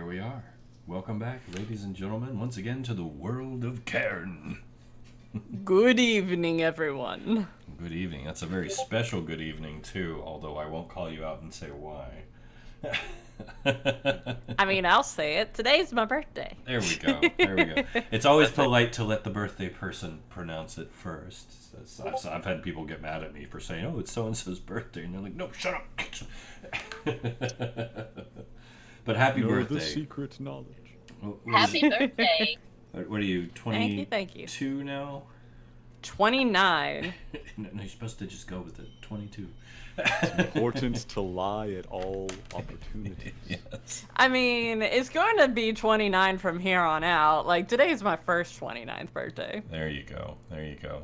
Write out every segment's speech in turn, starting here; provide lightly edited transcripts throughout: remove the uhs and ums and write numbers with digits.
we are. Welcome back, ladies and gentlemen, once again to the world of Cairne. Good evening, everyone. Good evening. That's a very special good evening, too, although I won't call you out and say why. I mean, I'll say it. Today's my birthday. There we go. There we go. It's always polite to let the birthday person pronounce it first. I've had people get mad at me for saying, oh, it's so-and-so's birthday. And they're like, no, shut up. But happy birthday. The secret knowledge. Happy birthday. What are you, 22 Thank you. now? 29. No, you're supposed to just go with it. 22. It's important to lie at all opportunities. Yes. I mean, it's going to be 29 from here on out. Like, today's my first 29th birthday. There you go. There you go.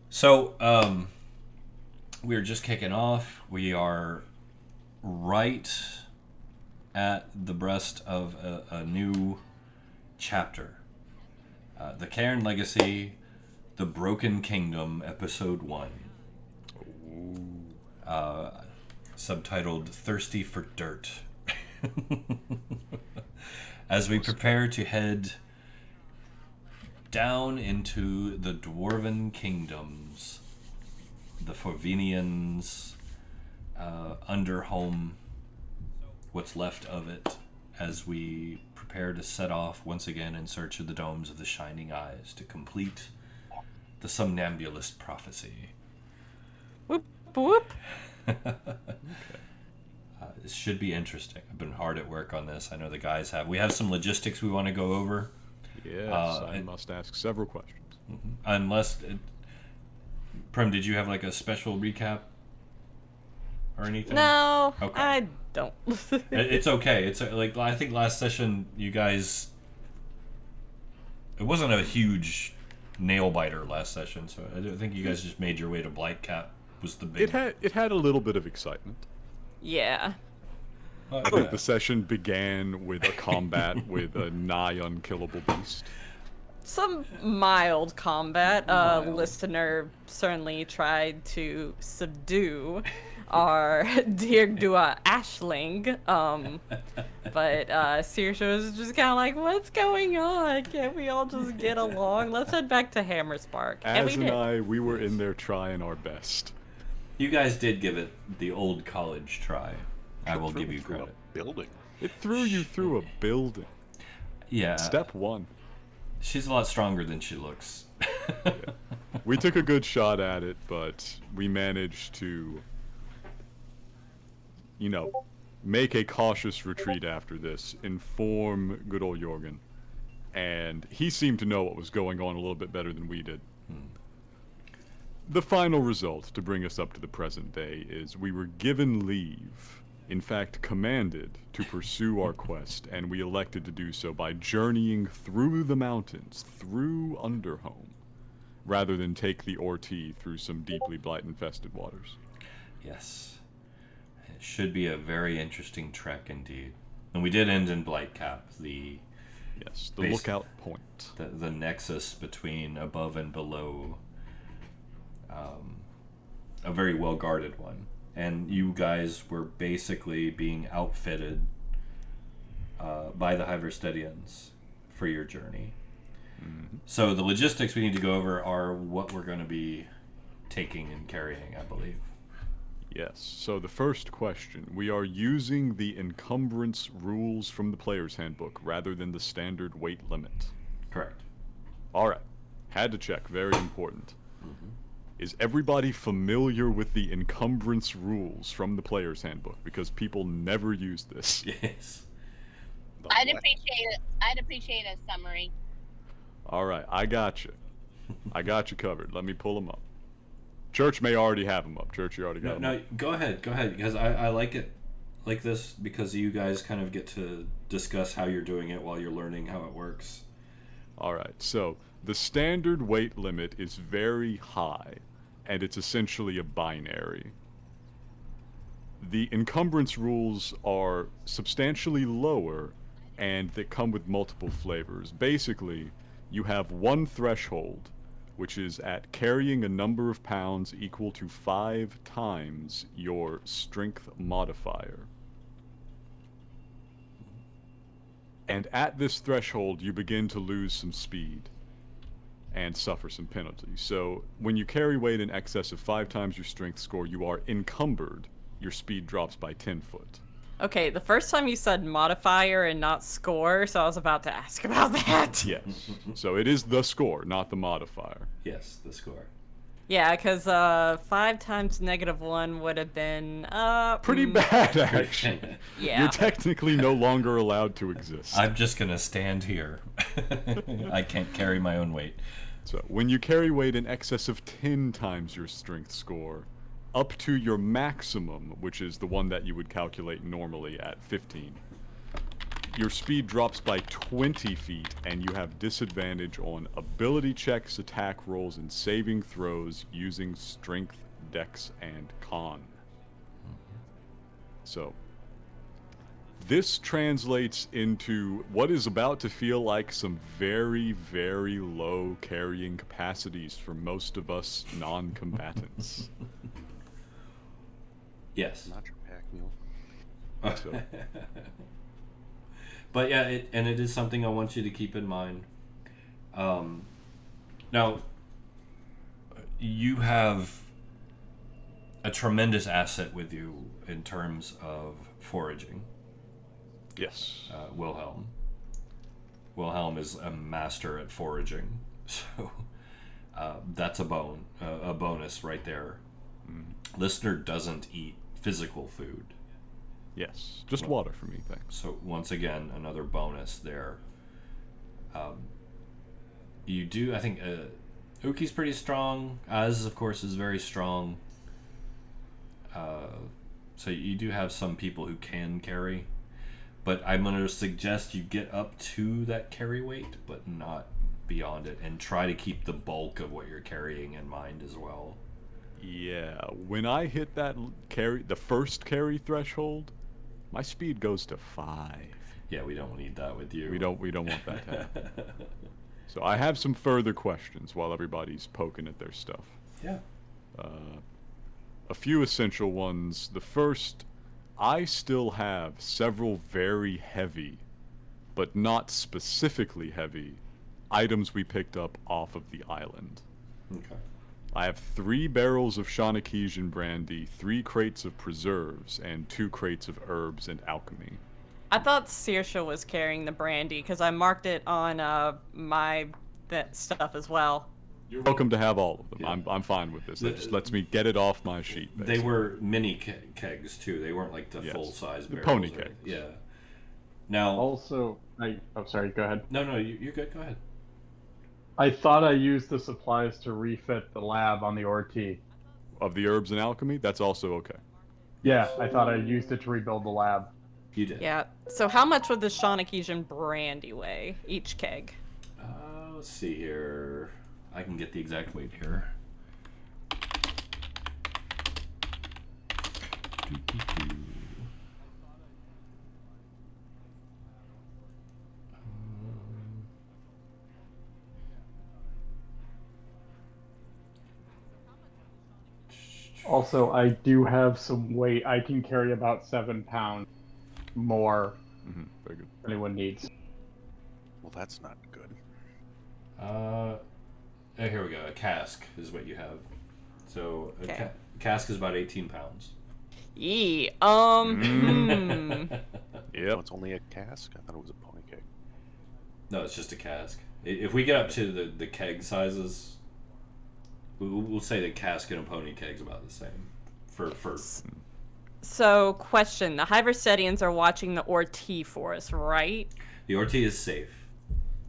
So, we're just kicking off. We are right at the breast of a new chapter. The Cairne Legacy, The Broken Kingdom, Episode 1. Subtitled Thirsty for Dirt. As we prepare to head down into the Dwarven Kingdoms, the Forvinians, Underhome, what's left of it, as we prepare to set off once again in search of the domes of the Shining Eyes to complete the Somnambulist prophecy. Whoop, whoop. This should be interesting. I've been hard at work on this. I know the guys have. We have some logistics we want to go over. Yes, I must ask several questions. Unless... Prim, did you have like a special recap or anything? No, Okay. I don't. It's okay. It's like, I think last session you guys... It wasn't a huge nail biter last session, so I think you guys just made your way to Blightcap. Was the big... It had a little bit of excitement. Yeah. I think the session began with a combat with a nigh unkillable beast. Some mild combat. Mild. Listener certainly tried to subdue our dear Dua Ashling. But Saoirse was just kind of like, what's going on? Can't we all just get along? Let's head back to Hammerspark. And we did. We were in there trying our best. You guys did give it the old college try. I will give you Through credit. a building. It threw you through a building. Yeah. Step one. She's a lot stronger than she looks. Yeah. We took a good shot at it, but we managed to, make a cautious retreat after this, inform good old Jorgen. And he seemed to know what was going on a little bit better than we did. The final result, to bring us up to the present day, is we were given leave, in fact commanded, to pursue our quest, and we elected to do so by journeying through the mountains, through Underhome, rather than take the Orti through some deeply blight-infested waters. Yes. It should be a very interesting trek indeed. And we did end in Blightcap, the Yes, the lookout point. the nexus between above and below. A very well-guarded one. And you guys were basically being outfitted by the Hyverstedians for your journey. Mm-hmm. So the logistics we need to go over are what we're going to be taking and carrying, I believe. Yes, so the first question, we are using the encumbrance rules from the player's handbook rather than the standard weight limit. Correct. Alright, had to check, very important. Is everybody familiar with the encumbrance rules from the player's handbook? Because people never use this. Yes. I'd appreciate a summary. Alright, I got you. I got you covered. Let me pull them up. Church may already have them up. Church, you already got them up. No, go ahead, because I like it like this because you guys kind of get to discuss how you're doing it while you're learning how it works. Alright, so the standard weight limit is very high, and it's essentially a binary. The encumbrance rules are substantially lower, and they come with multiple flavors. Basically, you have one threshold which is at carrying a number of pounds equal to 5 times your strength modifier. And at this threshold, you begin to lose some speed and suffer some penalties. So when you carry weight in excess of 5 times your strength score, you are encumbered. Your speed drops by 10 foot. Okay, the first time you said modifier and not score, so I was about to ask about that. Yes. So it is the score, not the modifier. Yes, the score. Yeah, because 5 times -1 would have been Pretty bad, actually. Yeah. You're technically no longer allowed to exist. I'm just gonna stand here. I can't carry my own weight. So when you carry weight in excess of 10 times your strength score, up to your maximum, which is the one that you would calculate normally at 15, your speed drops by 20 feet, and you have disadvantage on ability checks, attack rolls, and saving throws using strength, dex, and con. So, this translates into what is about to feel like some very, very low carrying capacities for most of us non-combatants. Yes. Not your pack mule. So, But yeah, it is something I want you to keep in mind. Now, you have a tremendous asset with you in terms of foraging. yes. Wilhelm. Wilhelm is a master at foraging, so that's a bonus right there. Listener doesn't eat physical food. Yes. Just water for me, thanks. So once again, another bonus there. You do, I think, Uki's pretty strong. Az, of course, is very strong. So you do have some people who can carry. But I'm going to suggest you get up to that carry weight, but not beyond it. And try to keep the bulk of what you're carrying in mind as well. Yeah, when I hit that the first carry threshold, my speed goes to 5. Yeah, we don't need that with you. We don't want that to happen. So I have some further questions while everybody's poking at their stuff. Yeah. A few essential ones. The first, I still have several very heavy, but not specifically heavy, items we picked up off of the island. Okay. I have 3 barrels of Shawnekeesian brandy, 3 crates of preserves, and 2 crates of herbs and alchemy. I thought Saoirse was carrying the brandy because I marked it on that stuff as well. You're welcome to have all of them. Yeah. I'm fine with this. That just lets me get it off my sheet. They basically. were mini kegs too. They weren't like the Yes. full-size The barrels. pony or- kegs. Yeah. Now. Also, sorry, go ahead. No, you're good. Go ahead. I thought I used the supplies to refit the lab on the ORT. Of the herbs and alchemy, that's also okay. Yeah, I thought I used it to rebuild the lab. You did. Yeah. So how much would the Shawnekeesian brandy weigh, each keg? Let's see here. I can get the exact weight here. Also, I do have some weight. I can carry about 7 pounds more Very good. than anyone needs. Well, that's not good. Here we go. A cask is what you have. So a Okay. cask is about 18 pounds. Yee. So Yep. it's only a cask? I thought it was a pony keg. No, it's just a cask. If we get up to the keg sizes, we'll say the cask and a pony keg's about the same. For So, question: the Hyversetians are watching the ORT for us, right? the ORT is safe.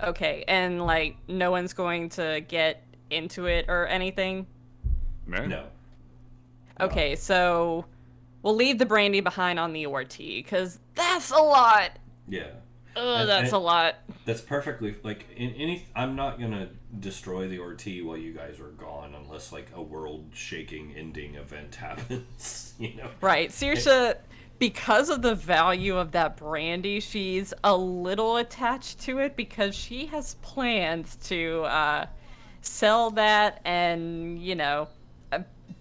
Okay, and like no one's going to get into it or anything. Man. No. Okay, so we'll leave the brandy behind on the ORT because that's a lot. Yeah. That's a lot. That's perfectly like in any. I'm not gonna destroy the ORT while you guys are gone unless like a world-shaking ending event happens. You know. Right, Saoirse, because of the value of that brandy, she's a little attached to it because she has plans to sell that and, uh,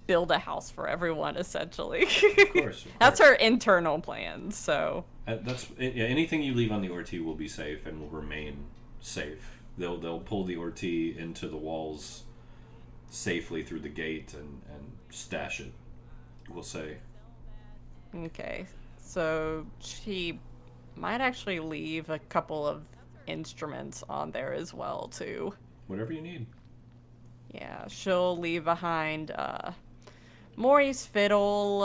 build a house for everyone, essentially. Of course. That's her internal plan, so. Anything you leave on the Orti will be safe and will remain safe. They'll pull the Orti into the walls safely through the gate and stash it, we'll say. Okay, so she might actually leave a couple of instruments on there as well, too. Whatever you need. Yeah, she'll leave behind Maury's fiddle,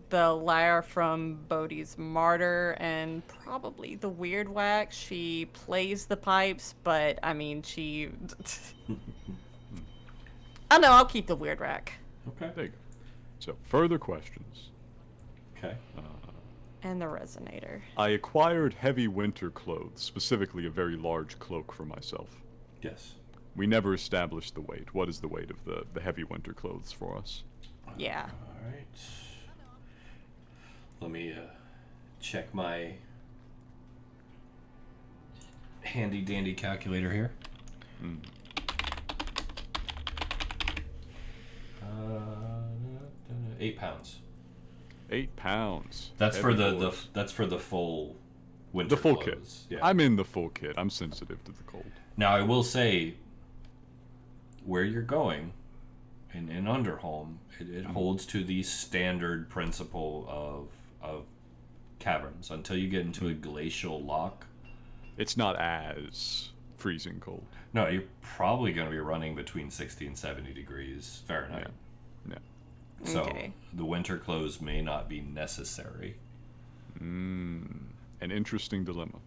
the lyre from Bodhi's martyr, and probably the weird wax. She plays the pipes, but I mean, she. Oh no, I'll keep the weird rack. Okay. There you go. So, further questions. Okay. And the resonator. I acquired heavy winter clothes, specifically a very large cloak for myself. Yes. We never established the weight. What is the weight of the heavy winter clothes for us? Yeah. All right. Let me check my handy dandy calculator here. 8 pounds. 8 pounds. That's Heavy for boys. that's for the full winter The full clothes. kit. Yeah. I'm in the full kit. I'm sensitive to the cold. Now I will say, where you're going, in Underholm, it holds to the standard principle of caverns until you get into a glacial lock. It's not as freezing cold. No, you're probably going to be running between 60 and 70 degrees Fahrenheit. Yeah. So Okay. the winter clothes may not be necessary. An interesting dilemma.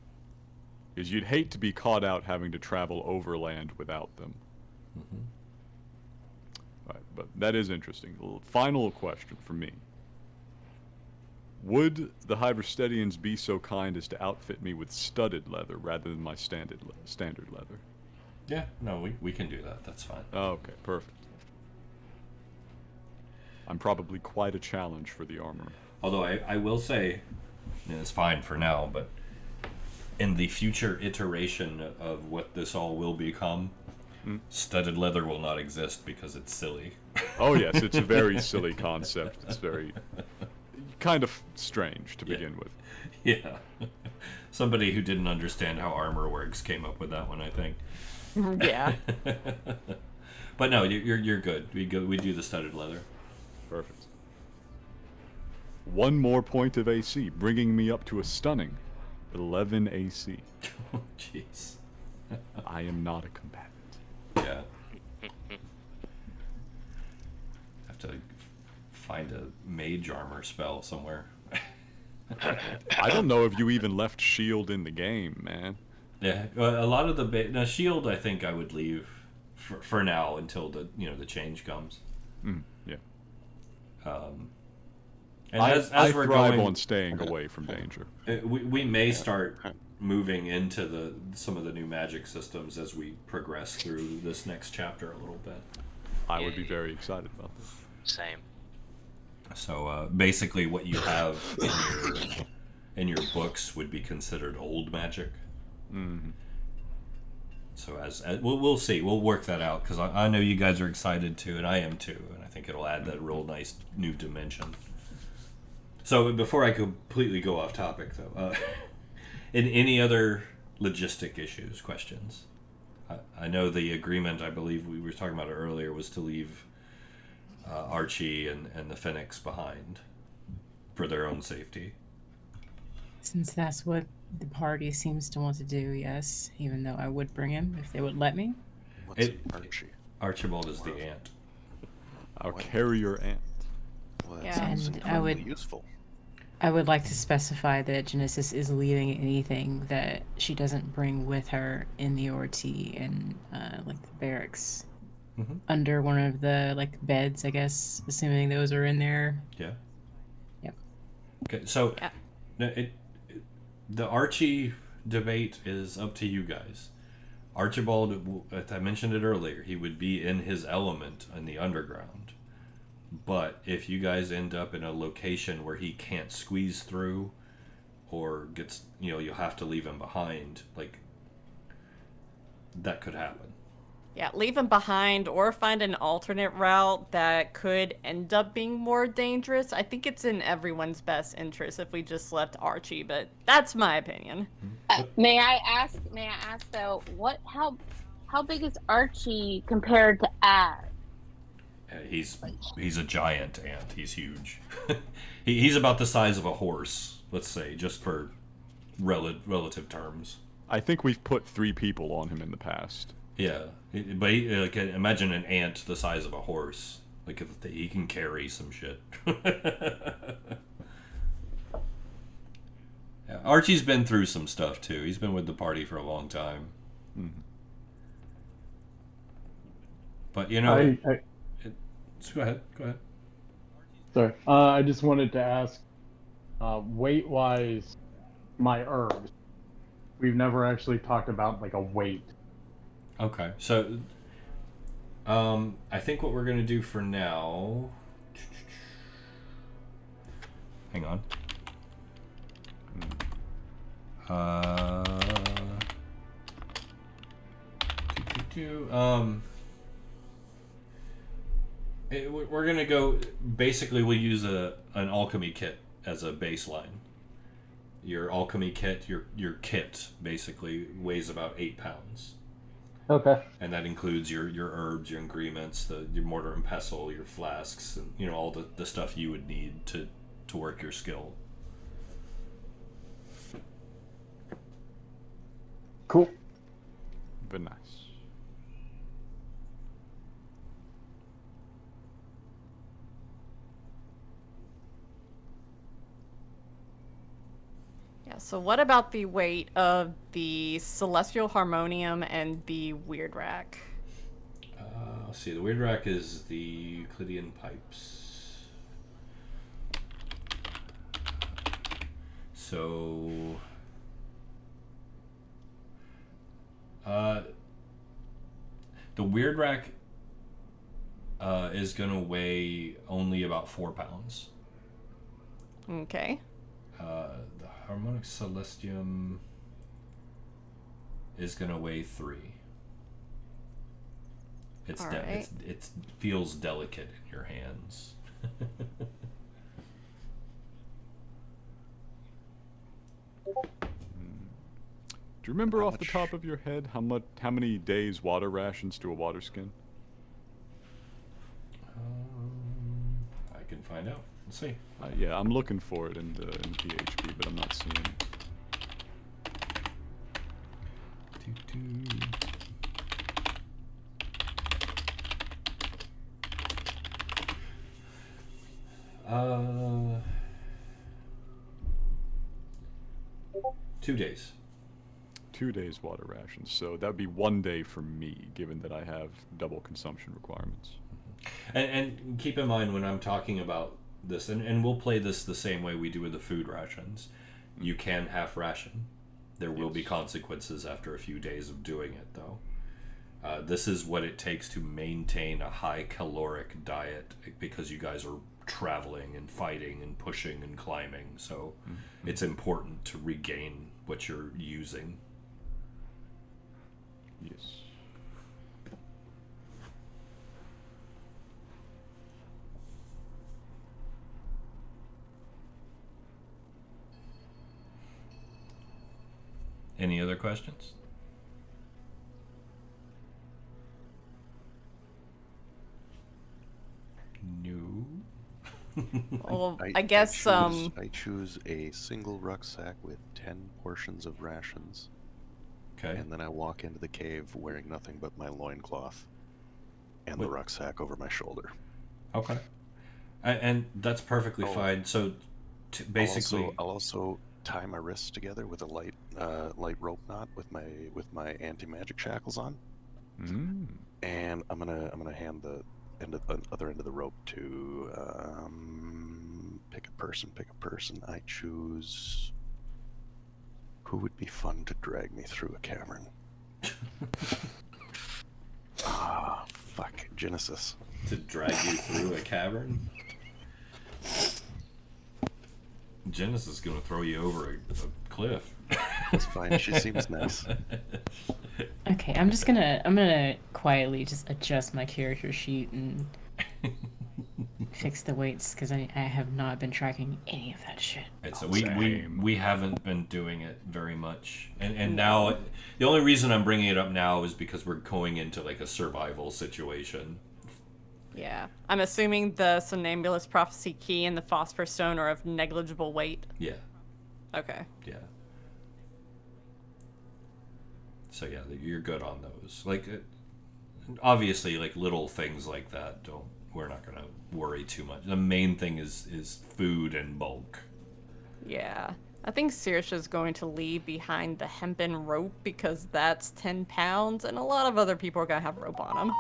Because you'd hate to be caught out having to travel overland without them. Mm-hmm. Right, but that is interesting. Final question for me. Would the Hyverstedians be so kind as to outfit me with studded leather rather than my standard leather? Yeah, no, we can do that. That's fine. Oh, okay, perfect. I'm probably quite a challenge for the armor. Although I will say, and it's fine for now, but in the future iteration of what this all will become, studded leather will not exist because it's silly. Oh yes, it's a very silly concept. It's very kind of strange to begin with. Yeah. Somebody who didn't understand how armor works came up with that one, I think. Yeah. But no, you're good. We do the studded leather. Perfect. One more point of AC, bringing me up to a stunning 11 AC. Oh, jeez. I am not a combatant. Yeah. Have to find a mage armor spell somewhere. I don't know if you even left shield in the game, man. Yeah, well, a lot of the shield I think I would leave for now until the change comes. Yeah. And I as we're thrive going on staying away from danger. we may start moving into some of the new magic systems as we progress through this next chapter a little bit. I would be very excited about this. Same. So basically, what you have in your books would be considered old magic. Mm-hmm. So as we'll see, we'll work that out because I know you guys are excited too, and I am too, and I think it'll add that real nice new dimension. So before I completely go off topic, though, in any other logistic issues, questions? I know the agreement, I believe we were talking about it earlier, was to leave Archie and the Phoenix behind for their own safety. Since that's what the party seems to want to do, yes. Even though I would bring him if they would let me. What's Archie? Archibald is the ant. Our carrier ant. Well, that Yeah. sounds And incredibly useful. I would like to specify that Genesis is leaving anything that she doesn't bring with her in the ORT and like the barracks. Mm-hmm. Under one of the beds, I guess, assuming those are in there. Yeah. Yep. Okay, so Yeah. no, the Archie debate is up to you guys. Archibald, I mentioned it earlier, he would be in his element in the underground. But if you guys end up in a location where he can't squeeze through or gets, you'll have to leave him behind, that could happen. Yeah, leave him behind or find an alternate route that could end up being more dangerous. I think it's in everyone's best interest if we just left Archie, but that's my opinion. May I ask though, how big is Archie compared to Az? He's a giant ant. He's huge. He's about the size of a horse, let's say, just for relative terms. I think we've put 3 people on him in the past. Yeah, but like, imagine an ant the size of a horse. Like, he can carry some shit. Yeah, Archie's been through some stuff too. He's been with the party for a long time. Mm-hmm. But you know, go ahead. Sorry, I just wanted to ask, weight-wise, my herbs. We've never actually talked about like a weight. Okay, so I think what we're gonna do for now. Hang on. We're gonna go. Basically, we'll use an alchemy kit as a baseline. Your alchemy kit, your kit, basically weighs about 8 pounds. Okay. And that includes your herbs, your ingredients, your mortar and pestle, your flasks, and all the stuff you would need to work your skill. Cool. Very nice. Yeah, so what about the weight of the Celestial Harmonium and the Weird Rack? Let's see, the Weird Rack is the Euclidean pipes. So... the Weird Rack is going to weigh only about 4 pounds. Okay. The Harmonic Celestium is going to weigh 3. It's right. it feels delicate in your hands. Do you remember off the top of your head how many days water rations to a water skin? I can find out. Let's see. Yeah, I'm looking for it in PHP, but I'm not seeing it. Uh, 2 days. 2 days water rations, so that would be 1 day for me, given that I have double consumption requirements. And keep in mind when I'm talking about this, and we'll play this the same way we do with the food rations. You can half ration. There will be consequences after a few days of doing it, though. This is what it takes to maintain a high caloric diet, because you guys are traveling and fighting and pushing and climbing, so it's important to regain what you're using. Yes. Any other questions? No. Well, I guess I choose a single rucksack with 10 portions of rations. Okay. And then I walk into the cave wearing nothing but my loincloth and the rucksack over my shoulder. Okay. And that's perfectly fine. So basically, I'll also tie my wrists together with a light rope knot with my anti-magic shackles on. And I'm gonna hand the other end of the rope to pick a person. I choose who would be fun to drag me through a cavern. Fuck, Genesis. To drag you through a cavern? Genesis is gonna throw you over a cliff. It's fine. She seems nice. Okay, I'm gonna quietly just adjust my character sheet and fix the weights because I have not been tracking any of that shit. Right, so we haven't been doing it very much, and now the only reason I'm bringing it up now is because we're going into like a survival situation. Yeah, I'm assuming the Somnambulist Prophecy Key and the Phosphorus Stone are of negligible weight. Yeah. Okay. Yeah. So yeah, you're good on those. Like, obviously, like little things like that we're not gonna worry too much. The main thing is food and bulk. Yeah. I think Saoirse's going to leave behind the hempen rope because that's 10 pounds, and a lot of other people are going to have rope on them.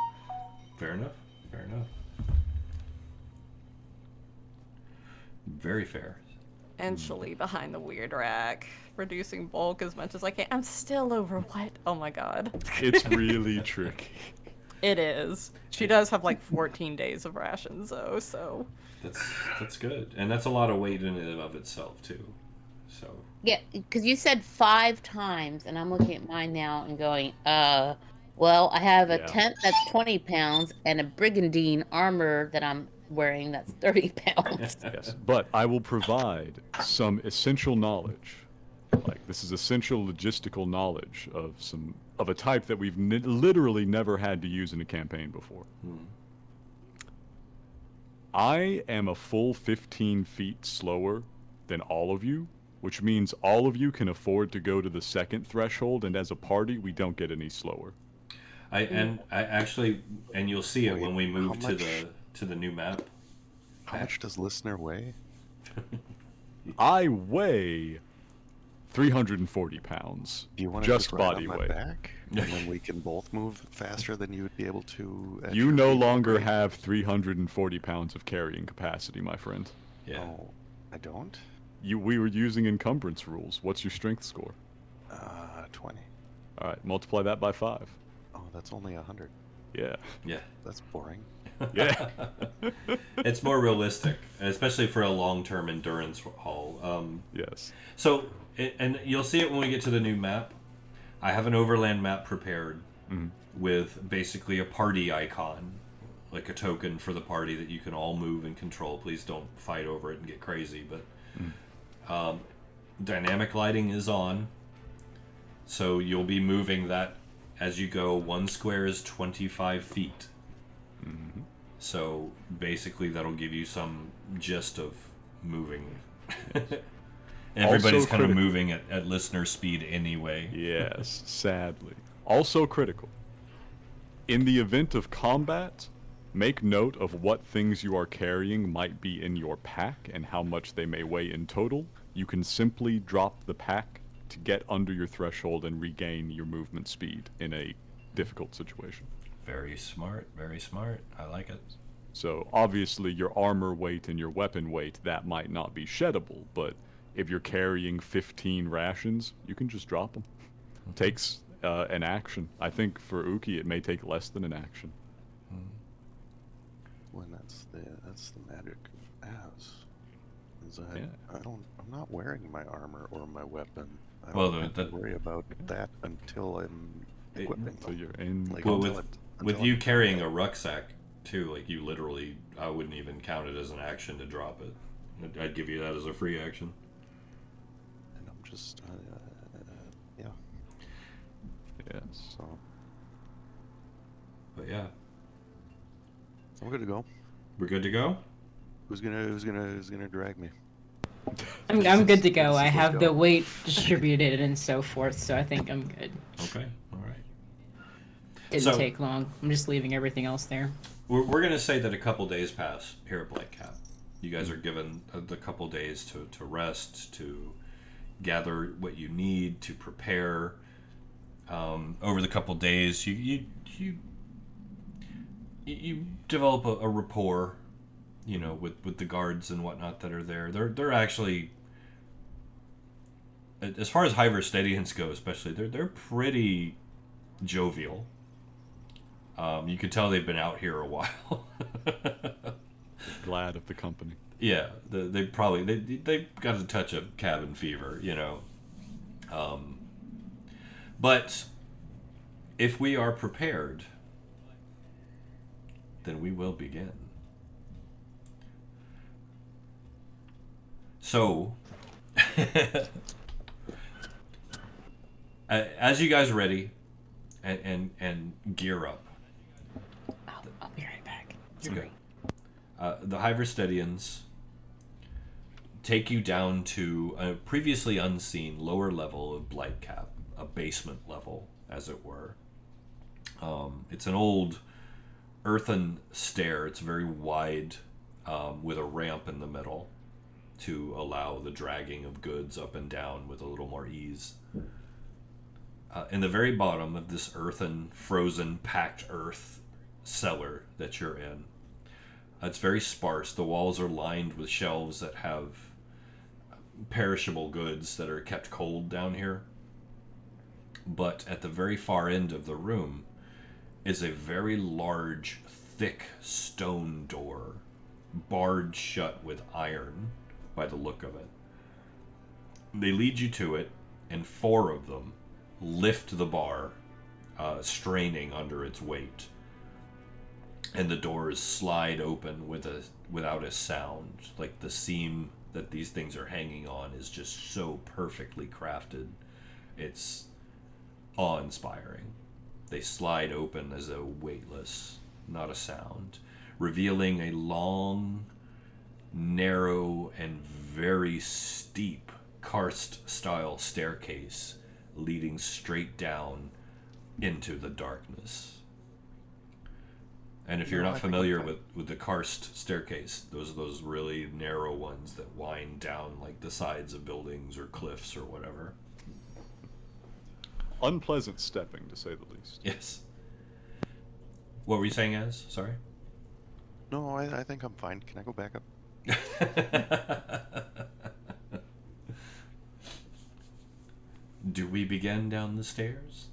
Fair enough. Fair enough. Very fair. And she'll leave behind the weird rack, reducing bulk as much as I can. I'm still over what? Oh my god. It's really tricky. It is. She does have like 14 days of rations though, so. That's good. And that's a lot of weight in and of itself too. So. Yeah, because you said 5 times, and I'm looking at mine now and going, well, I have a tent that's 20 pounds and a brigandine armor that I'm wearing that's 30 pounds. Yes, but I will provide some essential knowledge. Like, this is essential logistical knowledge of a type that we've literally never had to use in a campaign before. I am a full 15 feet slower than all of you, which means all of you can afford to go to the second threshold, and as a party, we don't get any slower. I actually, you'll see it when we move to the new map. How much does listener weigh? I weigh 340 pounds. Do you want to just ride body on my weight? back, and then we can both move faster than you would be able to? At You your no age longer grade? have 340 pounds of carrying capacity, my friend. Yeah. Oh, I don't. We were using encumbrance rules. What's your strength score? 20. All right, multiply that by 5. Oh, that's only 100. Yeah. Yeah. That's boring. Yeah. It's more realistic, especially for a long-term endurance haul. Yes. So, and you'll see it when we get to the new map. I have an overland map prepared with basically a party icon, like a token for the party that you can all move and control. Please don't fight over it and get crazy, but dynamic lighting is on, so you'll be moving that as you go. 1 square is 25 feet. So basically that'll give you some gist of moving. Everybody's kind of moving at listener speed anyway. Yes, sadly. Also critical. In the event of combat, make note of what things you are carrying might be in your pack and how much they may weigh in total. You can simply drop the pack to get under your threshold and regain your movement speed in a difficult situation. Very smart, very smart. I like it. So obviously your armor weight and your weapon weight, that might not be sheddable, but if you're carrying 15 rations, you can just drop them. Takes an action. I think for Uki it may take less than an action. Well, that's the magic of Az. Is that Yeah. I'm not wearing my armor or my weapon. I Well, don't have to worry about that until I'm equipping So them. you're in. Like, Well, until with I'm- you carrying a rucksack too, like you literally, I wouldn't even count it as an action to drop it. I'd give you that as a free action. And I'm just yeah. Yes. So But yeah, I'm good to go. we're good to go. Who's gonna drag me? I'm good to go. I Let's have go. the weight distributed and so forth, so I think I'm good. Okay, all right. Didn't So- take long. I'm just leaving everything else there. We're gonna say that a couple days pass here at Black Cap. You guys are given the couple days to rest, to gather what you need, to prepare. Over the couple days, you develop a rapport, you know, with the guards and whatnot that are there. They're actually, as far as Hyverstedians go, especially, they're pretty jovial. You can tell they've been out here a while. Glad of the company. Yeah, they've got a touch of cabin fever, you know. But if we are prepared, then we will begin. So, as you guys are ready and gear up, I'll be right back. you're good. The Hyverstedians take you down to a previously unseen lower level of Blightcap, a basement level, as it were. It's an old earthen stair. It's very wide, with a ramp in the middle to allow the dragging of goods up and down with a little more ease. In the very bottom of this earthen, frozen, packed earth cellar that you're in, it's very sparse. The walls are lined with shelves that have perishable goods that are kept cold down here. But at the very far end of the room is a very large, thick stone door, barred shut with iron by the look of it. They lead you to it, and 4 of them lift the bar, straining under its weight. And the doors slide open without a sound. Like the seam that these things are hanging on is just so perfectly crafted. It's awe-inspiring. They slide open as though weightless, not a sound, revealing a long, narrow, and very steep karst-style staircase leading straight down into the darkness. And if you're not familiar with the karst staircase, those are those really narrow ones that wind down like the sides of buildings or cliffs or whatever. Unpleasant stepping, to say the least. Yes. What were you saying, Az? Sorry? No, I think I'm fine. Can I go back up? Do we begin down the stairs?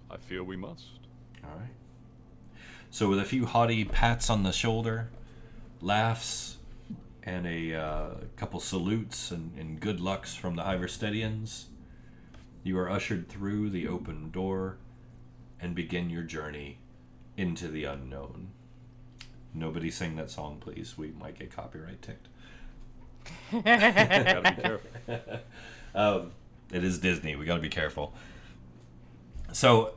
I feel we must. All right. So with a few haughty pats on the shoulder, laughs, and a couple salutes and good lucks from the Hyverstedians, you are ushered through the open door and begin your journey into the unknown. Nobody sing that song, please. We might get copyright ticked. Gotta be careful. It is Disney. We gotta be careful. So,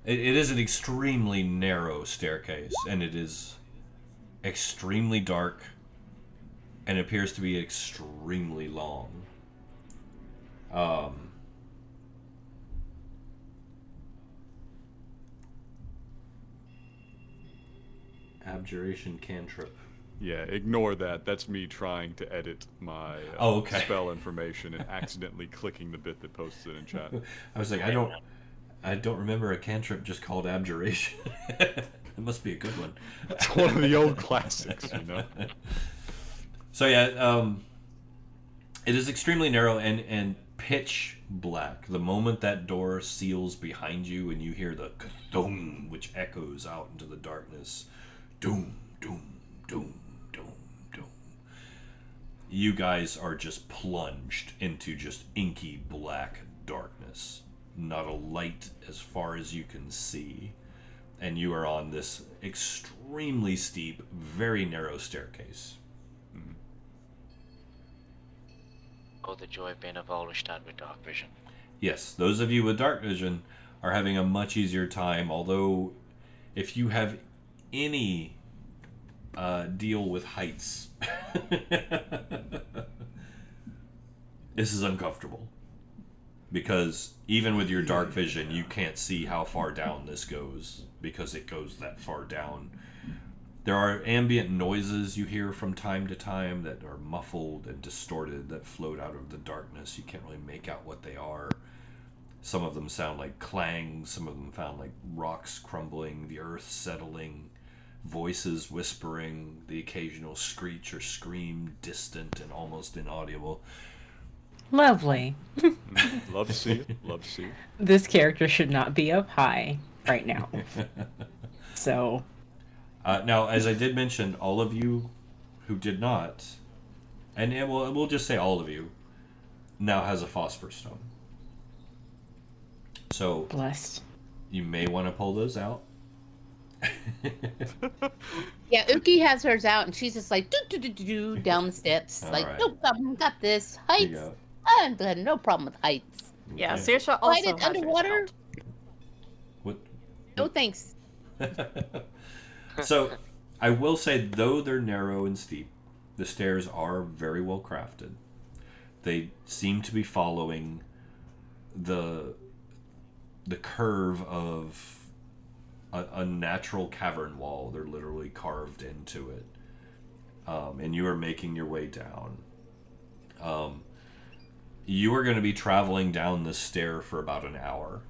it is an extremely narrow staircase, and it is extremely dark, and appears to be extremely long. Abjuration cantrip. Yeah, ignore that. That's me trying to edit my spell information and accidentally clicking the bit that posts it in chat. I was like, I don't remember a cantrip just called abjuration. It must be a good one. It's one of the old classics, you know. So yeah, it is extremely narrow and pitch black. The moment that door seals behind you and you hear the kathum, which echoes out into the darkness, doom, doom, doom, doom, doom. You guys are just plunged into just inky black darkness. Not a light as far as you can see. And you are on this extremely steep, very narrow staircase. Oh, the joy of being a Volustad with dark vision. Yes, those of you with dark vision are having a much easier time, although if you have any deal with heights, this is uncomfortable. Because even with your dark vision, you can't see how far down this goes, because it goes that far down. There are ambient noises you hear from time to time that are muffled and distorted, that float out of the darkness. You can't really make out what they are. Some of them sound like clangs, some of them sound like rocks crumbling, the earth settling, voices whispering, the occasional screech or scream, distant and almost inaudible. Lovely. Love to see it. Love to see it. This character should not be up high right now. So... now, as I did mention, all of you who did not, and we'll just say all of you, now has a phosphor stone. So Blessed. you may want to pull those out. Yeah, Uki has hers out, and she's just like do down the steps. All Like, right. no problem, got this. There you Heights. go. I'm good, no problem with heights. Yeah, Okay. Saoirse also Light it has hers underwater? out. What? No thanks. So, I will say, though they're narrow and steep, the stairs are very well crafted. They seem to be following the curve of a natural cavern wall. They're literally carved into it. And you are making your way down. You are going to be traveling down this stair for about an hour.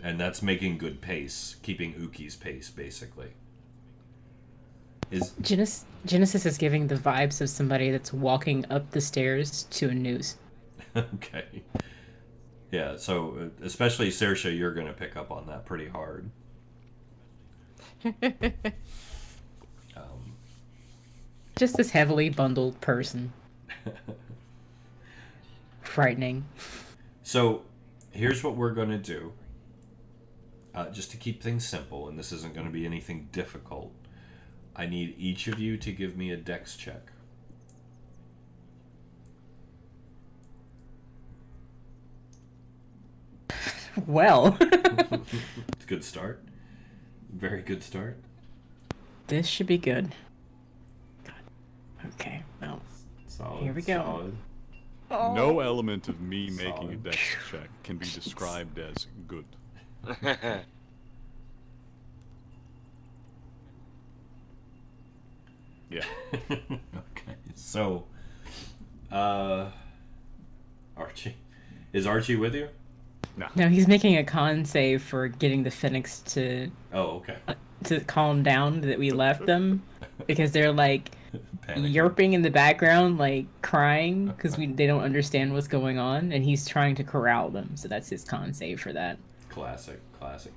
And that's making good pace, keeping Uki's pace, basically. Genesis is giving the vibes of somebody that's walking up the stairs to a noose. Okay. Yeah, so especially Saoirse, you're going to pick up on that pretty hard. Just this heavily bundled person. Frightening. So, here's what we're going to do. Just to keep things simple, and this isn't going to be anything difficult, I need each of you to give me a dex check. Well. It's a good start. Very good start. This should be good. God. Okay, well. Solid. Here we go. Solid. No element of me making a Solid. dex check can be described as good. Yeah. Okay, so, Archie. Is Archie with you? No, he's making a con save for getting the Phoenix to Oh, okay. calm down that we left them. Because they're like Panicking. yerping in the background, like crying, because they don't understand what's going on, and he's trying to corral them. So that's his con save for that. Classic.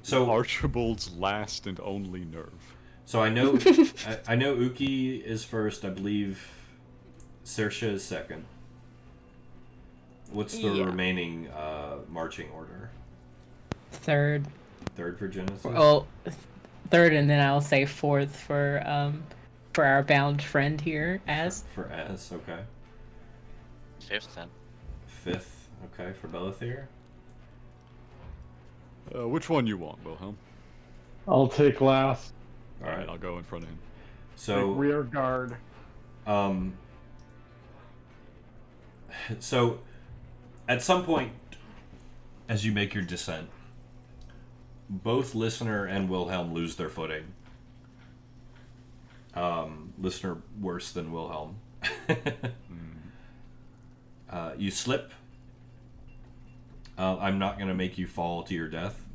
So, Archibald's last and only nerve. So I know, I know Uki is first. I believe Saoirse is second. What's the remaining marching order? Third. Third for Genesis. Well, third, and then I'll say fourth for our bound friend here, Az. For Az, okay. Fifth then. Fifth, okay, for Belethir. Which one you want, Wilhelm? I'll take last. All right. I'll go in front of him. So Take rear guard. So at some point, as you make your descent, both Listener and Wilhelm lose their footing. Listener worse than Wilhelm. You slip. I'm not going to make you fall to your death.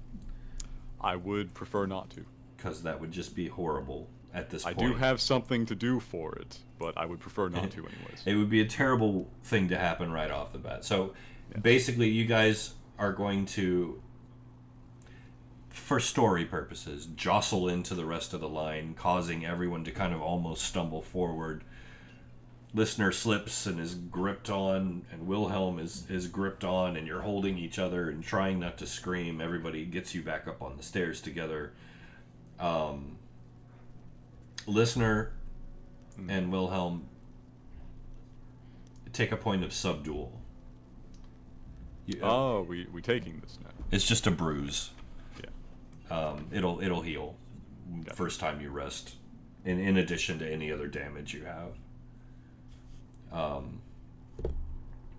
I would prefer not to. Because that would just be horrible at this I point. do have something to do for it, but I would prefer not to anyways. It would be a terrible thing to happen right off the bat. So basically, you guys are going to, for story purposes, jostle into the rest of the line, causing everyone to kind of almost stumble forward. Listener slips and is gripped on, and Wilhelm is gripped on, and you're holding each other and trying not to scream. Everybody gets you back up on the stairs together. Listener and Wilhelm take a point of subdual. We taking this now. It's just a bruise. Yeah. It'll heal first time you rest, in addition to any other damage you have.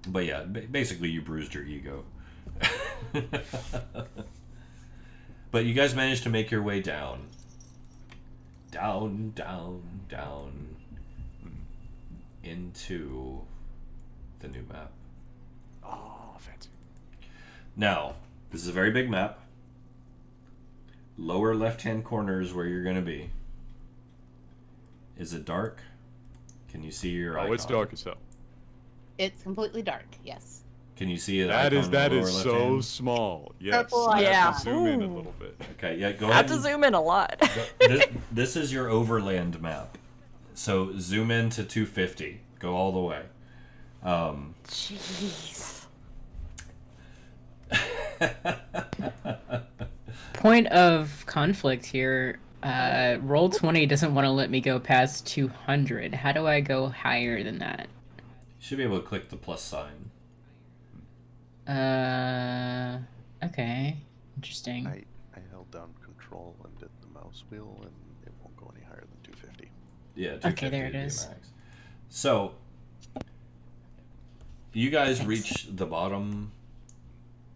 But yeah, basically you bruised your ego. But you guys managed to make your way down. Down into the new map. Oh, fancy. Now, this is a very big map. Lower left-hand corner is where you're going to be. Is it dark? Can you see your icon? Oh, it's dark as hell. It's completely dark. Yes. Can you see it? That is so small. Yes. Purple You have icon. to zoom in a little bit. Okay, yeah, go I ahead. have to zoom in a lot. This is your overland map. So zoom in to 250. Go all the way. Jeez. Point of conflict here. Roll 20 doesn't want to let me go past 200. How do I go higher than that? You should be able to click the plus sign. Okay. Interesting. I held down control and did the mouse wheel, and it won't go any higher than 250. Yeah, 250 Okay, there it would be is. max. So, you guys reach the bottom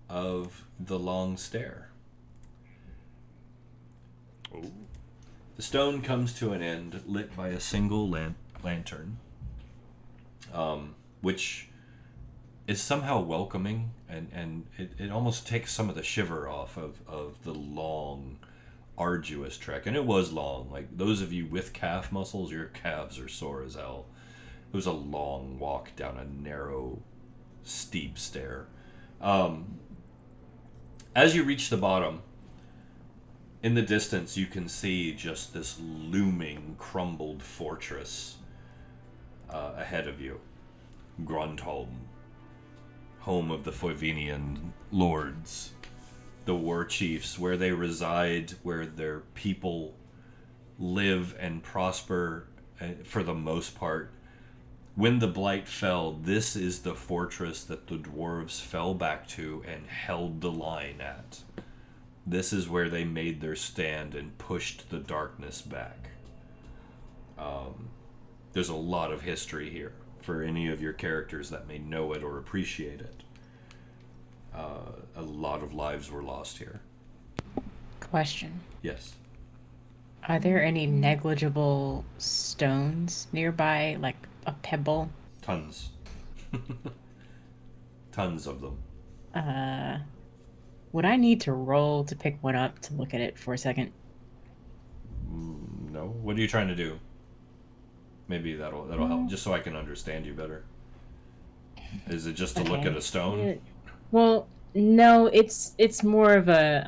of the long stair. Oh. The stone comes to an end, lit by a single lantern, which is somehow welcoming, and it almost takes some of the shiver off of the long, arduous trek. And it was long. Like, those of you with calf muscles, your calves are sore as hell. It was a long walk down a narrow, steep stair. As you reach the bottom, in the distance, you can see just this looming, crumbled fortress ahead of you. Grundholm, home of the Foivinian lords, the war chiefs, where they reside, where their people live and prosper for the most part. When the blight fell, this is the fortress that the dwarves fell back to and held the line at. This is where they made their stand and pushed the darkness back. There's a lot of history here for any of your characters that may know it or appreciate it. A lot of lives were lost here. Question. Yes. Are there any negligible stones nearby, like a pebble? Tons. Tons of them. Would I need to roll to pick one up to look at it for a second? No. What are you trying to do? Maybe that'll help, just so I can understand you better. Is it just to look at a stone? Well, no, it's more of a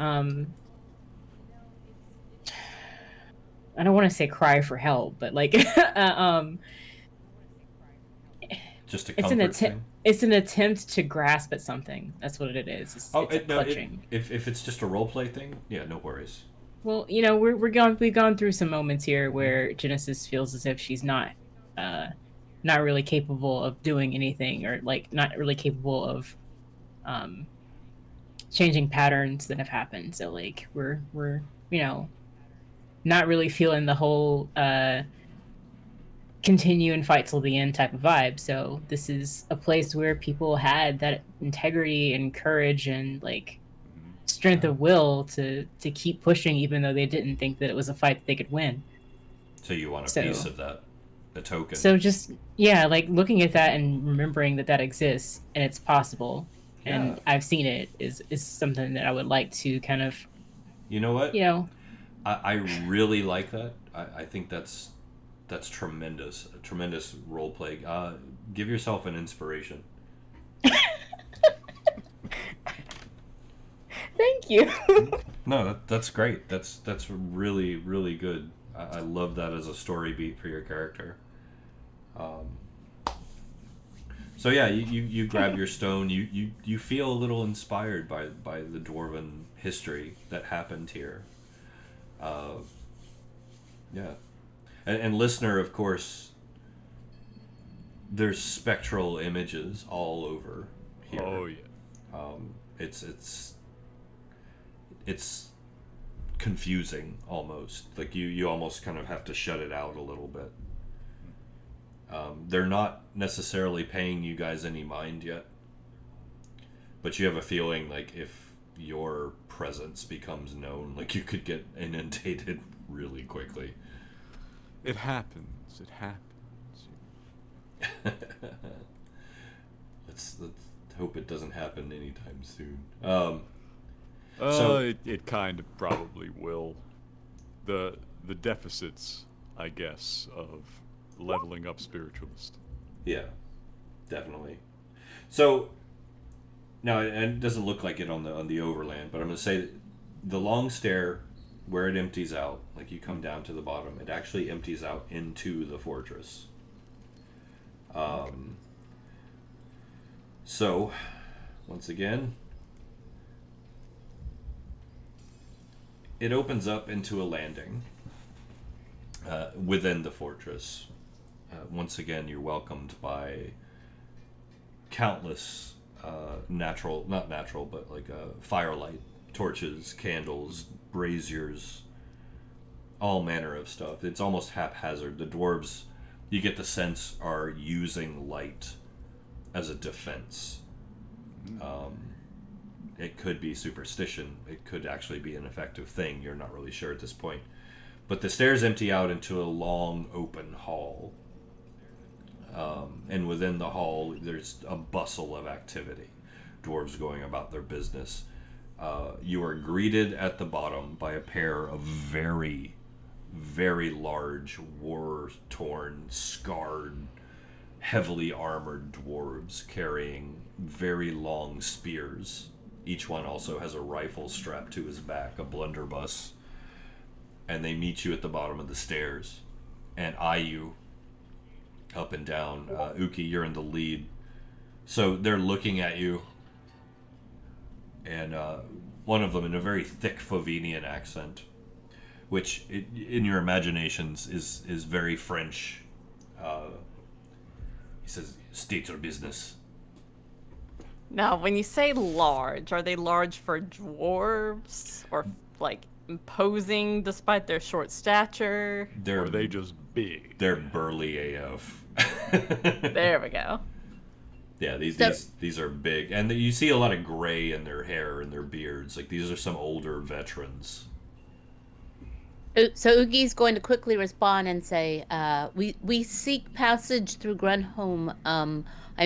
I don't want to say cry for help, but like just a comfort thing? It's an attempt to grasp at something. That's what it is. It's clutching. If it's just a roleplay thing, yeah, no worries. Well, you know, we've gone through some moments here where Genesis feels as if she's not really capable of doing anything, or like not really capable of changing patterns that have happened. So like we're you know, not really feeling the whole continue and fight till the end type of vibe. So this is a place where people had that integrity and courage and like strength of will to keep pushing, even though they didn't think that it was a fight that they could win. So you want a piece of that, a token. So just, yeah, like looking at that and remembering that exists and it's possible, and I've seen it is something that I would like to kind of, you know what? You know, I really like that. I think that's tremendous. A tremendous role play. Give yourself an inspiration. Thank you. No, that's great. That's really, really good. I love that as a story beat for your character. So yeah, you grab your stone. You feel a little inspired by the dwarven history that happened here. Yeah, and listener, of course, there's spectral images all over here. Oh yeah. It's confusing almost. Like you almost kind of have to shut it out a little bit. They're not necessarily paying you guys any mind yet, but you have a feeling like if your presence becomes known, like you could get inundated really quickly. It happens. It happens. Let's hope it doesn't happen anytime soon. It kind of probably will. The deficits, I guess, of leveling up spiritualist. Yeah, definitely. So now it doesn't look like it on the overland, but I'm gonna say that the long stair where it empties out, like you come down to the bottom, it actually empties out into the fortress. So, once again, it opens up into a landing within the fortress. Once again, you're welcomed by countless not natural, but like firelight, torches, candles, braziers, all manner of stuff. It's almost haphazard. The dwarves, you get the sense, are using light as a defense. It could be superstition. It could actually be an effective thing. You're not really sure at this point. But the stairs empty out into a long, open hall. And within the hall, there's a bustle of activity. Dwarves going about their business. You are greeted at the bottom by a pair of very, very large, war-torn, scarred, heavily armored dwarves carrying very long spears. Each one also has a rifle strapped to his back, a blunderbuss. And they meet you at the bottom of the stairs and eye you up and down. Uki, you're in the lead. So they're looking at you, and one of them in a very thick Fovenian accent, which in your imaginations is very French. He says, "State your business." Now, when you say large, are they large for dwarves, or like imposing despite their short stature? Or are they just big? They're burly AF. There we go. Yeah, these are big, and you see a lot of gray in their hair and their beards. Like, these are some older veterans. So Ugi's going to quickly respond and say, "We seek passage through Grunholm. I'm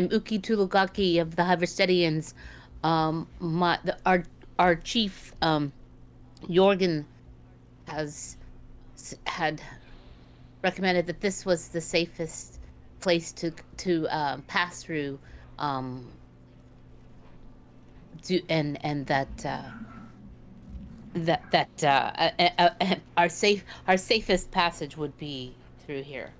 Uki Tulugak of the Harvestedians. Our chief Jorgen had recommended that this was the safest place to pass through, and that our safest passage would be through here.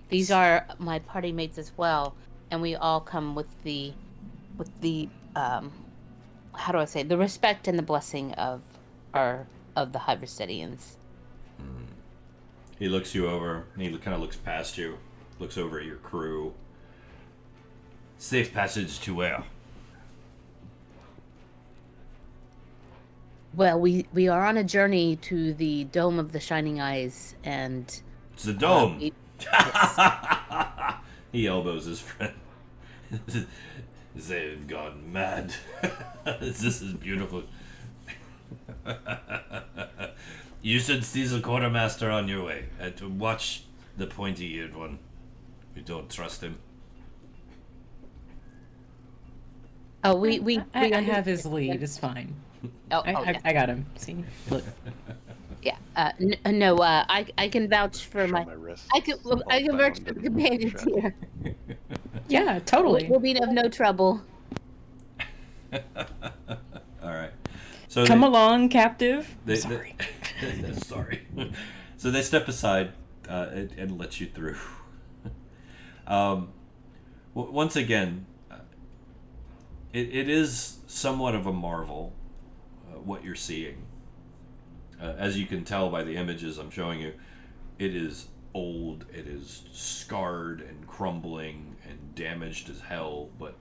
These are my party mates as well, and we all come with the how do I say, the respect and the blessing of the Harvestedians." He looks you over, and he kind of looks past you, looks over at your crew. "Safe passage to where?" Well, we are on a journey to the Dome of the Shining Eyes, and It's the dome. Yes. He elbows his friend. They've gone mad. This is beautiful. You should see the quartermaster on your way. To watch the pointy-eared one. We don't trust him. Oh, we I have his lead. It's fine. I got him. See, look. Yeah. No. I can vouch for Show my. my wrist. I can vouch for the companions here. Yeah, totally. We'll be of no trouble. All right. So Come along, captive. Sorry. Sorry. So they step aside and let you through. Once again, it is somewhat of a marvel what you're seeing. As you can tell by the images I'm showing you, it is old, it is scarred and crumbling and damaged as hell, but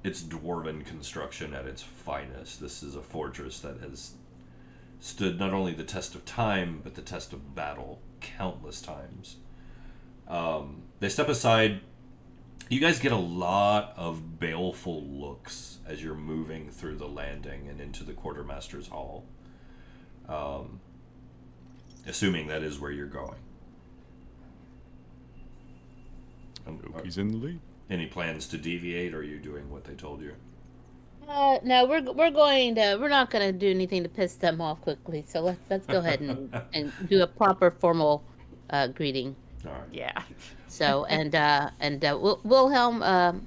it's dwarven construction at its finest. This is a fortress that has stood not only the test of time, but the test of battle countless times. They step aside. You guys get a lot of baleful looks as you're moving through the landing and into the quartermaster's hall. Assuming that is where you're going. Uki's in the lead. Any plans to deviate, or are you doing what they told you? No, we're not gonna do anything to piss them off quickly. So let's go ahead and do a proper formal greeting. All right. Yeah. So Wilhelm,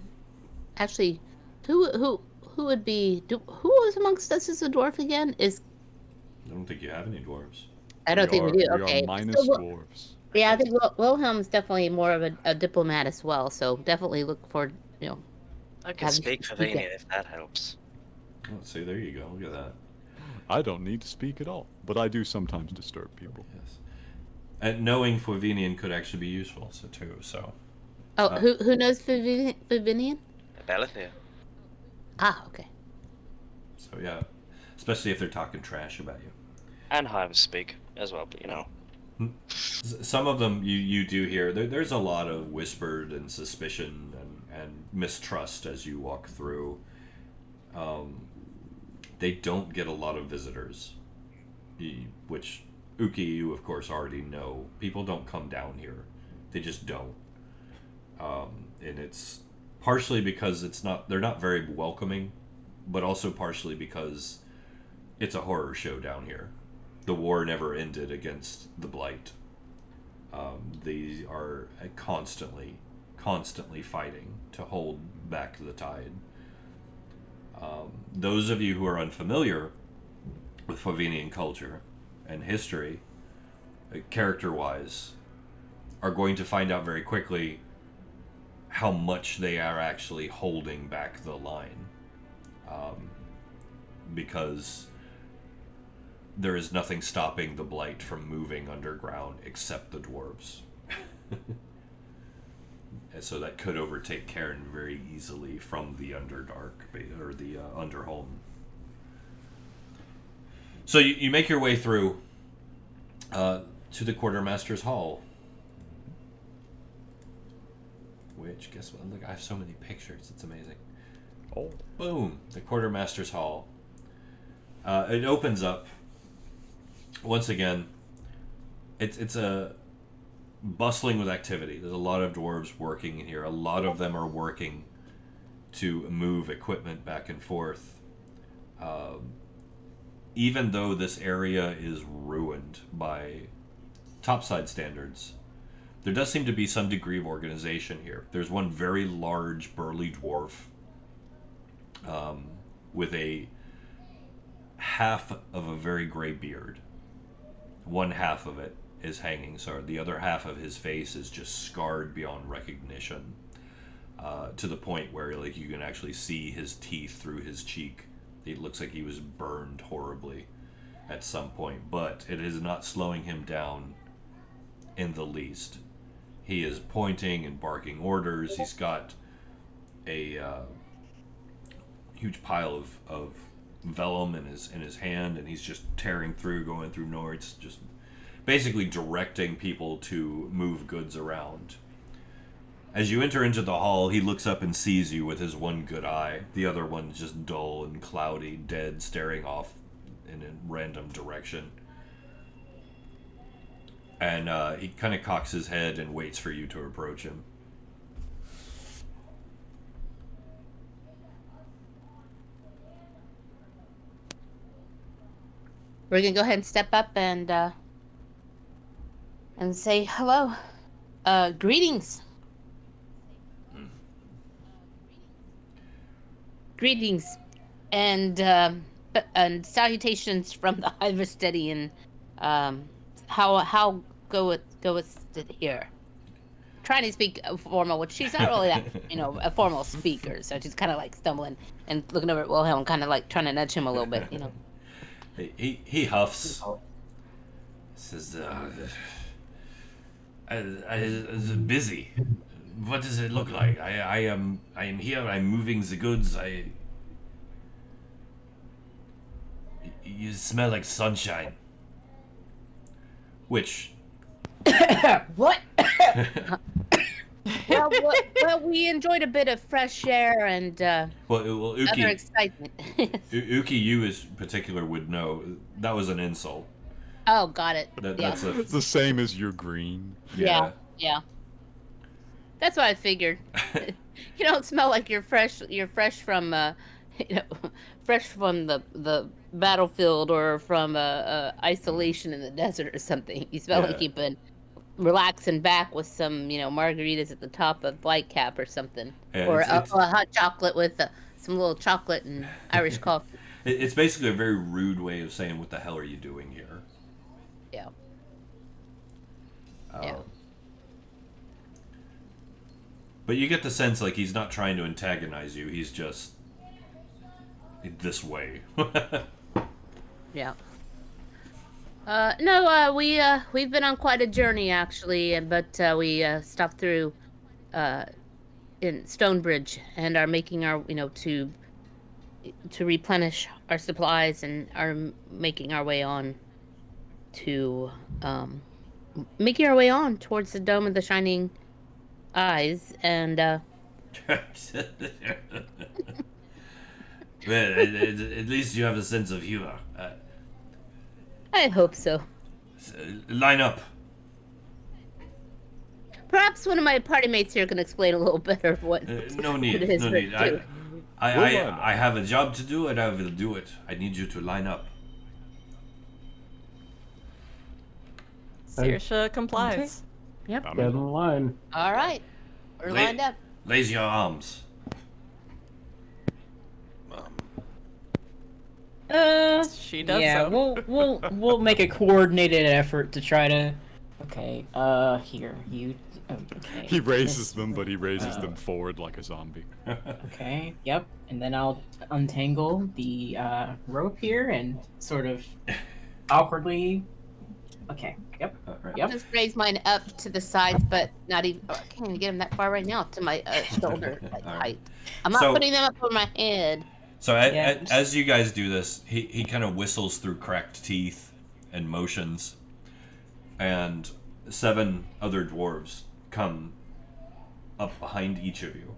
actually, who would be who is amongst us is a dwarf again? I don't think you have any dwarves. I don't think we do. We Okay. are minus So, dwarves. yeah, I think Wilhelm's definitely more of a diplomat as well. So definitely look for I can Have speak you for speak Vania it. if that helps. Let's see. There you go. Look at that. I don't need to speak at all, but I do sometimes disturb people. Yes. And knowing Flavinian could actually be useful, too. So. Oh, who knows Flavinian? Belethir. Ah, okay. So yeah, especially if they're talking trash about you. And Hives speak as well, but you know. Some of them you do hear. There's a lot of whispered and suspicion and mistrust as you walk through. They don't get a lot of visitors, which Uki, you of course already know. People don't come down here. They just don't. And it's partially because they're not very welcoming, but also partially because it's a horror show down here. The war never ended against the Blight. They are constantly fighting to hold back the tide. Those of you who are unfamiliar with Flavinian culture and history, character-wise, are going to find out very quickly how much they are actually holding back the line. Because there is nothing stopping the Blight from moving underground except the dwarves. And so that could overtake Cairne very easily from the Underdark, or the Underhome. So you make your way through to the Quartermaster's Hall. Which, guess what? Look, I have so many pictures. It's amazing. Oh. Boom! The Quartermaster's Hall. It opens up. Once again, it's a bustling with activity. There's a lot of dwarves working in here. A lot of them are working to move equipment back and forth. Even though this area is ruined by topside standards, there does seem to be some degree of organization here. There's one very large, burly dwarf with a half of a very gray beard. One half of it is hanging, so the other half of his face is just scarred beyond recognition, to the point where like you can actually see his teeth through his cheek. It looks like he was burned horribly at some point, but it is not slowing him down in the least. He is pointing and barking orders. He's got a huge pile of vellum in his hand, and he's just tearing through, going through notes, just basically directing people to move goods around. As you enter into the hall, he looks up and sees you with his one good eye. The other one's just dull and cloudy, dead, staring off in a random direction. And he kind of cocks his head and waits for you to approach him. We're gonna go ahead and step up and say hello. Greetings. Greetings, and salutations from the Iversteadian. How goeth it here? Trying to speak formal, which she's not really that, a formal speaker. So she's kind of like stumbling and looking over at Wilhelm, kind of like trying to nudge him a little bit, He huffs. Says, I'm busy. What does it look like? I am here. I'm moving the goods. You smell like sunshine. Which? What? well, we enjoyed a bit of fresh air and Uki, other excitement. Uki, you in particular would know that was an insult. Oh, got it. That's It's the same as you're green. Yeah. That's what I figured. You don't smell like you're fresh. You're fresh from, fresh from the battlefield or from isolation in the desert or something. You smell like you've been relaxing back with some, margaritas at the top of Whitecap or something, or a hot chocolate with some little chocolate and Irish coffee. It's basically a very rude way of saying, "What the hell are you doing here?" Yeah. But you get the sense like he's not trying to antagonize you. He's just this way. Yeah. No, we've been on quite a journey actually, but we stopped through in Stonebridge and are making our, to replenish our supplies and are making our way on to towards the Dome of the Shining Eyes and Well, at least you have a sense of humor. I hope so. Line up. Perhaps one of my party mates here can explain a little better what. No need. what it is No we're need. doing. I have a job to do, and I will do it. I need you to line up. Saoirse complies. Yep. Get in line. All right, we're lined up. Raise your arms. She does Yeah, so. we'll make a coordinated effort to try to. Okay. Here you. Okay. He raises them, but he raises them forward like a zombie. Okay. Yep. And then I'll untangle the rope here and sort of awkwardly. Okay. Yep. Right. Yep. Just raise mine up to the sides, but not even. I can't even get them that far right now to my shoulder height. I'm not putting them up on my head. So Yeah, as you guys do this, he kind of whistles through cracked teeth and motions, and 7 other dwarves come up behind each of you.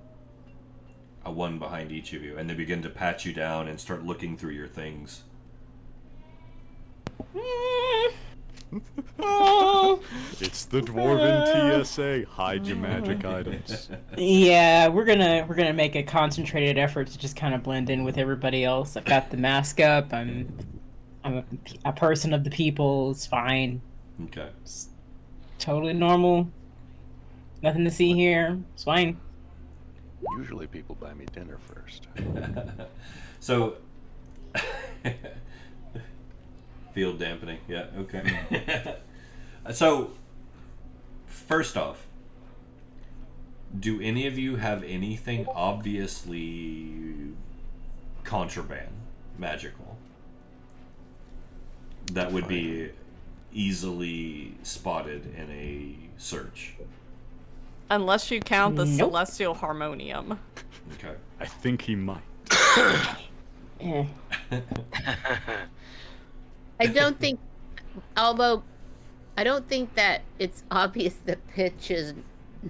One behind each of you, and they begin to pat you down and start looking through your things. It's the dwarven TSA. Hide your magic items. Yeah, we're gonna make a concentrated effort to just kind of blend in with everybody else. I've got the mask up. I'm a person of the people. It's fine. Okay. It's totally normal. Nothing to see here. It's fine. Usually people buy me dinner first. So, field dampening. Yeah, okay. So, first off, do any of you have anything obviously contraband, magical, that would be easily spotted in a search? Unless you count the Nope. celestial harmonium. Okay. I think he might. Eh. I don't think, although I don't think that it's obvious that pitch is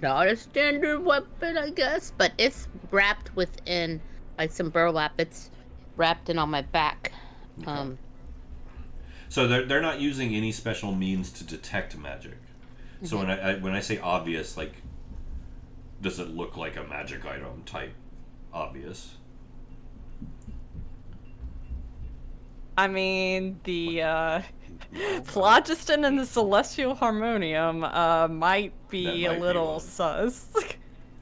not a standard weapon, I guess, but it's wrapped within like some burlap. It's wrapped in on my back. Okay. So they're not using any special means to detect magic. So when I say obvious, like, does it look like a magic item type obvious? I mean, the phlogiston and the celestial harmonium might be That a might be little one. sus.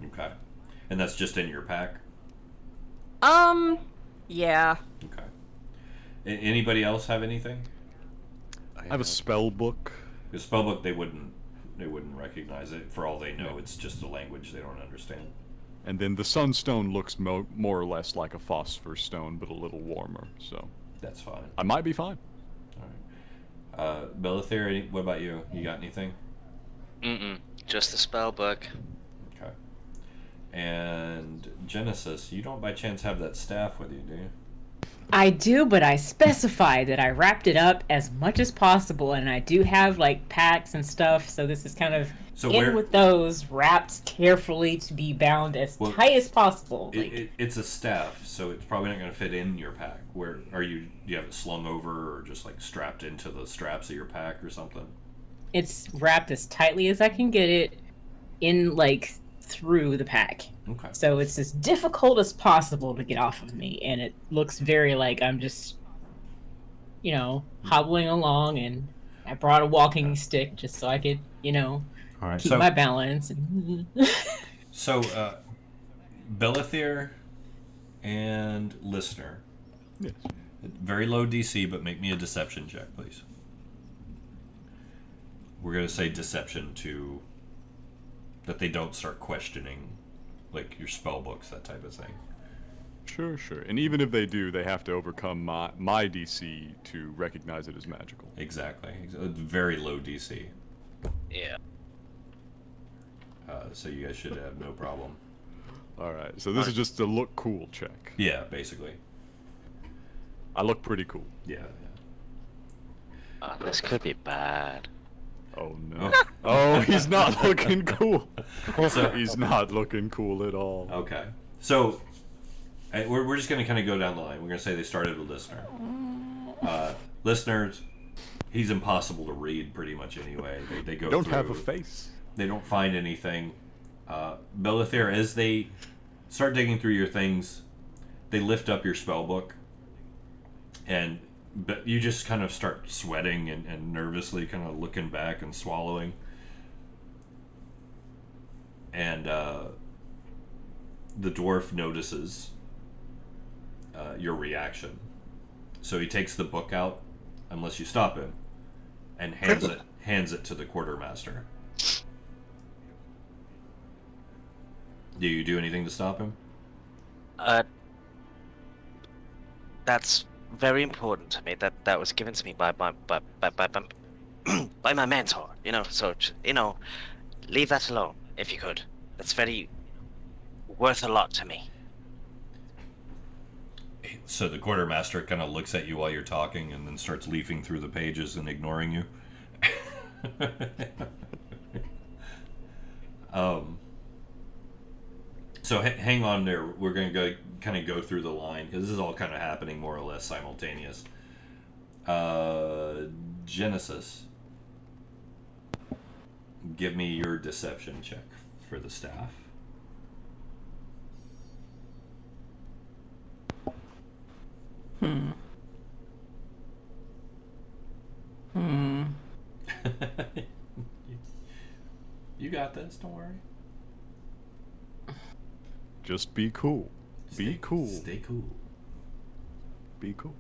Okay. And that's just in your pack? Yeah. Okay. Anybody else have anything? I have a spell book. The spellbook, they wouldn't recognize it. For all they know, it's just a language they don't understand. And then the sunstone looks more or less like a phosphor stone, but a little warmer, so That's fine. I might be fine. All right. Belethir, what about you? You got anything? Just the spell book. Okay. And Genesis, you don't by chance have that staff with you, do you? I do, but I specified that I wrapped it up as much as possible, and I do have like packs and stuff, so this is kind of with those wrapped carefully to be bound as tight as possible. It's a staff, so it's probably not going to fit in your pack. Where are you? Do you have it slung over or just like strapped into the straps of your pack or something? It's wrapped as tightly as I can get it in, like, through the pack. Okay. So it's as difficult as possible to get off of me, and it looks very like I'm just, hobbling along, and I brought a walking stick just so I could, All right, keep my balance. So, Belethir and Listener. Yes. Very low DC, but make me a deception check, please. We're going to say deception that they don't start questioning like your spell books, that type of thing. Sure, sure. And even if they do, they have to overcome my DC to recognize it as magical. Exactly. A very low DC. Yeah. So you guys should have no problem. Alright, so this is just a look cool check. Yeah, basically. I look pretty cool. Yeah. This could be bad. Oh no. Oh, he's not looking cool. So, He's not looking cool at all. okay. So, we're just going to kind of go down the line. We're going to say they started with listener. Listeners, he's impossible to read pretty much anyway. They go Don't through, have a face. They don't find anything. Belethir, as they start digging through your things, they lift up your spell book, and you just kind of start sweating and nervously kind of looking back and swallowing. And the dwarf notices your reaction. So he takes the book out, unless you stop him, and hands it to the quartermaster. Do you do anything to stop him? That's very important to me. That was given to me by my by my mentor. So leave that alone if you could. That's very worth a lot to me. So the quartermaster kind of looks at you while you're talking and then starts leafing through the pages and ignoring you. So hang on there. We're going to go through the line because this is all kind of happening more or less simultaneous. Genesis, give me your deception check for the staff. You got this, don't worry. Just be cool. Be cool. Stay cool. Be cool.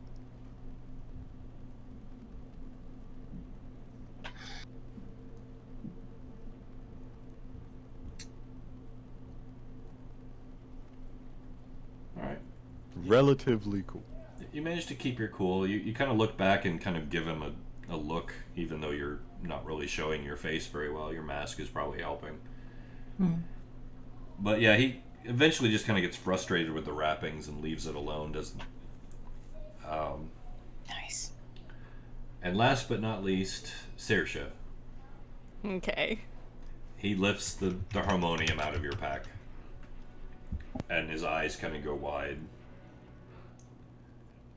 Alright. Relatively cool. You managed to keep your cool. You kind of look back and kind of give him a look, even though you're not really showing your face very well. Your mask is probably helping. But yeah, he eventually just kind of gets frustrated with the wrappings and leaves it alone, doesn't. Nice. And last but not least, Saoirse. Okay. He lifts the harmonium out of your pack, and his eyes kind of go wide.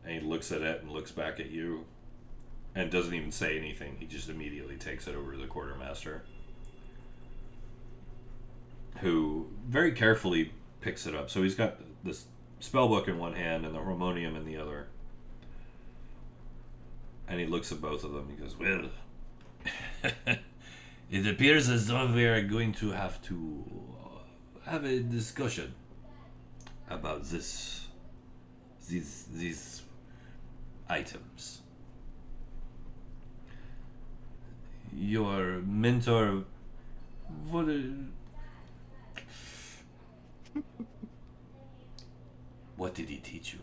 And he looks at it and looks back at you, and doesn't even say anything. He just immediately takes it over to the quartermaster, who very carefully picks it up. So he's got this spellbook in one hand and the harmonium in the other. And he looks at both of them. He goes, well, it appears as though we are going to have a discussion about these items. Your mentor, what did he teach you?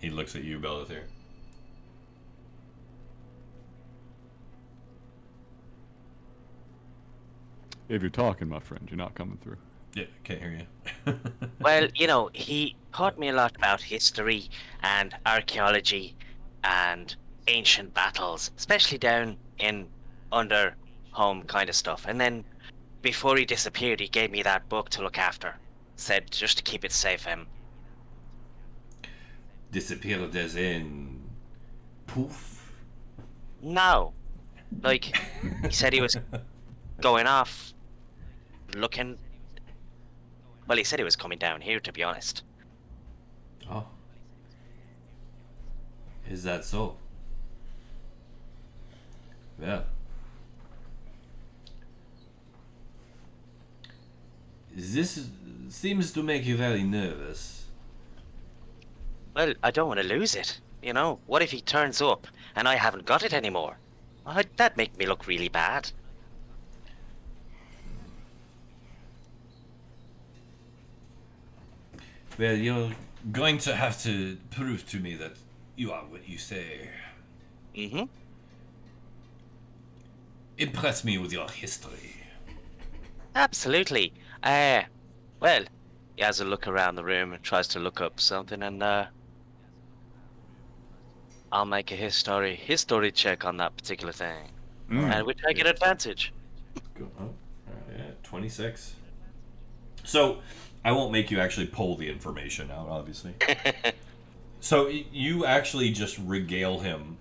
He looks at you, Belethir. If you're talking, my friend, you're not coming through. Yeah, can't hear you. Well, he taught me a lot about history and archaeology and ancient battles, especially down in under home kind of stuff. And then before he disappeared, he gave me that book to look after. Said just to keep it safe. Disappeared as in poof? No. Like, he said he was going off looking. Well, he said he was coming down here, to be honest. Oh. Is that so? Well. This seems to make you very nervous. Well, I don't want to lose it. You know, what if he turns up and I haven't got it anymore? That'd make me look really bad. Well, you're going to have to prove to me that you are what you say. Mm-hmm. Impress me with your history. Absolutely. Well, he has a look around the room and tries to look up something, and I'll make a history check on that particular thing, and which I get advantage. Go, yeah, 26. So, I won't make you actually pull the information out, obviously. So, you actually just regale him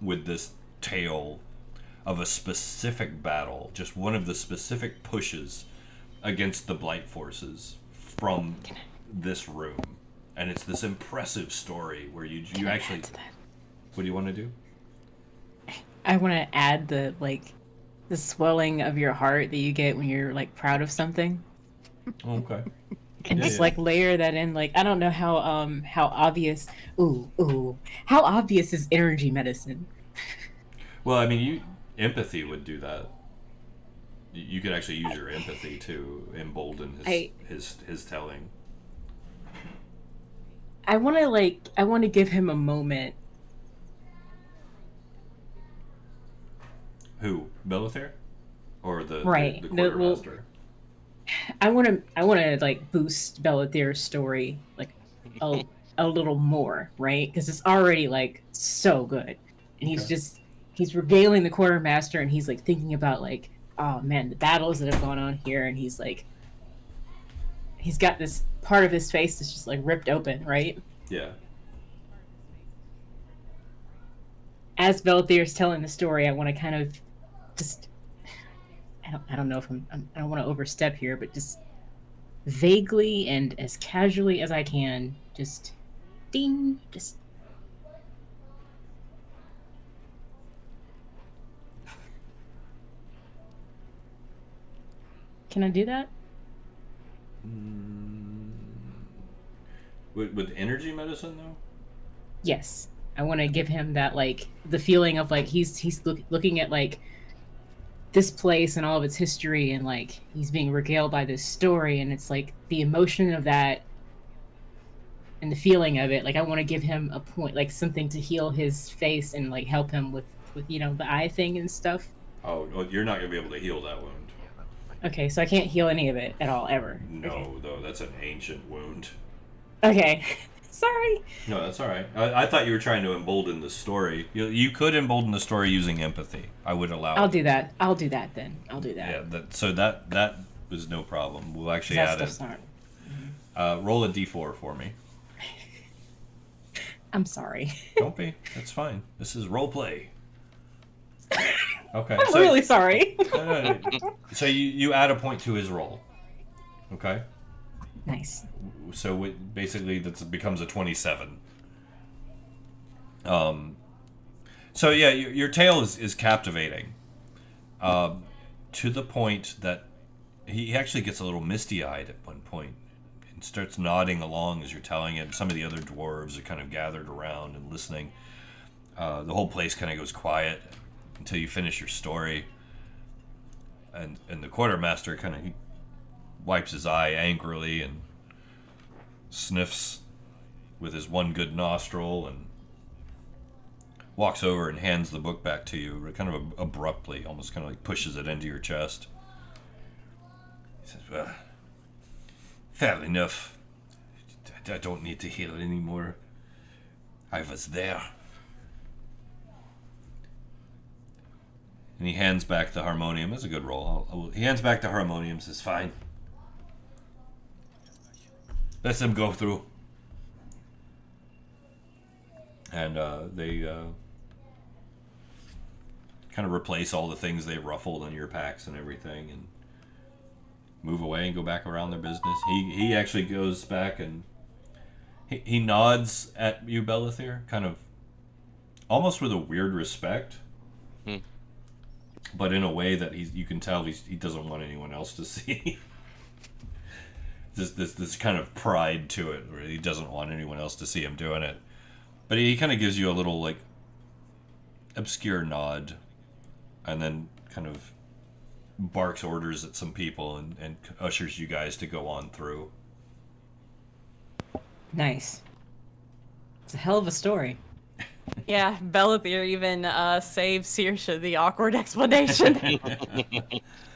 with this tale of a specific battle, just one of the specific pushes against the Blight forces from this room. And it's this impressive story where you actually... What do you want to do? I want to add the swelling of your heart that you get when you're like proud of something. Okay. And just like layer that in. Like, I don't know how obvious. How obvious is energy medicine? Well, I mean, empathy would do that. You could actually use your empathy to embolden his telling. I want to give him a moment. Who? Belethir? Or the right? The quartermaster? I want to like boost Belethir's story like a little more, right? Because it's already like so good, and he's regaling the quartermaster, and he's like thinking about like, oh man, the battles that have gone on here, and he's got this part of his face that's just like ripped open, right? Yeah. As Belethir's telling the story, I want to kind of just, I don't know if I don't want to overstep here, but just vaguely and as casually as I can, just ding, just. Can I do that? With energy medicine, though? Yes. I want to give him that, like, the feeling of, like, he's looking at, like, this place and all of its history, and, like, he's being regaled by this story, and it's, like, the emotion of that and the feeling of it. Like, I want to give him a point, like, something to heal his face and, like, help him with you know, the eye thing and stuff. Oh, you're not going to be able to heal that wound. Okay, so I can't heal any of it at all, ever. No, okay. Though, that's an ancient wound. Okay. Sorry. No, that's all right. I thought you were trying to embolden the story. You could embolden the story using empathy. I would allow it. I'll do that. I'll do that then. I'll do that. Yeah, so that was no problem. We'll actually add it. Roll a d4 for me. I'm sorry. Don't be. That's fine. This is role play. Okay. I'm really sorry. No. So you add a point to his roll. Okay. Nice. So basically that becomes a 27. So yeah, your tale is captivating, to the point that he actually gets a little misty-eyed at one point and starts nodding along as you're telling him. Some of the other dwarves are kind of gathered around and listening. The whole place kind of goes quiet until you finish your story, and the quartermaster kind of wipes his eye angrily and sniffs with his one good nostril and walks over and hands the book back to you kind of abruptly, almost kind of like pushes it into your chest. He says, well, fair enough. I don't need to heal anymore. I was there. And he hands back the harmonium. That's a good roll. He hands back the harmonium, says, fine. Let them go through. And they kind of replace all the things they ruffled on your packs and everything, and move away and go back around their business. He actually goes back and he nods at you, Belethir, kind of almost with a weird respect. But in a way that you can tell he doesn't want anyone else to see. this kind of pride to it, where he doesn't want anyone else to see him doing it. But he kind of gives you a little, like, obscure nod, and then kind of barks orders at some people and ushers you guys to go on through. Nice. It's a hell of a story. Yeah, Belethir even saves Saoirse the awkward explanation.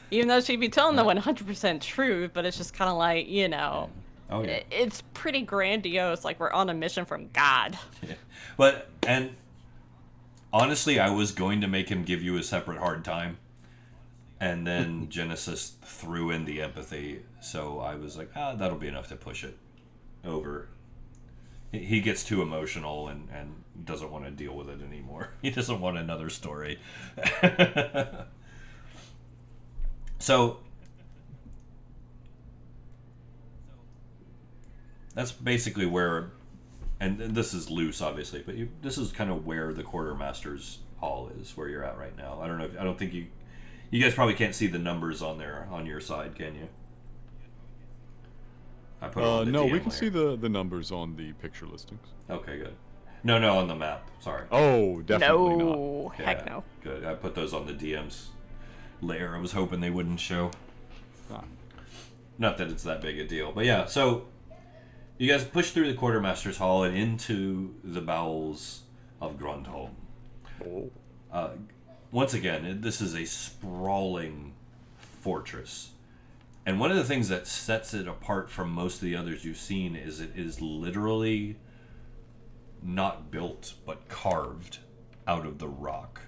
Even though she'd be telling the 100% truth, but it's just kind of like, you know, Oh, yeah. it's pretty grandiose, like we're on a mission from God. Yeah. But, and honestly, I was going to make him give you a separate hard time, and then Genesis threw in the empathy, so I was like, that'll be enough to push it over. He gets too emotional and doesn't want to deal with it anymore. He doesn't want another story. So that's basically where, and this is loose, obviously, but this is kind of where the quartermaster's hall is, where you're at right now. I don't think you guys probably can't see the numbers on there on your side, can you? I put it on the no, DM we can layer. see the numbers on the picture listings. Okay, good. No, on the map. Sorry. Oh, definitely not. No, heck no. Good. I put those on the DM's layer. I was hoping they wouldn't show. Ah. Not that it's that big a deal, but yeah. So you guys push through the quartermaster's hall and into the bowels of Grundholm. Oh. Once again, this is a sprawling fortress. And one of the things that sets it apart from most of the others you've seen is it is literally not built, but carved out of the rock.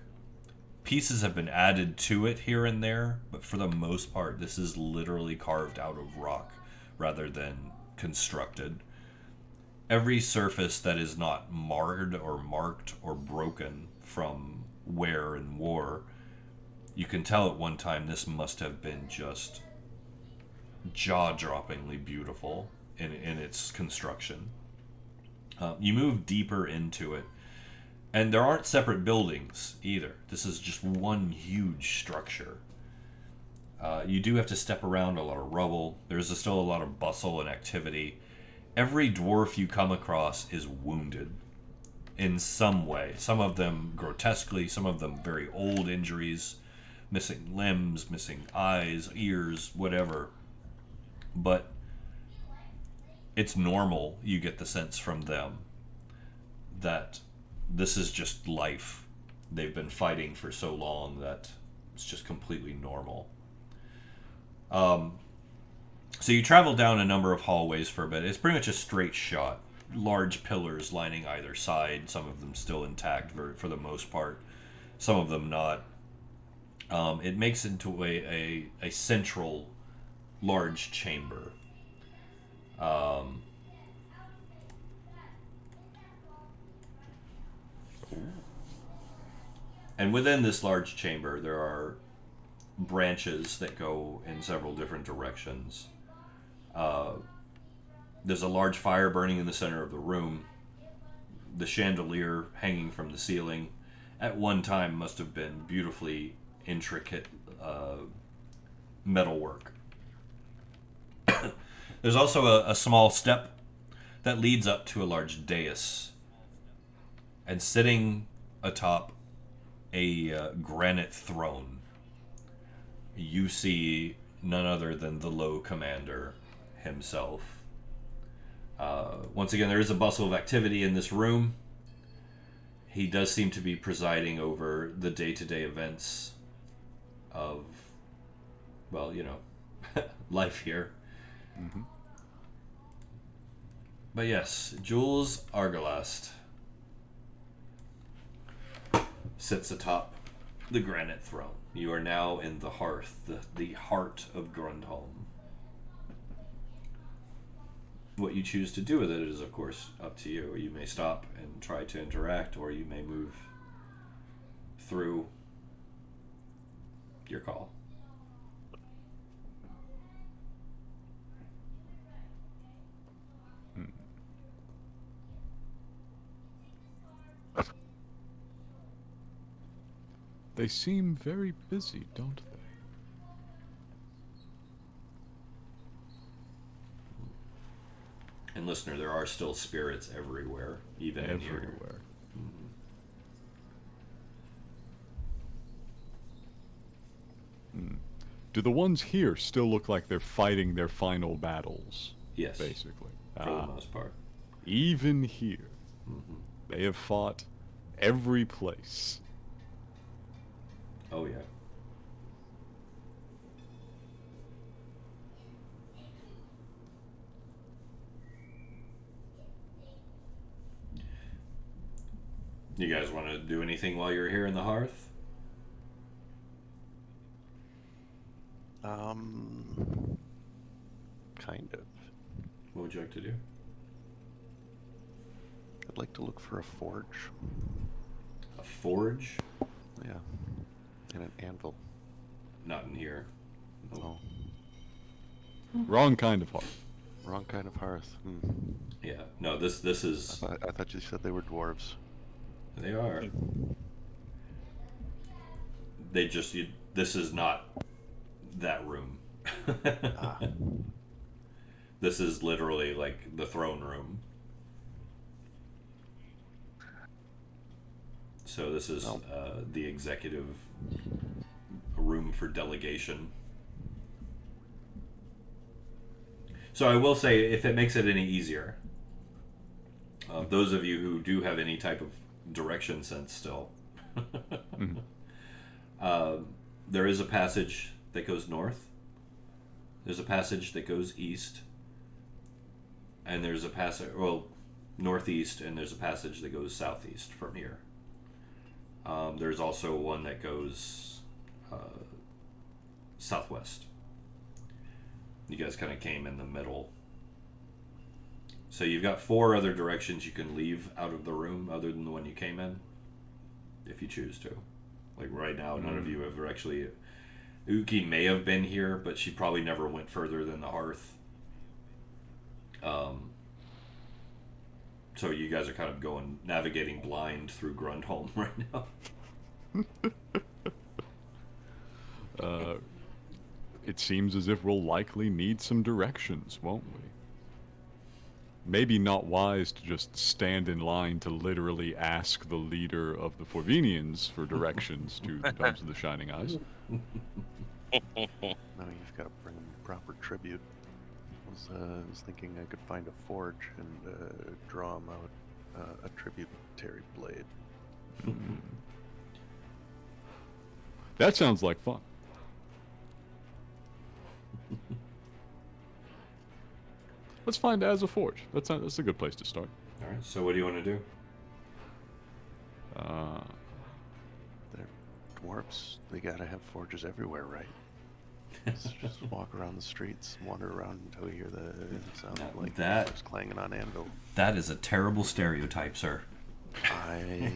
Pieces have been added to it here and there, but for the most part, this is literally carved out of rock rather than constructed. Every surface that is not marred or marked or broken from wear and war, you can tell at one time this must have been just jaw-droppingly beautiful in its construction. You move deeper into it, and there aren't separate buildings either. This is just one huge structure. You do have to step around a lot of rubble. There's still a lot of bustle and activity. Every dwarf you come across is wounded in some way. Some of them grotesquely, some of them very old injuries, missing limbs, missing eyes, ears, whatever. But it's normal, you get the sense from them, that this is just life. They've been fighting for so long that it's just completely normal. So you travel down a number of hallways for a bit. It's pretty much a straight shot. Large pillars lining either side, some of them still intact for the most part, some of them not. It makes into a central large chamber. And within this large chamber, there are branches that go in several different directions. There's a large fire burning in the center of the room. The chandelier hanging from the ceiling at one time must have been beautifully intricate metalwork. There's also a small step that leads up to a large dais. And sitting atop a granite throne, you see none other than the Low Commander himself. Once again, there is a bustle of activity in this room. He does seem to be presiding over the day-to-day events of, well, you know, life here. Mm-hmm. But yes, Jules Argalast sits atop the granite throne. You are now in the hearth, the heart of Grundholm. What you choose to do with it is, of course, up to you. You may stop and try to interact, or you may move through. Your call. They seem very busy, don't they? And listener, there are still spirits everywhere, even in here. Everywhere. Do the ones here still look like they're fighting their final battles? Yes. Basically. For the most part. Even here. They have fought every place. Oh, yeah. You guys want to do anything while you're here in the hearth? Kind of. What would you like to do? I'd like to look for a forge. A forge? Yeah. And an anvil. Not in here. Oh. Wrong kind of hearth. Wrong kind of hearth. Yeah. No, this is... I thought you said they were dwarves. They are. They just... this is not that room. This is literally like the throne room. So this is the executive room for delegation. So I will say, if it makes it any easier, those of you who do have any type of direction sense still, there is a passage that goes north. There's a passage that goes east. And there's a passage, well, northeast, and there's a passage that goes southeast from here. There's also one that goes southwest. You guys kind of came in the middle. So you've got 4 other directions you can leave out of the room other than the one you came in, if you choose to. Like right now, none of you have actually... Uki may have been here, but she probably never went further than the hearth. So you guys are kind of navigating blind through Grundholm right now. It seems as if we'll likely need some directions, won't we? Maybe not wise to just stand in line to literally ask the leader of the Forvenians for directions to the Domes of the Shining Eyes. No, you've got to bring them proper tribute. I was thinking I could find a forge and draw them out a tributary blade. That sounds like fun. Let's find Az a forge. That's a good place to start. All right. So what do you want to do? They're dwarves. They gotta have forges everywhere, right? Just walk around the streets, wander around until you hear the sound like forges clanging on anvil. That is a terrible stereotype, sir. I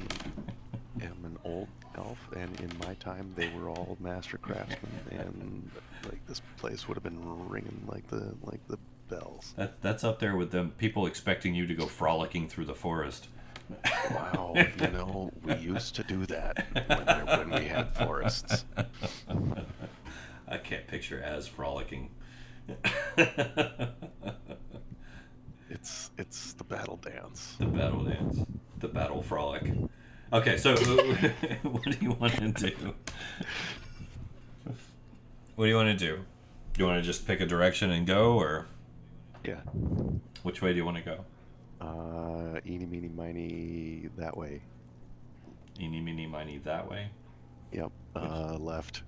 am an old elf, and in my time they were all master craftsmen, and like this place would have been ringing like the bells. That's up there with them people expecting you to go frolicking through the forest. Wow, we used to do that when we had forests. I can't picture as frolicking. It's the battle dance. The battle dance. The battle frolic. Okay, so what do you want to do? What do you want to do? Do you want to just pick a direction and go, or? Yeah. Which way do you want to go? Eeny, meeny, miny, that way. Eeny, meeny, miny, that way? Yep, left.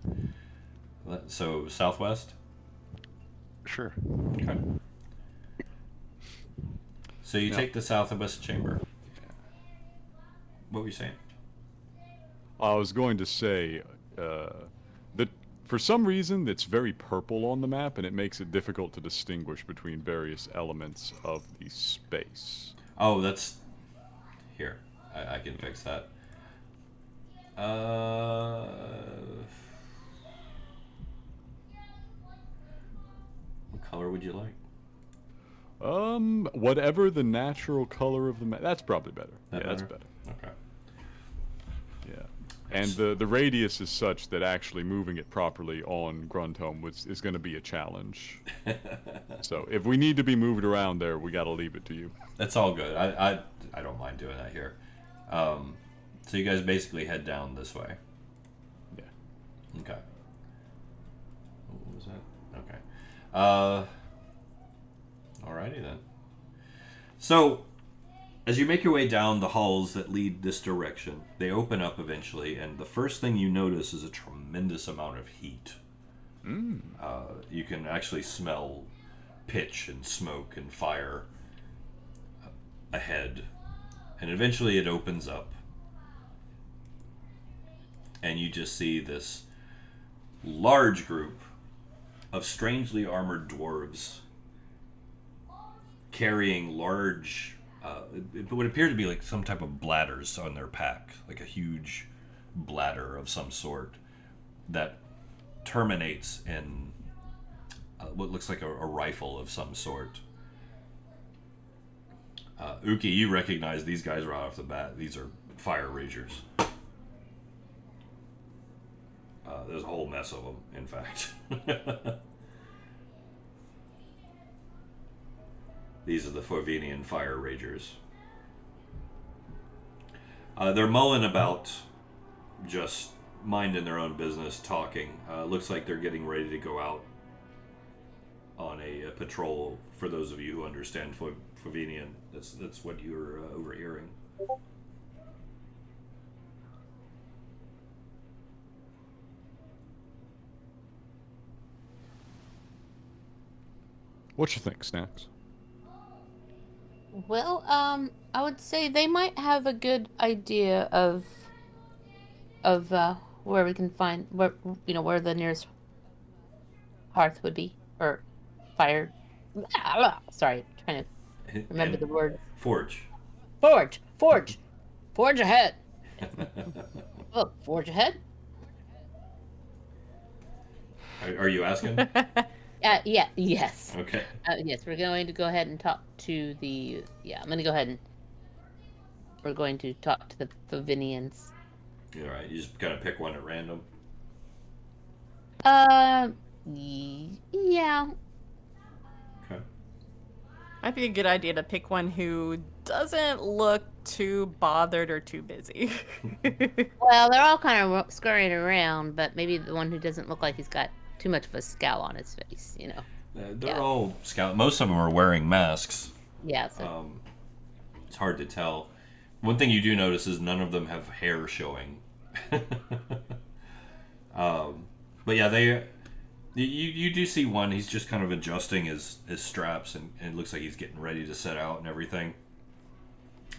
So, southwest? Sure. Okay. So you take the southwest chamber. What were you saying? I was going to say that for some reason it's very purple on the map, and it makes it difficult to distinguish between various elements of the space. Oh, that's... Here. I can fix that. What color would you like? Whatever the natural color of the map. That's probably better. That's better. Okay. Yeah. And the radius is such that actually moving it properly on Grundholm is going to be a challenge. So if we need to be moved around there, we got to leave it to you. That's all good. I don't mind doing that here. So you guys basically head down this way. Yeah. Okay. What was that? Okay. Alrighty then. So, as you make your way down the halls that lead this direction, they open up eventually, and the first thing you notice is a tremendous amount of heat. You can actually smell pitch and smoke and fire ahead, and eventually it opens up, and you just see this large group of strangely armored dwarves carrying large, it would appear to be like some type of bladders on their pack, like a huge bladder of some sort that terminates in what looks like a rifle of some sort. Uki, you recognize these guys right off the bat. These are fire ragers. There's a whole mess of them, in fact. These are the Forvinian fire ragers. They're mulling about, just minding their own business, talking. Looks like they're getting ready to go out on a patrol. For those of you who understand Forvinian, that's what you're overhearing. What you think, Snax? Well, I would say they might have a good idea of where we can find where the nearest hearth would be, or fire. Sorry, trying to remember the word. Forge. Forge ahead. Oh, forge ahead. Are you asking? Yes. Okay. Yes, we're going to go ahead and talk to the. Yeah, I'm going to go ahead and. We're going to talk to the Favinians. All right. You just kind of pick one at random. Yeah. Okay. Might be a good idea to pick one who doesn't look too bothered or too busy. Well, they're all kind of scurrying around, but maybe the one who doesn't look like he's got too much of a scowl on his face, They're all scout. Most of them are wearing masks. Yeah. So. It's hard to tell. One thing you do notice is none of them have hair showing. But yeah, you do see one. He's just kind of adjusting his straps, and it looks like he's getting ready to set out and everything.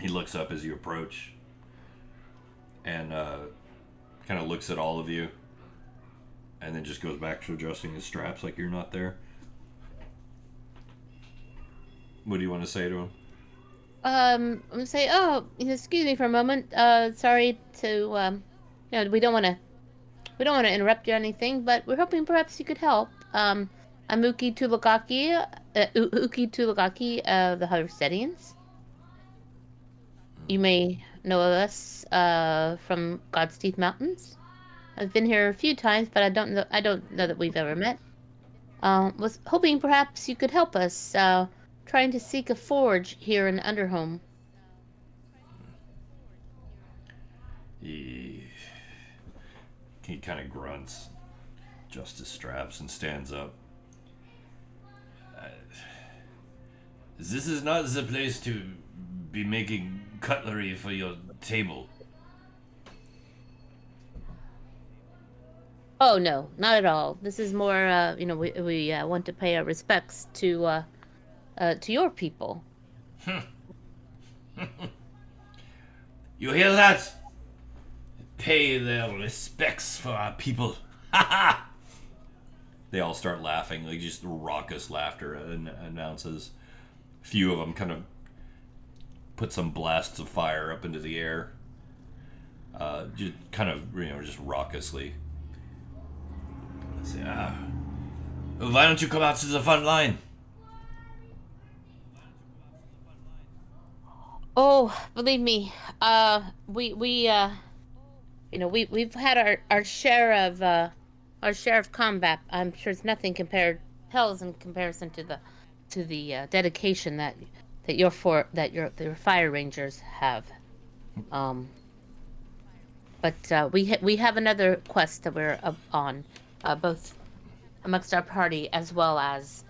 He looks up as you approach, and kind of looks at all of you, and then just goes back to adjusting his straps like you're not there. What do you want to say to him? I'm gonna say, excuse me for a moment. Sorry to, we don't want to interrupt you or anything, but we're hoping perhaps you could help. I'm Uki Tulugak, of the Harvestedians. You may know of us from God's Teeth Mountains. I've been here a few times, but I don't know that we've ever met. Was hoping perhaps you could help us. Trying to seek a forge here in Underhome. He kind of grunts, adjusts his straps, and stands up. This is not the place to be making cutlery for your table. Oh no, not at all. This is more, we want to pay our respects to your people. You hear that? Pay their respects for our people. Ha ha! They all start laughing, like just raucous laughter announces. A few of them kind of put some blasts of fire up into the air. Just kind of, just raucously. Let's see, why don't you come out to the front line? Oh, believe me, we've had our share of combat. I'm sure it's nothing pales in comparison to the dedication that your fire rangers have. But we have another quest that we're on, both amongst our party as well as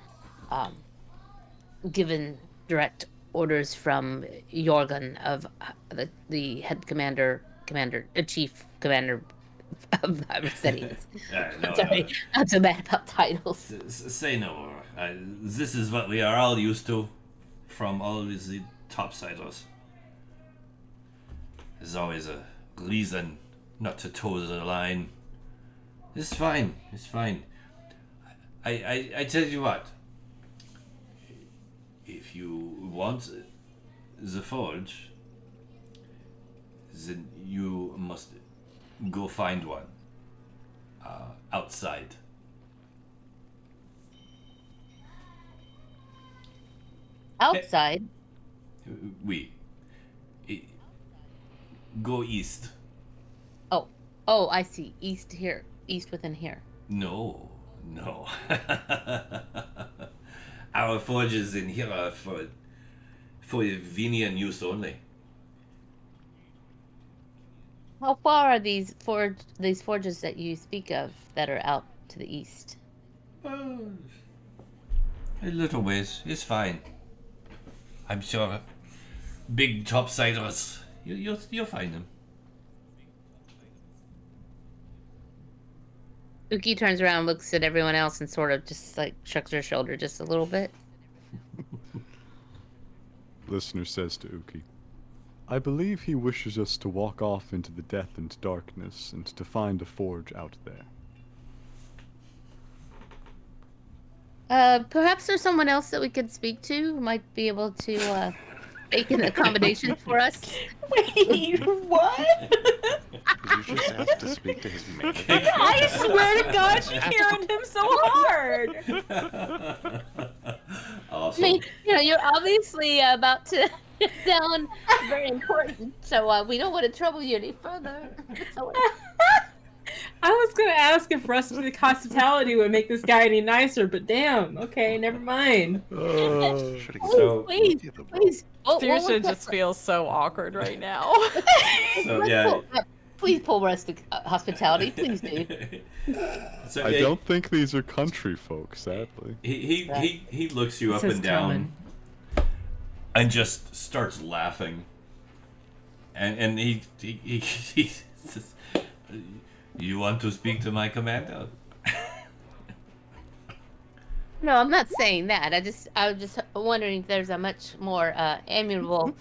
given direct orders from Jorgen of the head chief commander of the cities. Sorry, I'm so bad about titles. Say no more. This is what we are all used to from all the topsiders. There's always a reason not to toe the line. It's fine. It's fine. I tell you what. If you want the forge, then you must go find one outside. Outside? Oui. Go east. Oh, I see. East here. East within here. No. Our forges in here are for Venian use only. How far are these forges that you speak of that are out to the east? A little ways. It's fine. I'm sure. Big topsiders. You'll find them. Uki turns around, looks at everyone else, and sort of just like shrugs her shoulder just a little bit. Listener says to Uki, I believe he wishes us to walk off into the death and darkness and to find a forge out there. Perhaps there's someone else that we could speak to who might be able to make an accommodation for us. Wait, what? Did you just ask to speak to his manager? I swear to God, she carried him so hard. Awesome. I mean, you're obviously about to sound very important, so we don't want to trouble you any further. I was gonna ask if rustic hospitality would make this guy any nicer, but damn, okay, never mind. So Please. Saoirse just feels so awkward right now. So yeah. Please pull rustic hospitality, please do. So, I don't think these are country folk, sadly. He looks you up and down and just starts laughing. And he says, you want to speak to my commander? No, I'm not saying that. I was just wondering if there's a much more amiable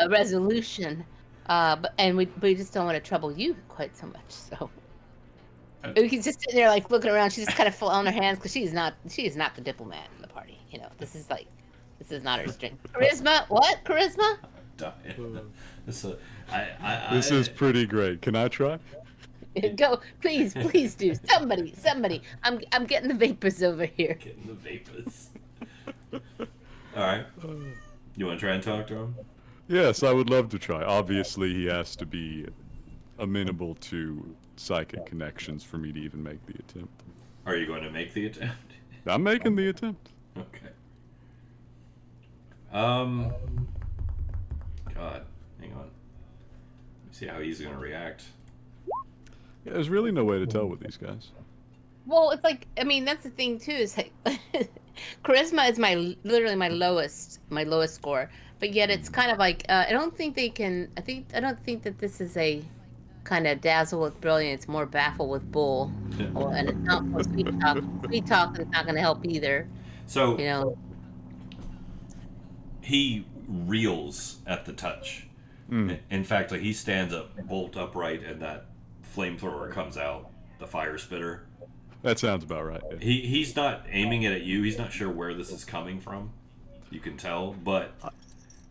resolution. And we just don't want to trouble you quite so much. So Uki's just sitting there like looking around. She's just kind of full on her hands because she is not the diplomat in the party. This is not her strength. Charisma? What? Charisma? This is pretty great. Can I try? Go, please do. Somebody. I'm getting the vapors over here. Getting the vapors. All right. You want to try and talk to him? Yes, I would love to try. Obviously, he has to be amenable to psychic connections for me to even make the attempt. Are you going to make the attempt? I'm making the attempt. Okay. God, hang on. Let me see how he's going to react. Yeah, there's really no way to tell with these guys. Well, it's like, I mean, that's the thing too. Is like, charisma is literally my lowest score. But yet it's kind of like I don't think that this is a kind of dazzle with brilliance, more baffle with bull. And it's not more sweet talk. Sweet talk is not going to help either. So he reels at the touch. In fact, like he stands up bolt upright, and that flamethrower comes out, the fire spitter. That sounds about right. Yeah. He's not aiming it at you. He's not sure where this is coming from. You can tell, but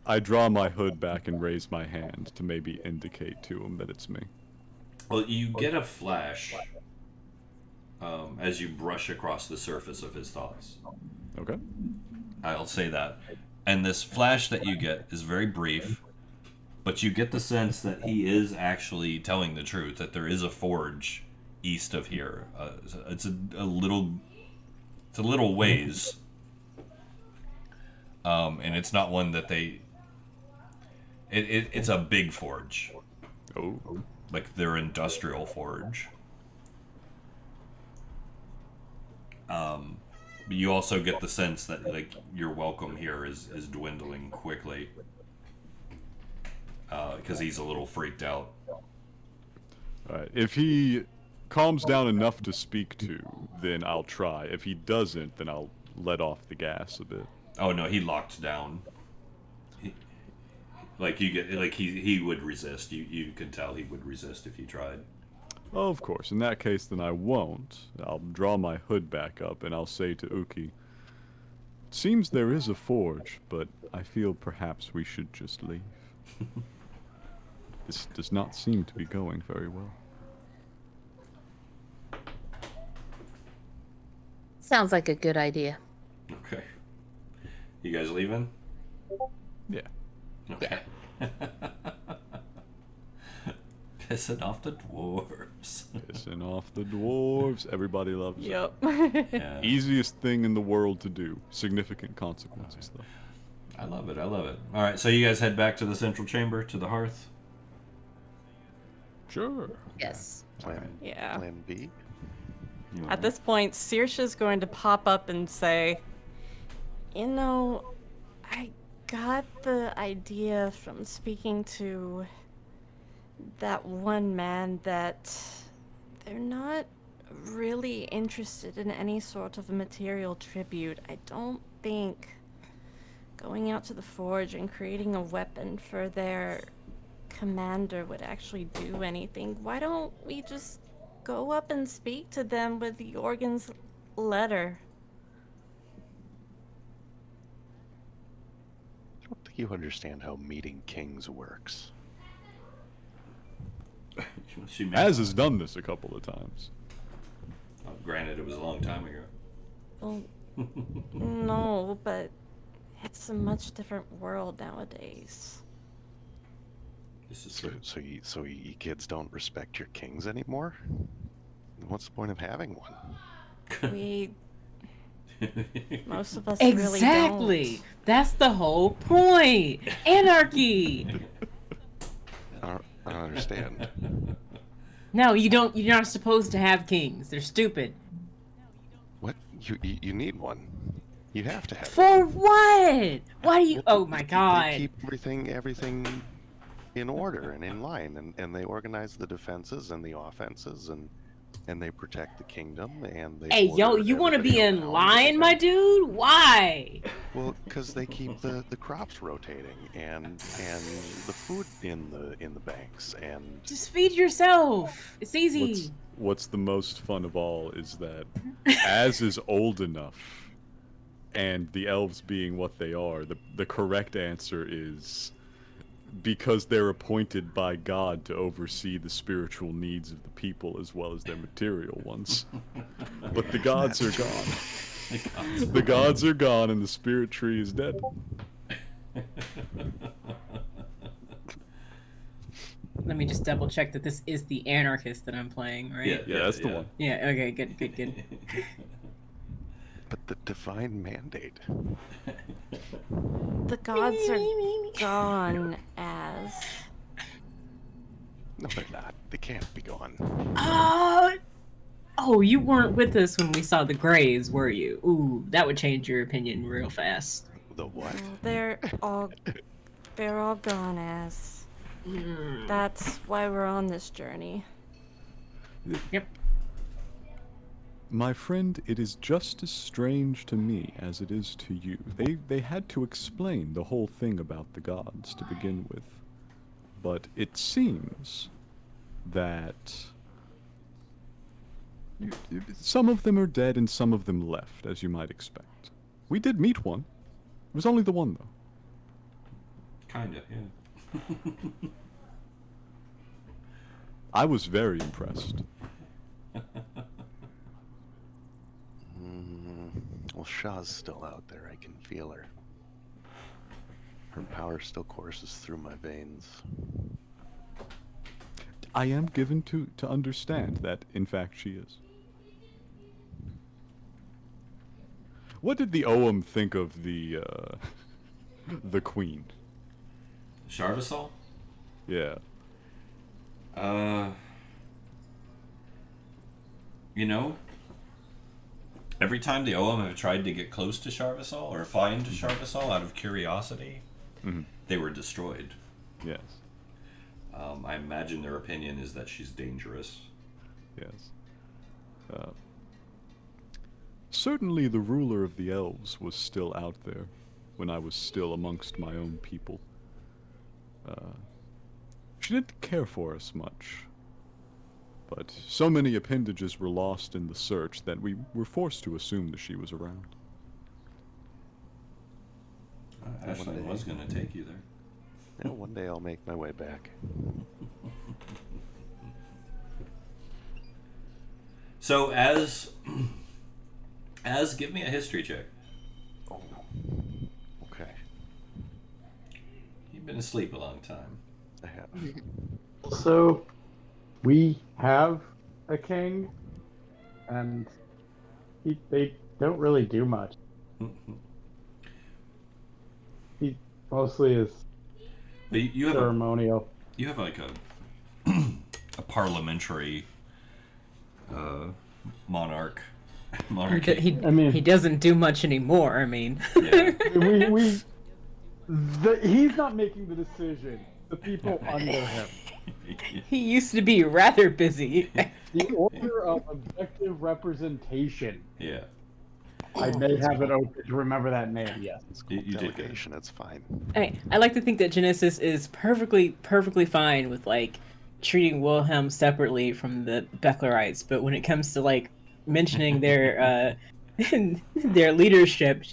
I draw my hood back and raise my hand to maybe indicate to him that it's me. Well, you get a flash as you brush across the surface of his thoughts. Okay. I'll say that. And this flash that you get is very brief, But you get the sense that he is actually telling the truth, that there is a forge east of here. It's a little ways. And it's not one that it's a big forge. Oh. Like their industrial forge. But you also get the sense that like your welcome here is dwindling quickly. Because he's a little freaked out. Alright, if he calms down enough to speak to, then I'll try. If he doesn't, then I'll let off the gas a bit. Oh no, he locked down. He would resist. You can tell he would resist if you tried. Of course, in that case, then I won't. I'll draw my hood back up and I'll say to Uki, "It seems there is a forge, but I feel perhaps we should just leave. This does not seem to be going very well." Sounds like a good idea. Okay. You guys leaving? Yeah. Okay. Pissing off the dwarves. Pissing off the dwarves. Everybody loves it. Yep. Yeah. Easiest thing in the world to do. Significant consequences, though. I love it. I love it. All right, so you guys head back to the central chamber, to the hearth. Sure. Yes. Yeah. Plan B. At this point, Saoirse's going to pop up and say, "You know, I got the idea from speaking to that one man that they're not really interested in any sort of material tribute. I don't think going out to the forge and creating a weapon for their commander would actually do anything. Why don't we just go up and speak to them with Jorgen's letter?" I don't think you understand how meeting kings works. Az has done this a couple of times. Granted, it was a long time ago. Well, no, but it's a much different world nowadays. This is So you kids don't respect your kings anymore? What's the point of having one? Most of us really Exactly. don't. That's the whole point. Anarchy. I don't understand. No, you don't. You're not supposed to have kings. They're stupid. What? You need one. You have to have For what? Why do you? Oh my They god. keep everything in order and in line, and they organize the defenses and the offenses, and they protect the kingdom, and they. Hey, yo, order you want to be everybody in around, line, my dude? Why? Well, because they keep the crops rotating and the food in the banks and. Just feed yourself. It's easy. What's the most fun of all is that Az is old enough, and the elves being what they are, the correct answer is because they're appointed by God to oversee the spiritual needs of the people as well as their material ones. But the gods are gone. The gods are gone and the spirit tree is dead. Let me just double check that this is the anarchist that I'm playing, right? Yeah, that's the one. Yeah, okay, good. But the divine mandate. The gods are gone, as. No, they're not. They can't be gone. Oh, you weren't with us when we saw the Greys, were you? Ooh, that would change your opinion real fast. The what? Well, they're all gone, as. That's why we're on this journey. Yep. My friend, it is just as strange to me as it is to you. They had to explain the whole thing about the gods to begin with. But it seems that some of them are dead and some of them left, as you might expect. We did meet one. It was only the one, though. Kinda, yeah. I was very impressed. Well, Shaw's still out there. I can feel her. Her power still courses through my veins. I am given to understand that, in fact, she is. What did the Ogham think of the queen? Sharvisol? Yeah. You know, every time the Ogham have tried to get close to Sharvisol or find Sharvisol out of curiosity, they were destroyed. Yes. I imagine their opinion is that she's dangerous. Yes. Certainly the ruler of the elves was still out there when I was still amongst my own people. She didn't care for us much, but so many appendages were lost in the search that we were forced to assume that she was around. Ashland was going to take you there. You know, one day I'll make my way back. So, as give me a history check. Oh, okay. You've been asleep a long time. I have. So, we have a king, and they don't really do much. He mostly is But you have ceremonial. you have like a parliamentary monarch. Monarchy. He doesn't do much anymore. I mean, Yeah. He's not making the decision. The people under him. he used to be rather busy. The order of objective representation. Yeah. I may have it open to remember that name. Yes. It's called You did good. delegation. It's fine. I like to think that Genesis is perfectly fine with like treating Wilhelm separately from the Becklerites, but when it comes to like mentioning their their leadership,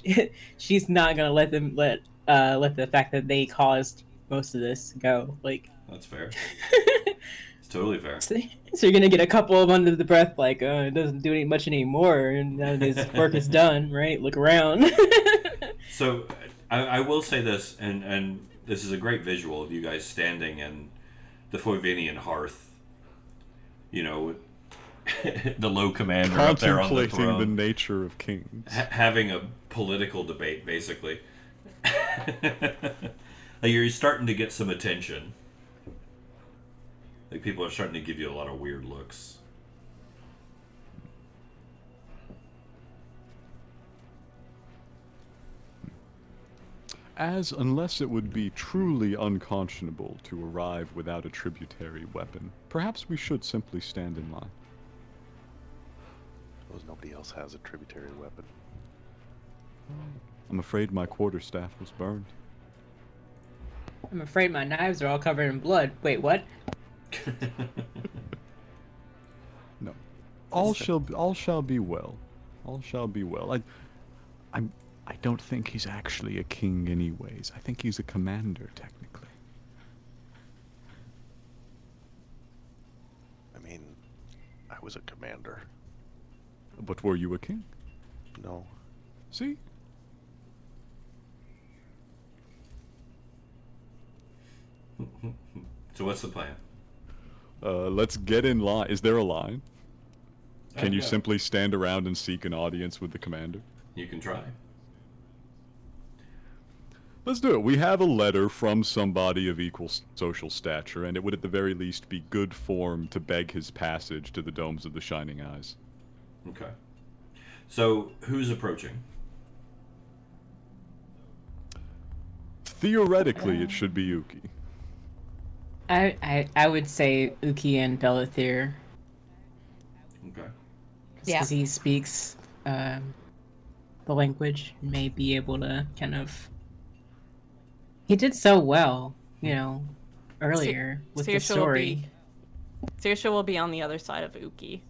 she's not gonna let the fact that they caused most of this go. Like That's fair. It's totally fair. so you're gonna get a couple of under the breath like, oh, it doesn't do much anymore, and now his work is done, right? Look around. So, I will say this, and this is a great visual of you guys standing in the Foivinian hearth. You know, the low commander up there on the Contemplating throne, the nature of kings. having a political debate, basically. Like you're starting to get some attention. Like people are starting to give you a lot of weird looks. As unless it would be truly unconscionable to arrive without a tributary weapon, perhaps we should simply stand in line. Suppose nobody else has a tributary weapon. I'm afraid my quarterstaff was burned. I'm afraid my knives are all covered in blood. Wait, what? No. All shall be well. All shall be well. I don't think he's actually a king anyways. I think he's a commander, technically. I mean, I was a commander. But were you a king? No. See? So what's the plan? Let's get in line. Is there a line? Can you Yeah. simply stand around and seek an audience with the commander? You can try. Let's do it. We have a letter from somebody of equal social stature, and it would at the very least be good form to beg his passage to the domes of the Shining Eyes. Okay. So who's approaching? Theoretically, it should be Uki. I would say Uki and Belethir. Okay. Because he speaks the language, may be able to kind of. He did so well, you know, earlier with the story. Saoirse will be on the other side of Uki.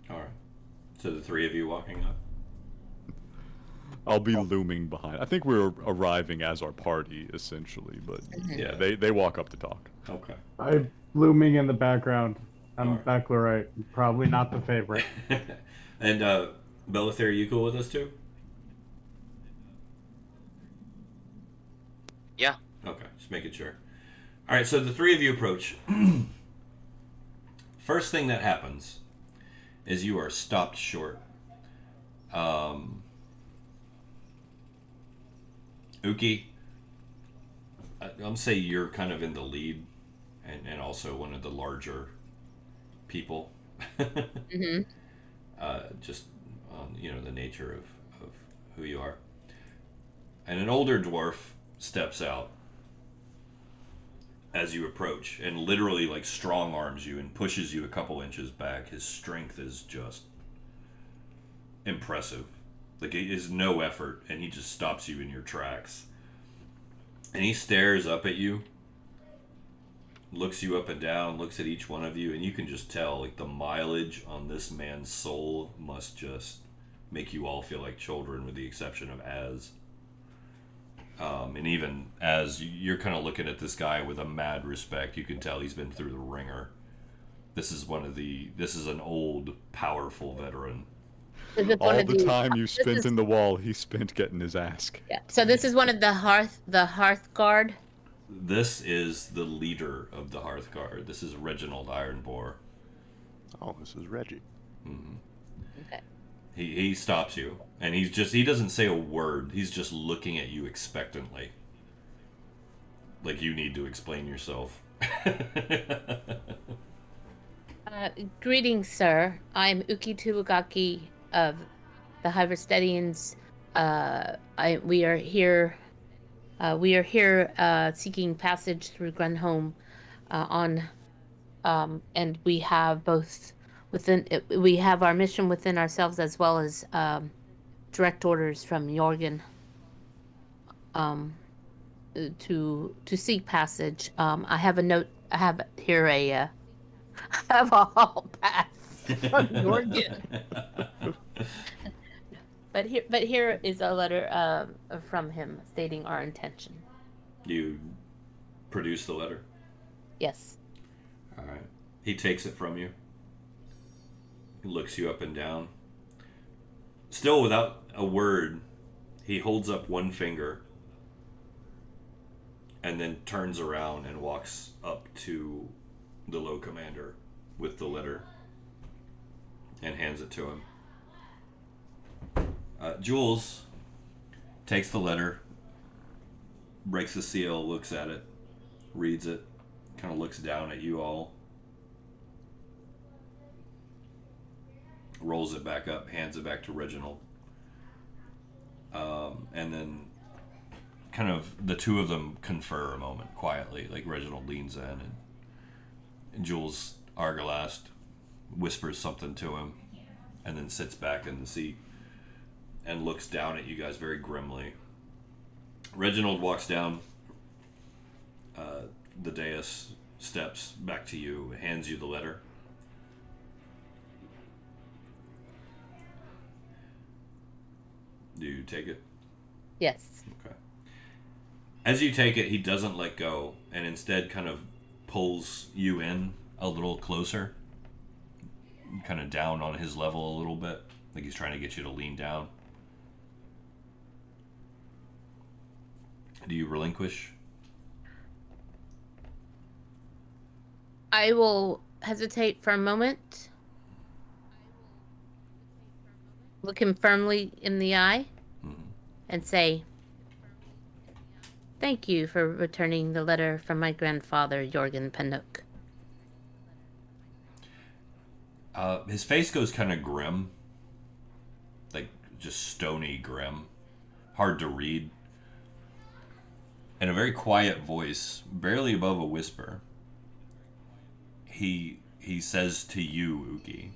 All right. So the three of you walking up. I'll be looming behind. I think we're arriving as our party, essentially, but yeah, they walk up to talk. Okay. I'm looming in the background. I'm Alright. Becklerite. Probably not the favorite. And Belethir, are you cool with us too? Yeah, Okay, just making sure. All right, so the three of you approach. First thing that happens is you are stopped short. Uki, I'm going to say you're kind of in the lead and also one of the larger people. Mm-hmm. Just on, the nature of who you are. And an older dwarf steps out as you approach and literally like strong arms you and pushes you a couple inches back. His strength is just impressive. Like, it is no effort, and he just stops you in your tracks. And he stares up at you, looks you up and down, looks at each one of you, and you can just tell, like, the mileage on this man's soul must just make you all feel like children, with the exception of Az. And even as you're kind of looking at this guy with a mad respect, you can tell he's been through the ringer. This is an old, powerful veteran. All the time you spent in the wall, he spent getting his ass. Yeah. So this is one of the Hearth Guard. This is the leader of the Hearth Guard. This is Reginald Ironbore. Oh, this is Reggie. Mm-hmm. Okay. He stops you, and he doesn't say a word. He's just looking at you expectantly. Like you need to explain yourself. Greetings, sir. I'm Uki Tulugak of the Hyverstedians. We are here seeking passage through Grunholm, and we have we have our mission within ourselves as well as direct orders from Jorgen to seek passage. I have a note. I have here a hall pass from Jorgen. But here is a letter from him stating our intention. You produce the letter? Yes. All right. He takes it from you. He looks you up and down. Still without a word, he holds up one finger and then turns around and walks up to the low commander with the letter and hands it to him. Jules takes the letter, breaks the seal, looks at it, reads it, kind of looks down at you all, rolls it back up, hands it back to Reginald, and then kind of the two of them confer a moment quietly. Like Reginald leans in and Jules Argalast whispers something to him and then sits back in the seat and looks down at you guys very grimly. Reginald walks down the dais, steps back to you, hands you the letter. Do you take it? Yes. Okay. As you take it, he doesn't let go and instead kind of pulls you in a little closer, kind of down on his level a little bit, like he's trying to get you to lean down. Do you relinquish? I will hesitate for a moment, look him firmly in the eye, and say, "Thank you for returning the letter from my grandfather, Jorgen Pennook." His face goes kind of grim, like just stony grim, hard to read. In a very quiet voice, barely above a whisper, he says to you, Uki,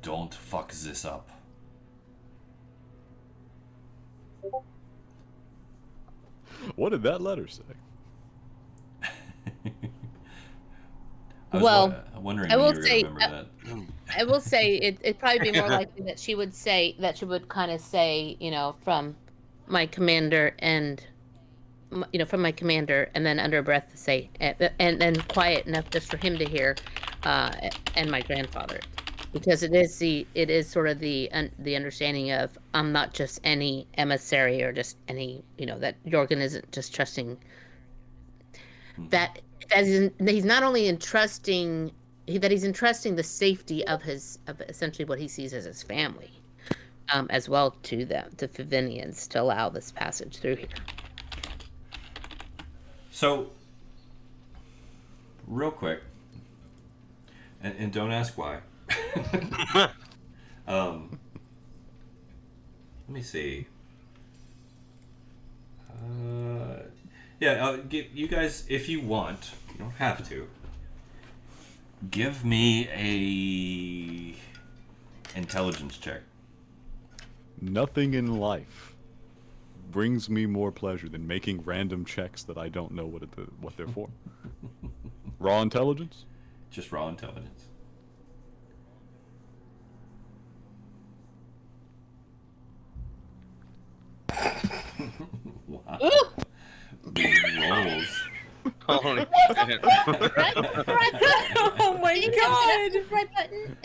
"Don't fuck this up." What did that letter say? Well, wondering I when will you were say, gonna remember that. I will say it'd probably be more likely that she would kind of say, from my commander and, from my commander, and then under breath to say, and then quiet enough just for him to hear, and my grandfather. because it is sort of the understanding of I'm not just any emissary or just any, that Jorgen isn't just trusting that he's not only entrusting that he's entrusting the safety of essentially what he sees as his family, as well to Favinians to allow this passage through here. So, real quick, and don't ask why. Let me see. You guys, if you want, you don't have to. Give me a intelligence check. Nothing in life brings me more pleasure than making random checks that I don't know what they're for. Raw intelligence? Just raw intelligence. Wow. Big rolls. Holy shit. Oh my god! Right button.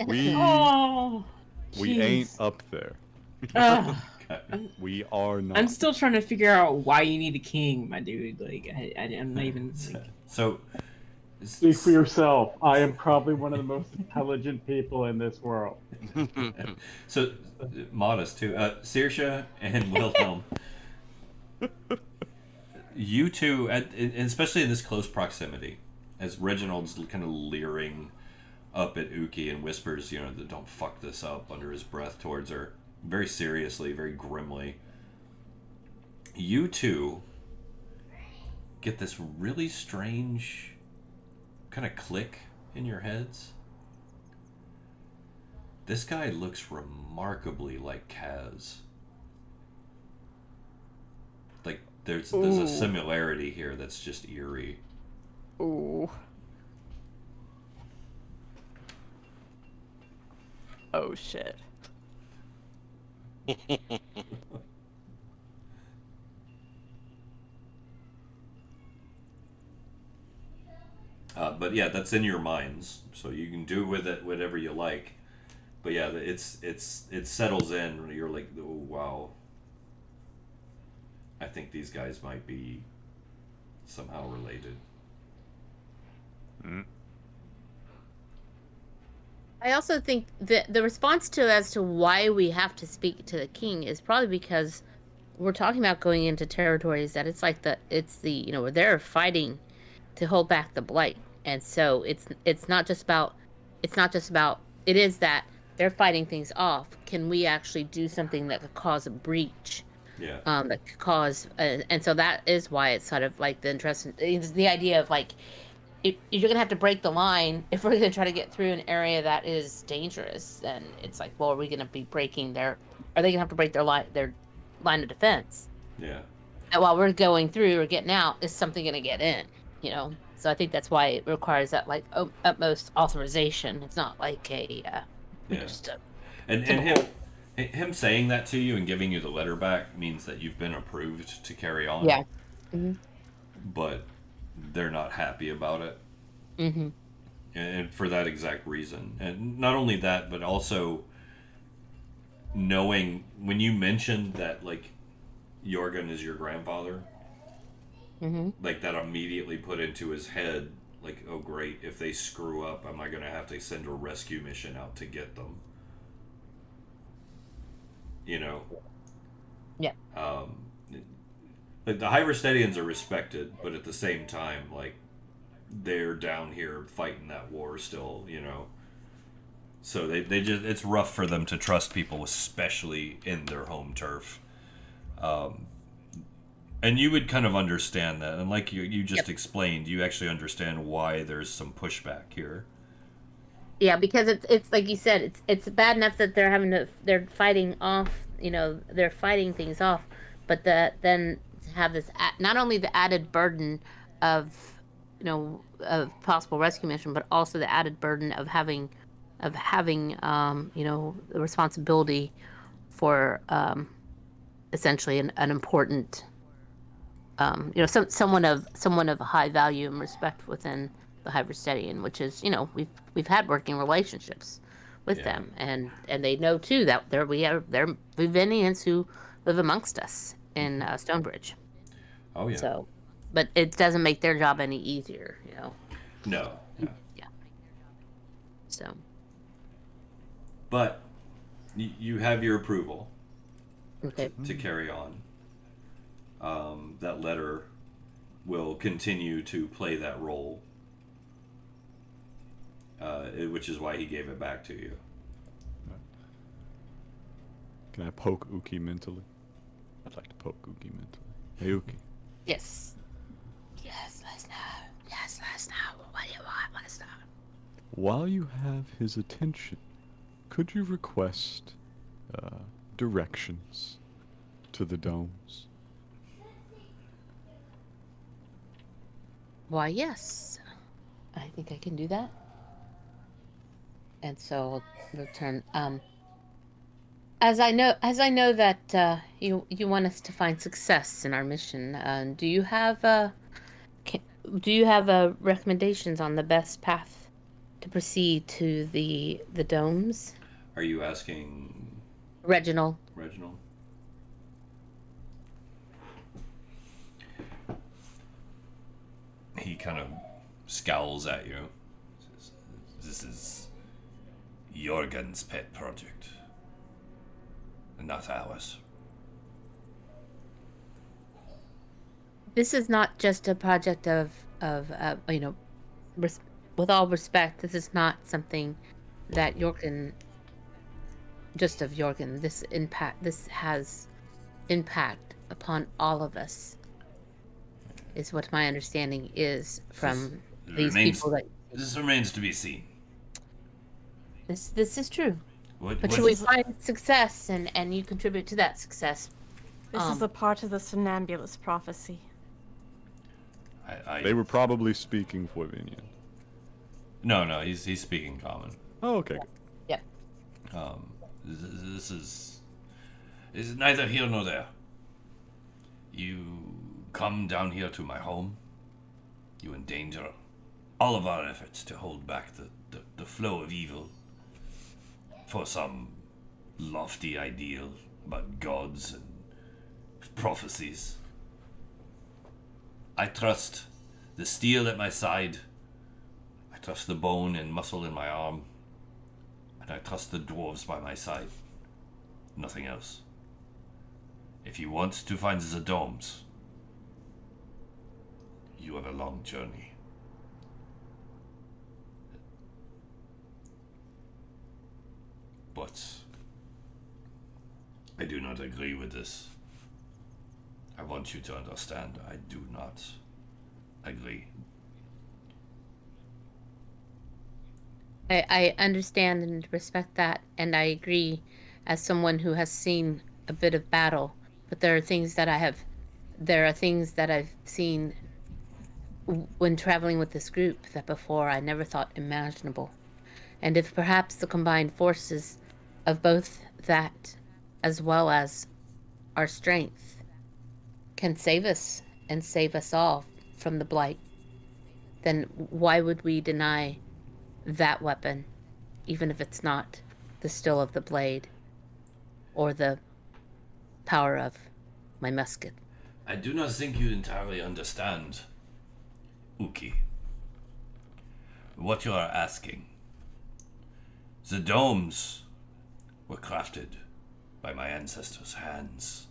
We ain't up there. We are not. I'm still trying to figure out why you need a king, my dude. Like, I'm not even. So, Speak for yourself. I am probably one of the most intelligent people in this world. So, modest too. Saoirse and Wilhelm. You two, especially in this close proximity, as Reginald's kind of leering up at Uki and whispers, that don't fuck this up under his breath towards her, very seriously, very grimly. You two get this really strange kind of click in your heads. This guy looks remarkably like Kaz. Like, there's a similarity here that's just eerie. Ooh. Oh shit. But yeah, that's in your minds, so you can do with it whatever you like. But yeah, it settles in. You're like, oh wow. I think these guys might be somehow related. I also think that the response as to why we have to speak to the king is probably because we're talking about going into territories that it's where they're fighting to hold back the blight, and so it's not just about it is that they're fighting things off. Can we actually do something that could cause a breach? Yeah. That could cause, and so that is why it's sort of like the idea of like, if you're gonna have to break the line if we're gonna try to get through an area that is dangerous. Then it's like, well, are we gonna be breaking are they gonna have to break their line of defense? Yeah. And while we're going through or getting out, is something gonna get in? So I think that's why it requires that like utmost authorization. It's not like just a and him saying that to you and giving you the letter back means that you've been approved to carry on. Yeah. Mm-hmm. But they're not happy about it. Mm-hmm. And for that exact reason. And not only that, but also knowing when you mentioned that like Jorgen is your grandfather, like that immediately put into his head like, oh great, if they screw up, am I going to have to send a rescue mission out to get them? Yeah. Like the Hyrestedians are respected, but at the same time, like they're down here fighting that war still, So they just, it's rough for them to trust people, especially in their home turf. And you would kind of understand that, and like you just explained, you actually understand why there's some pushback here. Yeah, because it's like you said, it's bad enough that they're fighting off, they're fighting things off, but then to have this not only the added burden of possible rescue mission, but also the added burden of having the responsibility for essentially an important someone of high value and respect within the Hyrestedian, which is we've had working relationships with them, and they know too that there are Vivinians who live amongst us in Stonebridge. Oh yeah. So, but it doesn't make their job any easier, you know. No. Yeah. Yeah. So. But you have your approval. Okay. To carry on. That letter will continue to play that role, which is why he gave it back to you. Can I poke Uki mentally? I'd like to poke Uki mentally. Hey, Uki. Yes. Yes, let's know. Yes, let's know. What do you want? Let's know. While you have his attention, could you request directions to the domes? Why, yes. I think I can do that. And so I'll return. As I know that you want us to find success in our mission. Do you have recommendations on the best path to proceed to the domes? Are you asking Reginald? He kind of scowls at you. Says, "This is Jorgen's pet project, and not ours." This is not just a project of with all respect, this is not something that Jorgen, just of Jorgen. This has impact upon all of us, is what my understanding is from these people that... This remains to be seen. This is true. But should we find success and you contribute to that success? This is a part of the Somnambulist prophecy. They were probably speaking Flavinian. No, he's speaking common. Oh, okay. Yep. This is neither here nor there. You come down here to my home. You endanger all of our efforts to hold back the flow of evil for some lofty ideal about gods and prophecies. I trust the steel at my side. I trust the bone and muscle in my arm. And I trust the dwarves by my side. Nothing else. If you want to find the domes, you have a long journey. But I do not agree with this. I want you to understand, I do not agree. I understand and respect that, and I agree as someone who has seen a bit of battle. But there are things that I've seen when traveling with this group that before I never thought imaginable. And if perhaps the combined forces of both that as well as our strength can save us and save us all from the blight, then why would we deny that weapon, even if it's not the still of the blade or the power of my musket? I do not think you entirely understand, Uki, what you are asking. The domes were crafted by my ancestors' hands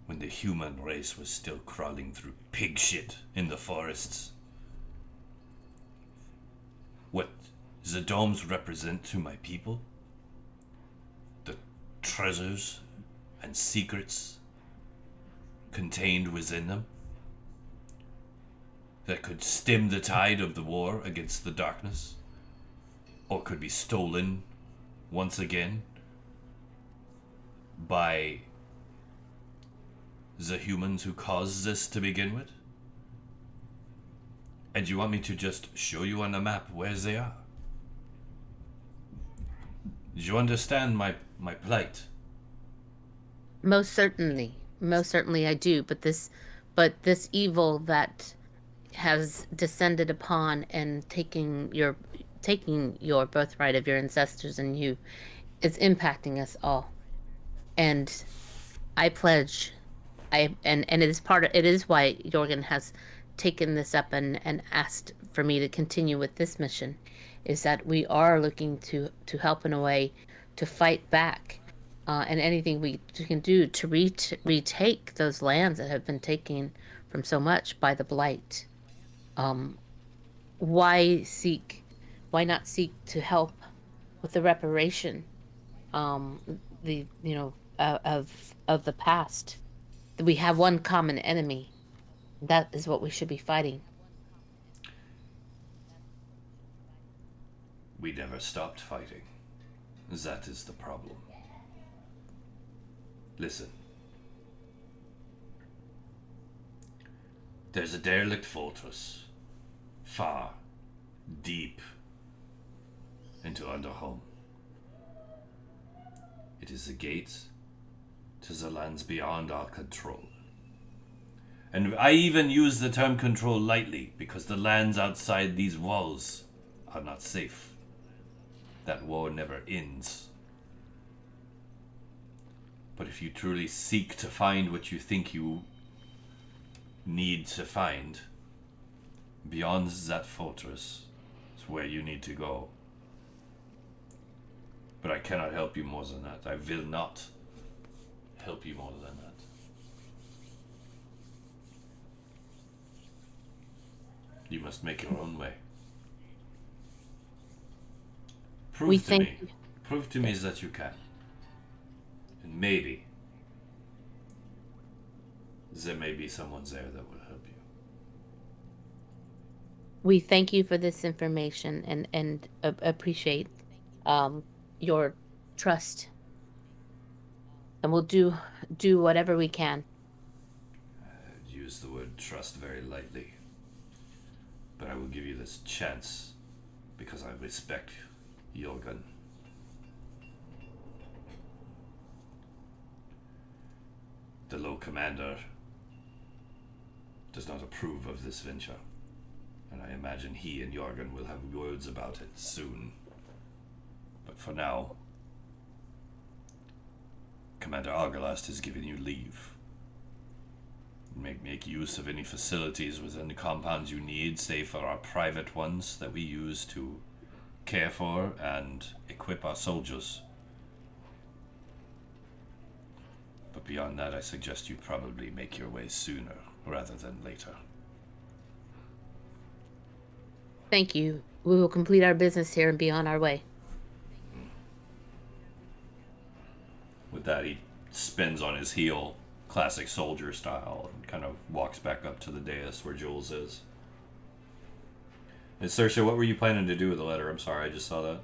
when the human race was still crawling through pig shit in the forests. What the domes represent to my people, the treasures and secrets contained within them that could stem the tide of the war against the darkness, or could be stolen once again by the humans who caused this to begin with? And you want me to just show you on the map where they are? Do you understand my plight? Most certainly I do. But this evil that has descended upon and taken taking your birthright of your ancestors and you. It's impacting us all. And I pledge, and it is it is why Jorgen has taken this up and asked for me to continue with this mission, is that we are looking to help in a way to fight back, and anything we can do to retake those lands that have been taken from so much by the blight. Why not seek to help with the reparation, the of the past? We have one common enemy. That is what we should be fighting. We never stopped fighting. That is the problem. Listen. There's a derelict fortress, far, deep into Underhome. It is the gate to the lands beyond our control. And I even use the term control lightly, because the lands outside these walls are not safe. That war never ends. But if you truly seek to find what you think you need to find, beyond that fortress is where you need to go. But I cannot help you more than that. I will not help you more than that. You must make your own way. Prove to me that you can. And maybe there may be someone there that will help you. We thank you for this information and appreciate your trust. And we'll do whatever we can. I use the word trust very lightly. But I will give you this chance because I respect Jorgen. The low commander does not approve of this venture, and I imagine he and Jorgen will have words about it soon. But for now, Commander Argalast has given you leave. Make use of any facilities within the compounds you need, save for our private ones that we use to care for and equip our soldiers. But beyond that, I suggest you probably make your way sooner rather than later. Thank you. We will complete our business here and be on our way. With that, he spins on his heel, classic soldier style, and kind of walks back up to the dais where Jules is. And Saoirse, what were you planning to do with the letter? I'm sorry, I just saw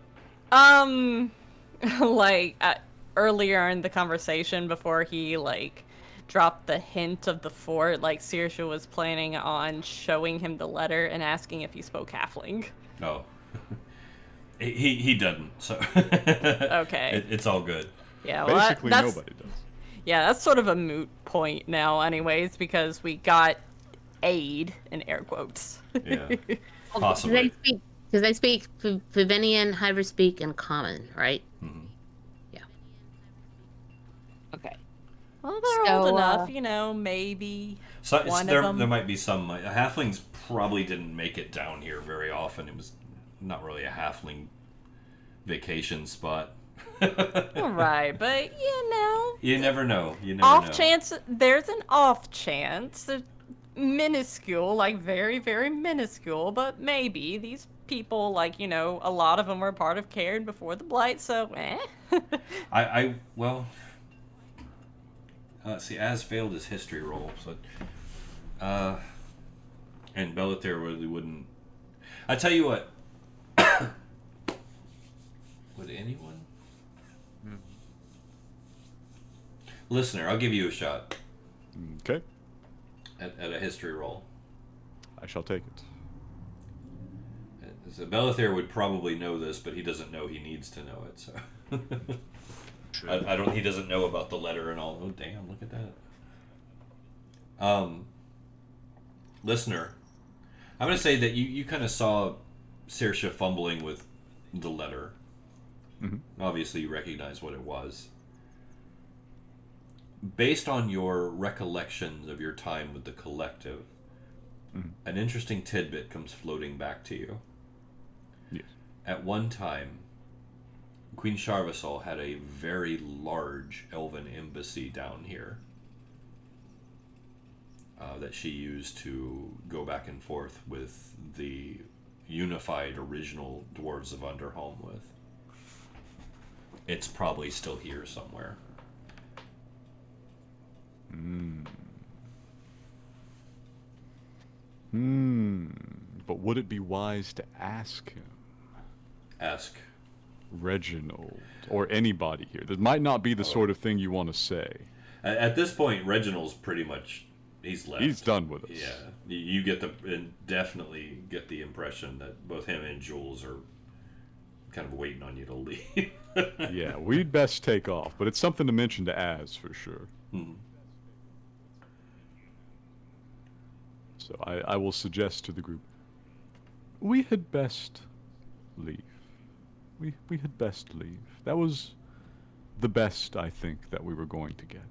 that. Earlier in the conversation, before he, dropped the hint of the fort, Saoirse was planning on showing him the letter and asking if he spoke halfling. Oh. he doesn't, so... Okay. It's all good. Yeah, well, basically nobody does. Yeah, that's sort of a moot point now anyways, because we got aid, in air quotes. Yeah, possibly. Because I speak Vivinian, Hyverspeak, and Common, right? Mm-hmm. Yeah. Okay. Well, they're old enough, maybe So one of them. There might be some... halflings probably didn't make it down here very often. It was not really a halfling vacation spot. Right, but you never know. There's an off chance, minuscule, very, very minuscule, but maybe these people, a lot of them were part of Cairne before the blight, so see, Az failed his history roll, so and Belethir really wouldn't. I tell you what, would anyone? Listener, I'll give you a shot. Okay. At a history roll. I shall take it. So Belethir would probably know this, but he doesn't know he needs to know it. So I don't. He doesn't know about the letter and all. Oh damn! Look at that. Listener, I'm gonna say that you kind of saw Saoirse fumbling with the letter. Mm-hmm. Obviously, you recognize what it was. Based on your recollections of your time with the collective, an interesting tidbit comes floating back to you. Yes. At one time, Queen Sharvasol had a very large elven embassy down here that she used to go back and forth with the unified original dwarves of Underhome with. It's probably still here somewhere. But would it be wise to ask him? Ask Reginald, or anybody here. That might not be the sort of thing you want to say. At this point, Reginald's pretty much, he's left. He's done with us. Yeah, you get definitely get the impression that both him and Jules are kind of waiting on you to leave. Yeah, we'd best take off, but it's something to mention to Az for sure. So I will suggest to the group, we had best leave. We had best leave. That was the best, I think, that we were going to get.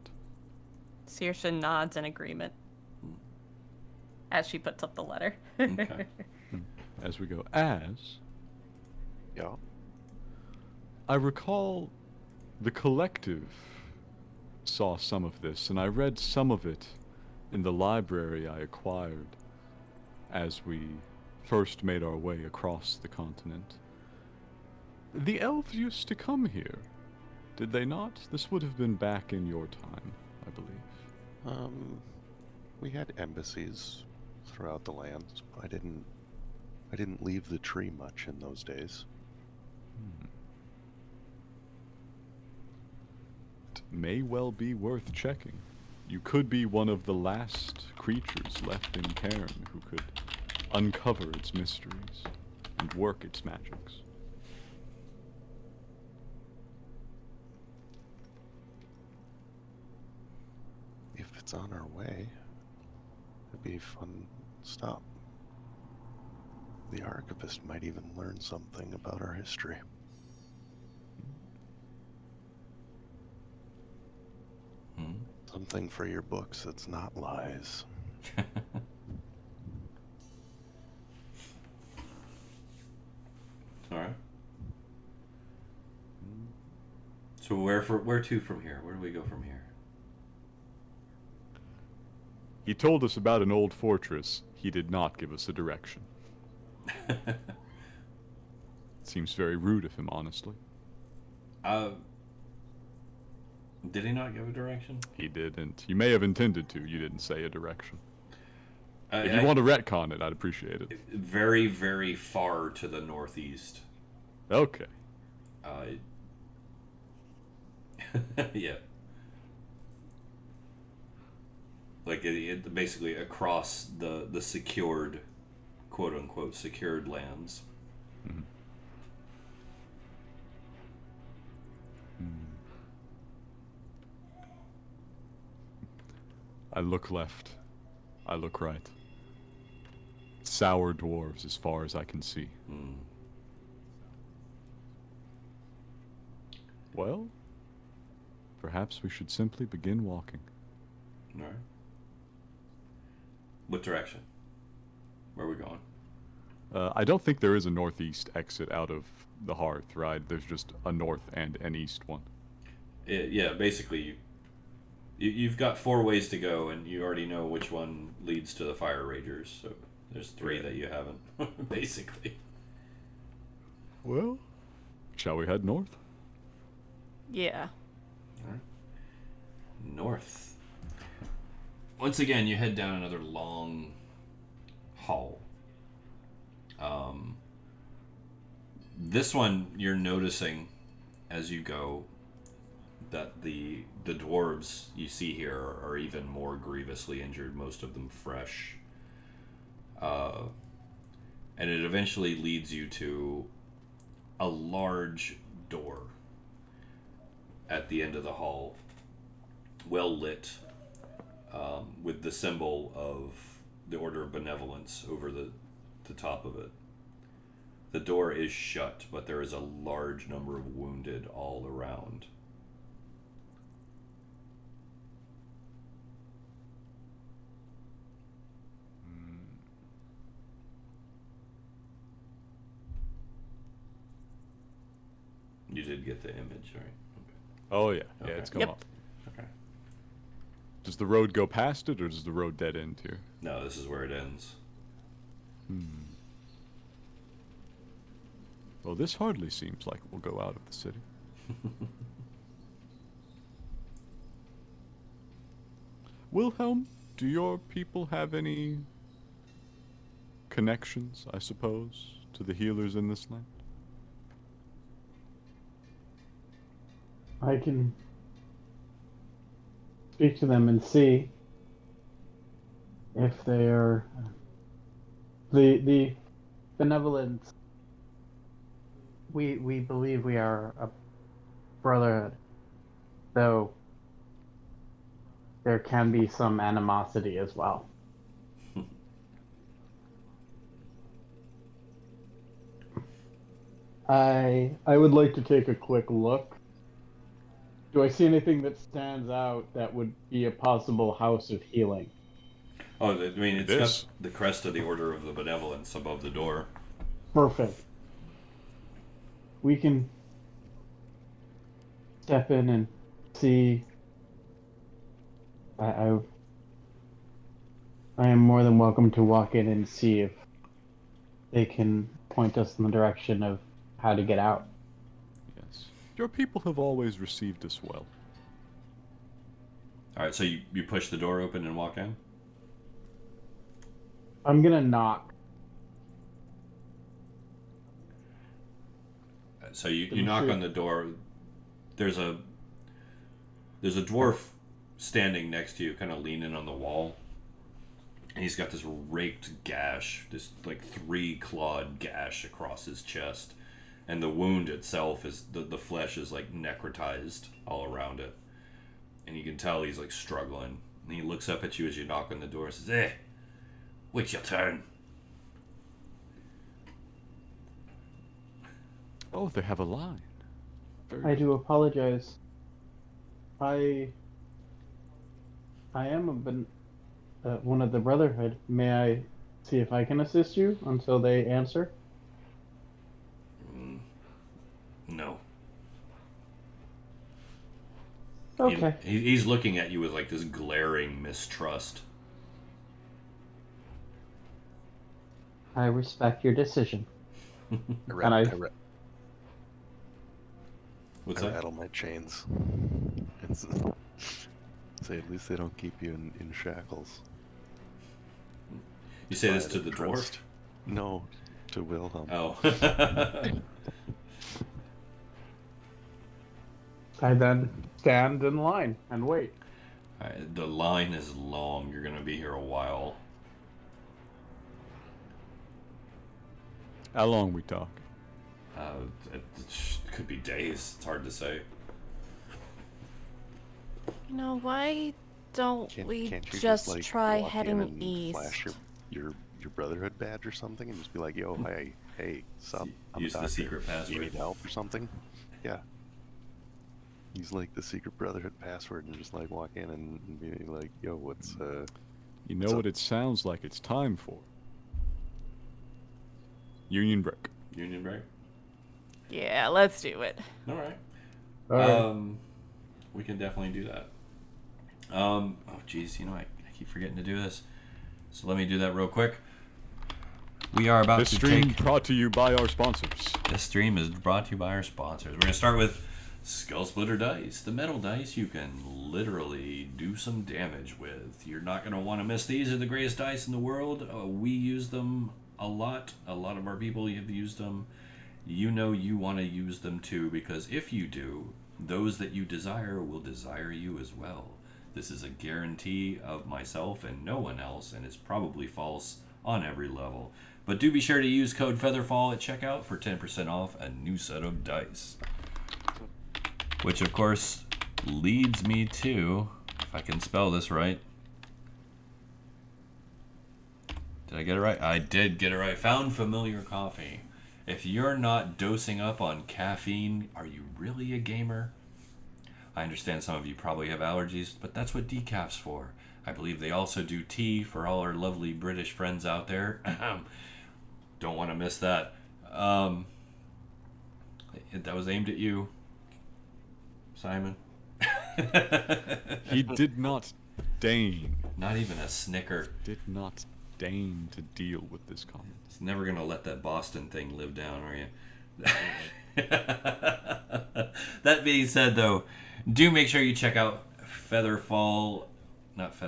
Saoirse nods in agreement as she puts up the letter. Okay. As we go, Az, Yeah. I recall the collective saw some of this, and I read some of it in the library I acquired as we first made our way across the continent. The elves used to come here, did they not? This would have been back in your time, I believe. We had embassies throughout the lands. I didn't leave the tree much in those days. It may well be worth checking. You could be one of the last creatures left in Cairne who could uncover its mysteries and work its magics. If it's on our way, it'd be a fun stop. The archivist might even learn something about our history. Something for your books that's not lies. All right. So where to from here? Where do we go from here? He told us about an old fortress. He did not give us a direction. It seems very rude of him, honestly. Did he not give a direction? He didn't. You may have intended to. You didn't say a direction. If you want to retcon it, I'd appreciate it. Very, very far to the northeast. Okay. Yeah. Like it basically across the secured, quote unquote, secured lands. I look left. I look right. Sour dwarves as far as I can see. Well, perhaps we should simply begin walking. All right. What direction? Where are we going? I don't think there is a northeast exit out of the hearth, right? There's just a north and an east one. Yeah, basically, you've got 4 ways to go, and you already know which one leads to the Fire Ragers. So there's 3 that you haven't, basically. Well, shall we head north? Yeah. All right. North. Once again, you head down another long hall. This one you're noticing as you go that the dwarves you see here are even more grievously injured, most of them fresh. And it eventually leads you to a large door at the end of the hall, well lit, with the symbol of the Order of Benevolence over the top of it. The door is shut, but there is a large number of wounded all around. You did get the image, right? Okay. Oh yeah, yeah, Okay. it's come Yep. up. Okay. Does the road go past it, or does the road dead end here? No, this is where it ends. Well, this hardly seems like it will go out of the city. Wilhelm, do your people have any connections, I suppose, to the healers in this land? I can speak to them and see if they are the benevolence. We believe we are a brotherhood, though there can be some animosity as well. I would like to take a quick look. Do I see anything that stands out that would be a possible house of healing? Oh, I mean, it's This. got the crest of the Order of the Benevolence above the door. Perfect. We can step in and see. I am more than welcome to walk in and see if they can point us in the direction of how to get out. Yes. Your people have always received us well. All right, so you push the door open and walk in? I'm gonna knock. So you knock on the door. There's a dwarf standing next to you, kind of leaning on the wall. And he's got this raked gash, this like 3-clawed gash across his chest. And the wound itself is, the flesh is like necrotized all around it. And you can tell he's like struggling. And he looks up at you as you knock on the door and says, "Eh, wait your turn." Oh, they have a line. Very I do apologize. I am one of the Brotherhood. May I see if I can assist you until they answer? No. Okay. He's looking at you with like this glaring mistrust. I respect your decision. What's I that? rattle my chains. It's, say at least they don't keep you in shackles. You say this By to the dwarf? crest. No, to Wilhelm. Oh. I then stand in line and wait. Alright, the line is long. You're gonna be here a while. How long we talk? It could be days. It's hard to say. You know, why don't Can't we you just like, try walk in heading and east? Flash your Brotherhood badge or something, and just be like, "Yo, hey, sup? I'm a Use the doctor. secret You password. need help or something?" Yeah. Use like the secret Brotherhood password and just like walk in and be like, "Yo, what's You know what it sounds like it's time for? Union break. Union break? Yeah, let's do it. Alright. All right. We can definitely do that. Oh, geez, you know, I keep forgetting to do this. So let me do that real quick. We are about This to stream take... brought to you by our sponsors. This stream is brought to you by our sponsors. We're going to start with Skull Splitter Dice. The metal dice you can literally do some damage with. You're not going to want to miss these. They're the greatest dice in the world. We use them a lot. A lot of our people have used them. You know you want to use them too, because if you do, those that you desire will desire you as well. This is a guarantee of myself and no one else, and it's probably false on every level. But do be sure to use code FEATHERFALL at checkout for 10% off a new set of dice. Which, of course, leads me to, if I can spell this right. Did I get it right? I did get it right. Found Familiar Coffee. If you're not dosing up on caffeine, are you really a gamer? I understand some of you probably have allergies, but that's what decaf's for. I believe they also do tea for all our lovely British friends out there. Don't want to miss that. That was aimed at you, Simon. He did not deign. Not even a snicker. Did not deign to deal with this comment. It's never going to let that Boston thing live down, are you? That being said, though, do make sure you check out Featherfall.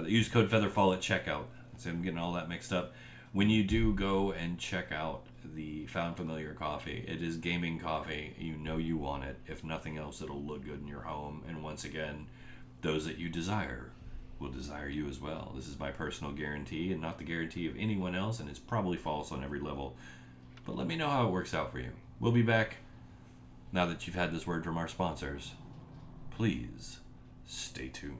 Use code Featherfall at checkout. So I'm getting all that mixed up. When you do go and check out the Found Familiar coffee, it is gaming coffee. You know you want it. If nothing else, it'll look good in your home. And once again, those that you desire will desire you as well. This is my personal guarantee and not the guarantee of anyone else, and it's probably false on every level. But let me know how it works out for you. We'll be back now that you've had this word from our sponsors. Please stay tuned.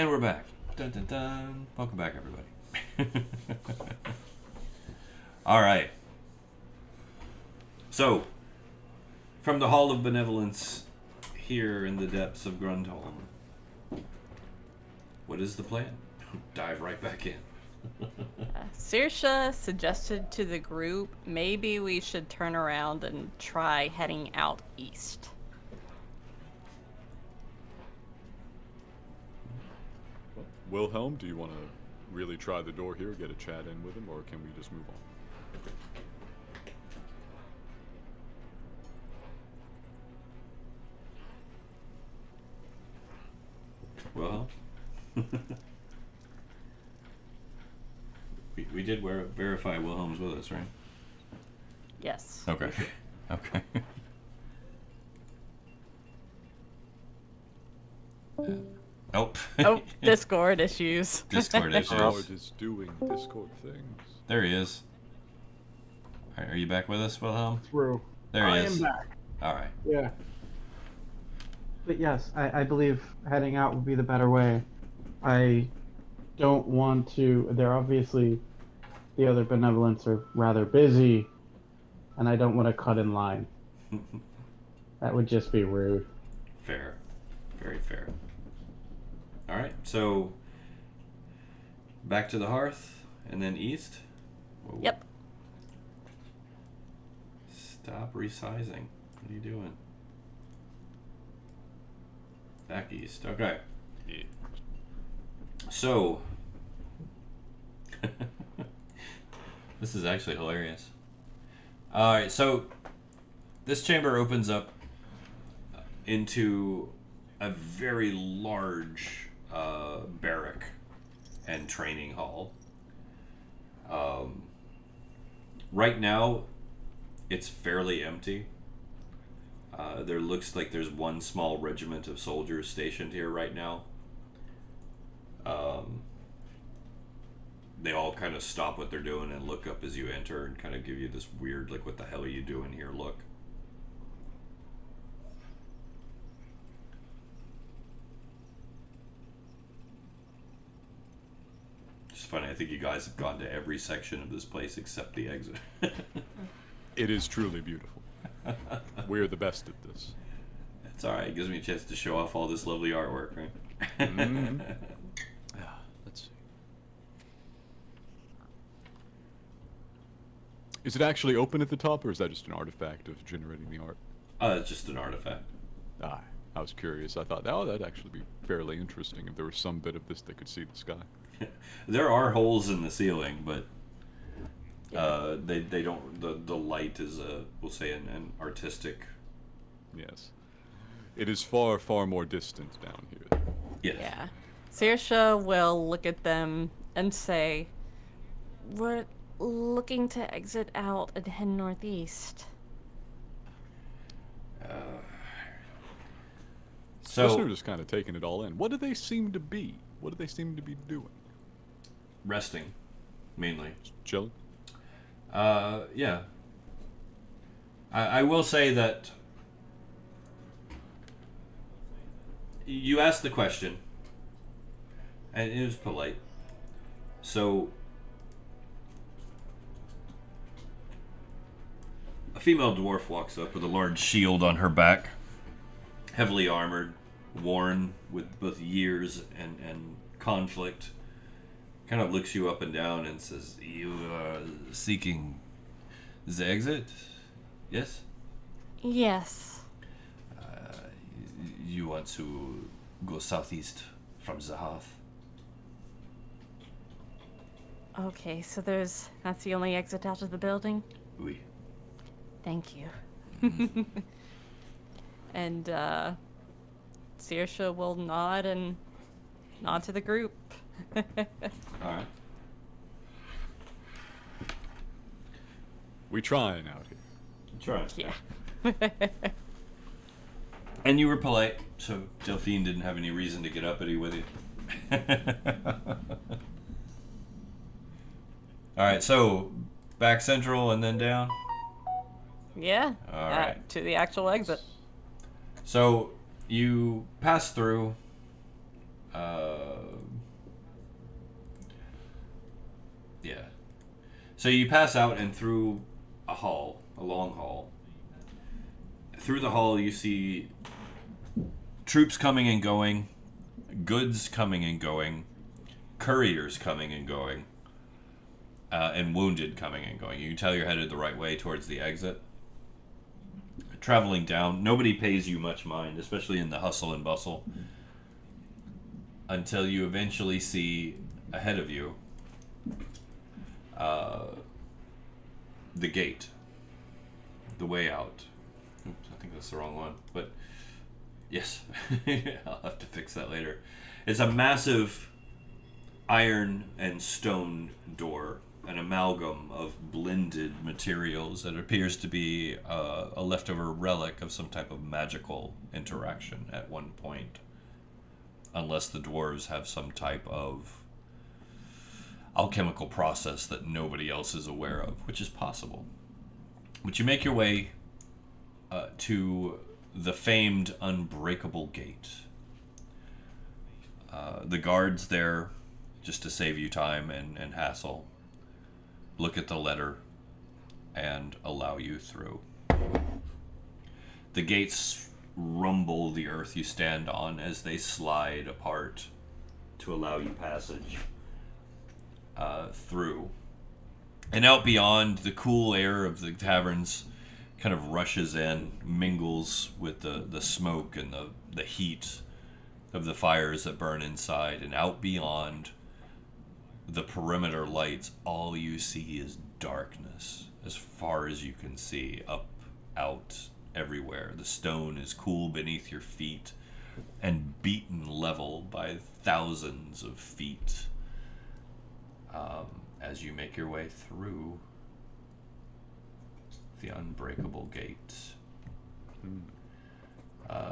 And we're back. Dun, dun, dun. Welcome back, everybody. All right. So, from the Hall of Benevolence here in the depths of Grundholm, what is the plan? Dive right back in. Saoirse suggested to the group maybe we should turn around and try heading out east. Wilhelm, do you want to really try the door here, get a chat in with him, or can we just move on? Well, we did verify Wilhelm's with us, right? Yes. Okay. Okay. Oh. Oh, Discord issues. Discord issues. Discord is doing Discord things. There he is. All right, are you back with us, Wilhelm? Through. There he I is. am back. All right. Yeah. But yes, I believe heading out would be the better way. I don't want to. They're obviously, the other benevolents are rather busy, and I don't want to cut in line. That would just be rude. Fair. Very fair. All right, so back to the hearth and then east? Whoa. Yep. Stop resizing. What are you doing? Back east. Okay. Yeah. So, this is actually hilarious. All right, so this chamber opens up into a very large barrack and training hall. Right now, it's fairly empty. There looks like there's one small regiment of soldiers stationed here right now. They all kind of stop what they're doing and look up as you enter and kind of give you this weird, like, what the hell are you doing here look. It's funny, I think you guys have gone to every section of this place except the exit. It is truly beautiful. We're the best at this. It's alright, it gives me a chance to show off all this lovely artwork, right? Mm-hmm. Let's see. Is it actually open at the top, or is that just an artifact of generating the art? It's just an artifact. Ah, I was curious. I thought, oh, that'd actually be fairly interesting if there was some bit of this that could see the sky. There are holes in the ceiling, but they don't. The light is we'll say an artistic. Yes. It is far, far more distant down here. Yes. Yeah. Saoirse will look at them and say, "We're looking to exit out and head northeast." So Listener just kind of taking it all in. What do they seem to be? What do they seem to be doing? resting, mainly. Chilling. Yeah. I will say that you asked the question, and it was polite. So, a female dwarf walks up with a large shield on her back, heavily armored, worn with both years and conflict. Kind of looks you up and down and says, "You are seeking the exit? Yes? Yes. You want to go southeast from the hearth?" Okay, so that's the only exit out of the building? Oui. Thank you. And Saoirse will nod to the group. Alright. We trying out here. Try. Yeah. And you were polite, so Delphine didn't have any reason to get uppity with you. Alright, so back central and then down? Yeah. All right. To the actual exit. So you pass through So you pass out and through a hall, a long hall. Through the hall you see troops coming and going, goods coming and going, couriers coming and going, and wounded coming and going. You can tell you're headed the right way towards the exit. Traveling down, nobody pays you much mind, especially in the hustle and bustle, until you eventually see ahead of you the gate, the way out. Oops, I think that's the wrong one, but yes, I'll have to fix that later. It's a massive iron and stone door, an amalgam of blended materials that appears to be a leftover relic of some type of magical interaction at one point, unless the dwarves have some type of alchemical process that nobody else is aware of, which is possible. But you make your way to the famed unbreakable gate. The guards there, just to save you time and hassle, look at the letter and allow you through. The gates rumble the earth you stand on as they slide apart to allow you passage through. And out beyond, the cool air of the taverns kind of rushes in, mingles with the smoke and the heat of the fires that burn inside. And out beyond the perimeter lights, all you see is darkness as far as you can see, up, out, everywhere. The stone is cool beneath your feet and beaten level by thousands of feet as you make your way through the unbreakable gate.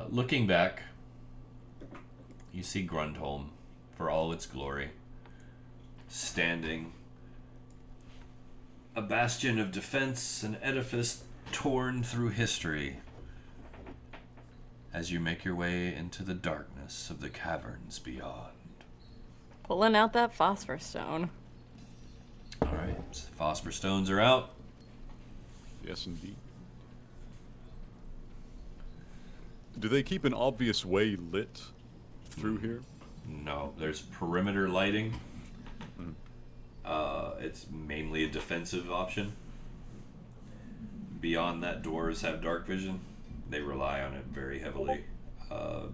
Looking back, you see Grundholm for all its glory, standing, a bastion of defense, an edifice torn through history, as you make your way into the darkness of the caverns beyond. Pulling out that phosphor stone. All right, so the phosphor stones are out. Yes, indeed. Do they keep an obvious way lit through here? No, there's perimeter lighting. It's mainly a defensive option. Beyond that, doors have dark vision. They rely on it very heavily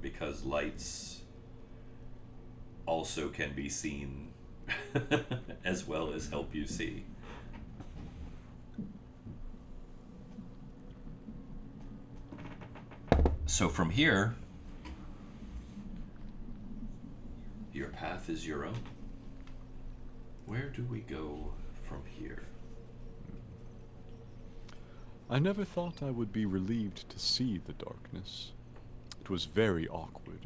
because lights also can be seen as well as help you see. So from here, your path is your own. Where do we go from here? I never thought I would be relieved to see the darkness. It was very awkward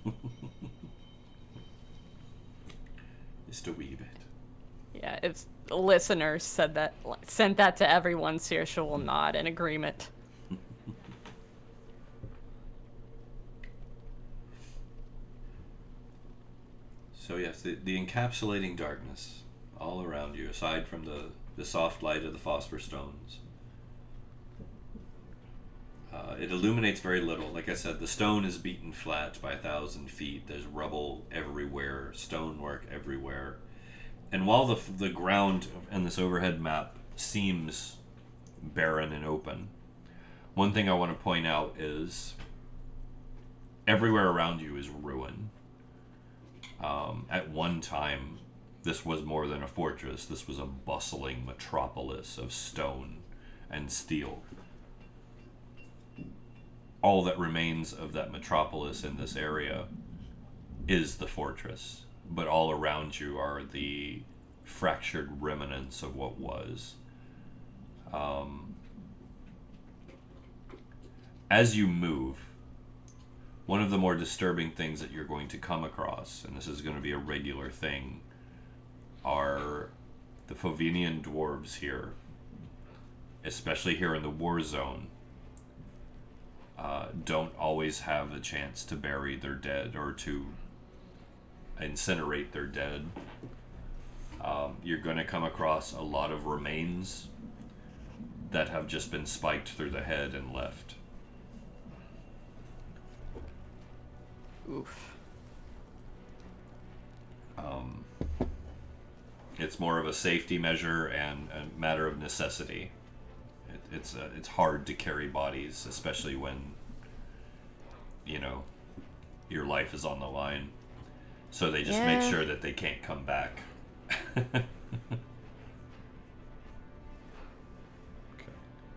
in there. Just a wee bit. Yeah, if listeners sent that to everyone, Saoirse will nod in agreement. So yes, the encapsulating darkness all around you, aside from the soft light of the phosphor stones. It illuminates very little. Like I said, the stone is beaten flat by 1,000 feet. There's rubble everywhere, stonework everywhere. And while the ground in this overhead map seems barren and open, one thing I want to point out is everywhere around you is ruin. At one time, this was more than a fortress. This was a bustling metropolis of stone and steel. All that remains of that metropolis in this area is the fortress, but all around you are the fractured remnants of what was. As you move, one of the more disturbing things that you're going to come across, and this is going to be a regular thing, are the Fovinian dwarves here, especially here in the war zone. Don't always have the chance to bury their dead or to incinerate their dead. You're going to come across a lot of remains that have just been spiked through the head and left. Oof. It's more of a safety measure and a matter of necessity. It's hard to carry bodies, especially when, you know, your life is on the line. So they just make sure that they can't come back.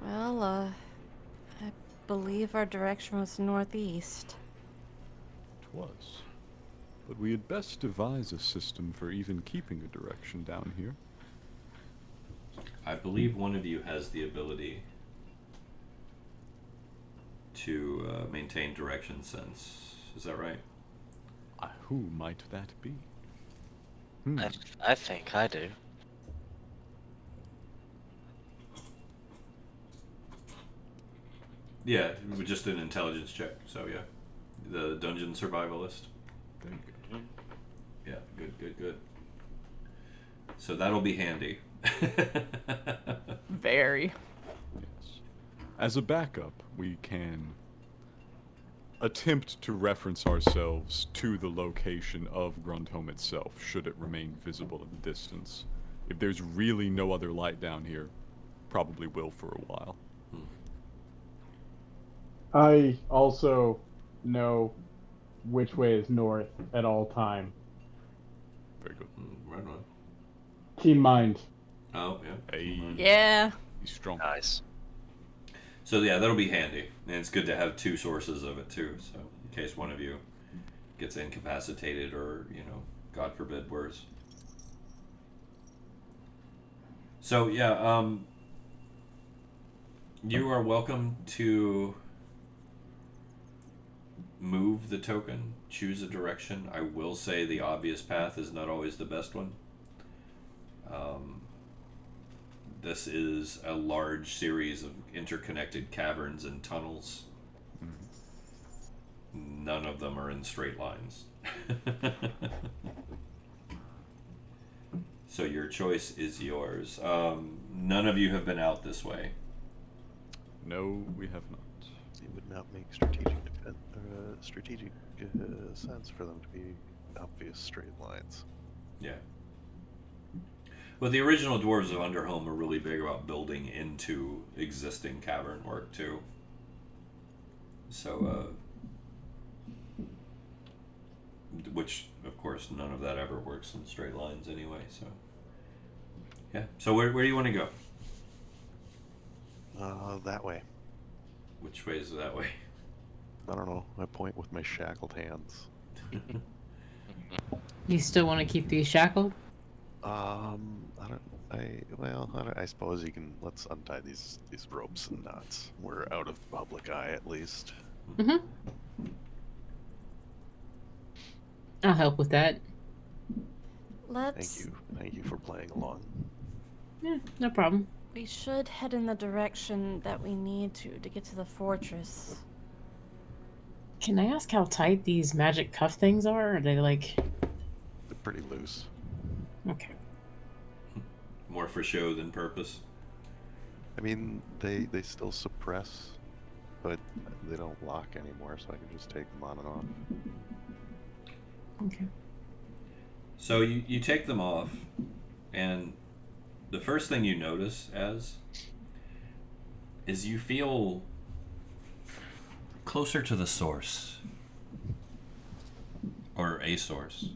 Well, I believe our direction was northeast. It was. But we had best devise a system for even keeping a direction down here. I believe one of you has the ability to maintain direction sense. Is that right? Who might that be? I think I do. Yeah, just an intelligence check. So yeah, the dungeon survivalist. There you go. Yeah, good. So that'll be handy. Very. Yes. As a backup, we can attempt to reference ourselves to the location of Grundholm itself, should it remain visible at the distance. If there's really no other light down here, probably will for a while. I also know which way is north at all time. Very good. Right on. Keen mind. Oh yeah. Hey. Yeah. He's strong. Nice. So yeah, that'll be handy, and it's good to have two sources of it too. So in case one of you gets incapacitated or, you know, God forbid, worse. So yeah, you are welcome to move the token, choose a direction. I will say the obvious path is not always the best one. This is a large series of interconnected caverns and tunnels. None of them are in straight lines. So your choice is yours. None of you have been out this way. No, we have not. It would not make strategic sense for them to be obvious straight lines. Yeah. Well, the original dwarves of Underhome were really big about building into existing cavern work too. So, which of course none of that ever works in straight lines anyway. So, yeah. So where do you want to go? That way. Which way is that way? I don't know. I point with my shackled hands. You still want to keep these shackled? I suppose you can. Let's untie these ropes and knots. We're out of public eye at least. Mm-hmm. I'll help with that. Thank you for playing along. Yeah, no problem. We should head in the direction that we need to get to the fortress. Can I ask how tight these magic cuff things are? Are they like... They're pretty loose. Okay. More for show than purpose. I mean, they still suppress, but they don't lock anymore, so I can just take them on and off. Okay. So you take them off, and the first thing you notice is you feel closer to the source, or a source.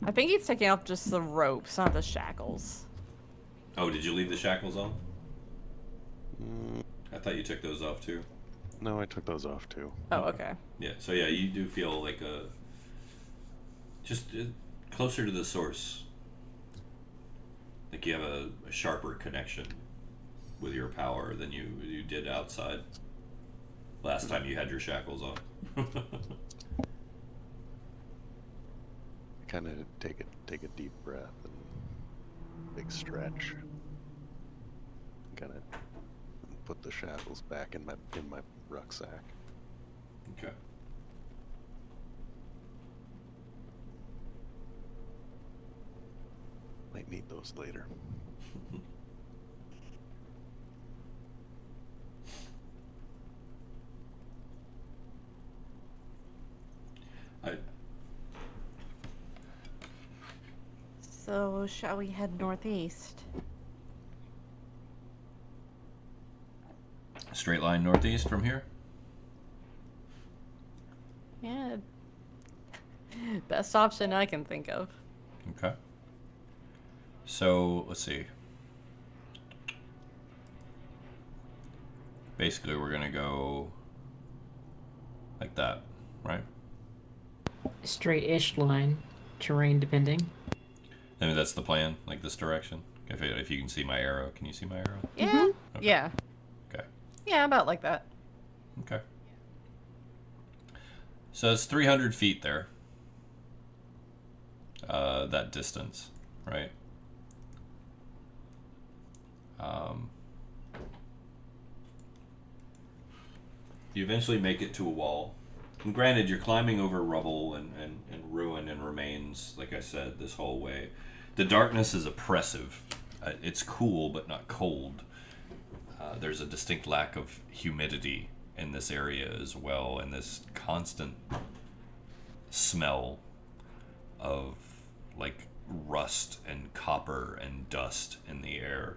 I think he's taking off just the ropes, not the shackles. Oh, did you leave the shackles on? I thought you took those off too. No, I took those off too. Oh, okay. Yeah, so yeah, you do feel like just closer to the source. Like you have a sharper connection with your power than you did outside. Last time you had your shackles on. Kind of take a deep breath and big stretch. Kind of put the shackles back in my rucksack. Okay. need those later. So, shall we head northeast? Straight line northeast from here? Yeah. Best option I can think of. Okay. So, let's see. Basically, we're going to go like that, right? Straight-ish line, terrain depending. I mean, that's the plan, like this direction. If you can see my arrow, can you see my arrow? Yeah. Mm-hmm. Okay. Yeah. Okay. Yeah, about like that. Okay. So it's 300 feet there. That distance, right? You eventually make it to a wall. And granted, you're climbing over rubble and ruin and remains, like I said, this whole way. The darkness is oppressive. It's cool, but not cold. There's a distinct lack of humidity in this area as well, and this constant smell of like rust and copper and dust in the air.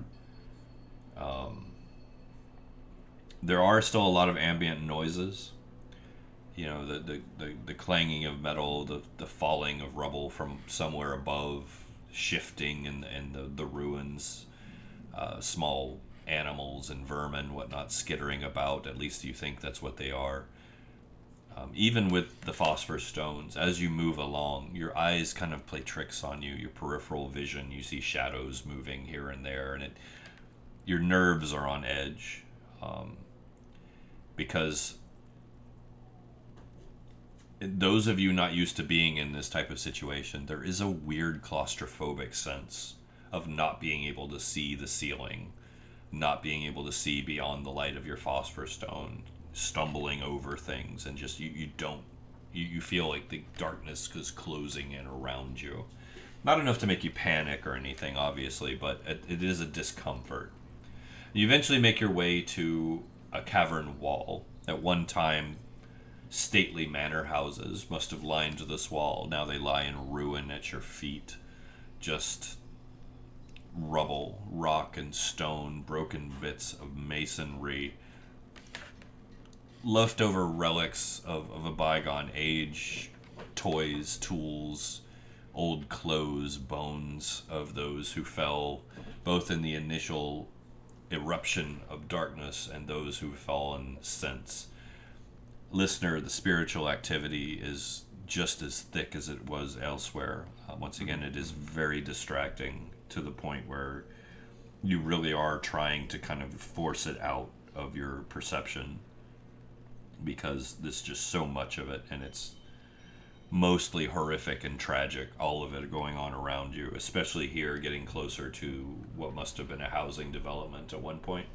There are still a lot of ambient noises. You know, the clanging of metal, the falling of rubble from somewhere above, shifting in the ruins, small animals and vermin, whatnot, skittering about. At least you think that's what they are. Even with the phosphor stones, as you move along, your eyes kind of play tricks on you. Your peripheral vision, you see shadows moving here and there, and your nerves are on edge, because those of you not used to being in this type of situation, there is a weird claustrophobic sense of not being able to see the ceiling, not being able to see beyond the light of your phosphor stone, stumbling over things, and just you feel like the darkness is closing in around you. Not enough to make you panic or anything, obviously, but it is a discomfort. You eventually make your way to a cavern wall. At one time, stately manor houses must have lined this wall. Now they lie in ruin at your feet. Just rubble, rock and stone, broken bits of masonry, leftover relics of a bygone age, toys, tools, old clothes, bones of those who fell both in the initial eruption of darkness and those who've fallen since. Listener, the spiritual activity is just as thick as it was elsewhere. Once again, it is very distracting to the point where you really are trying to kind of force it out of your perception, because there's just so much of it, and it's mostly horrific and tragic, all of it going on around you, especially here, getting closer to what must have been a housing development at one point.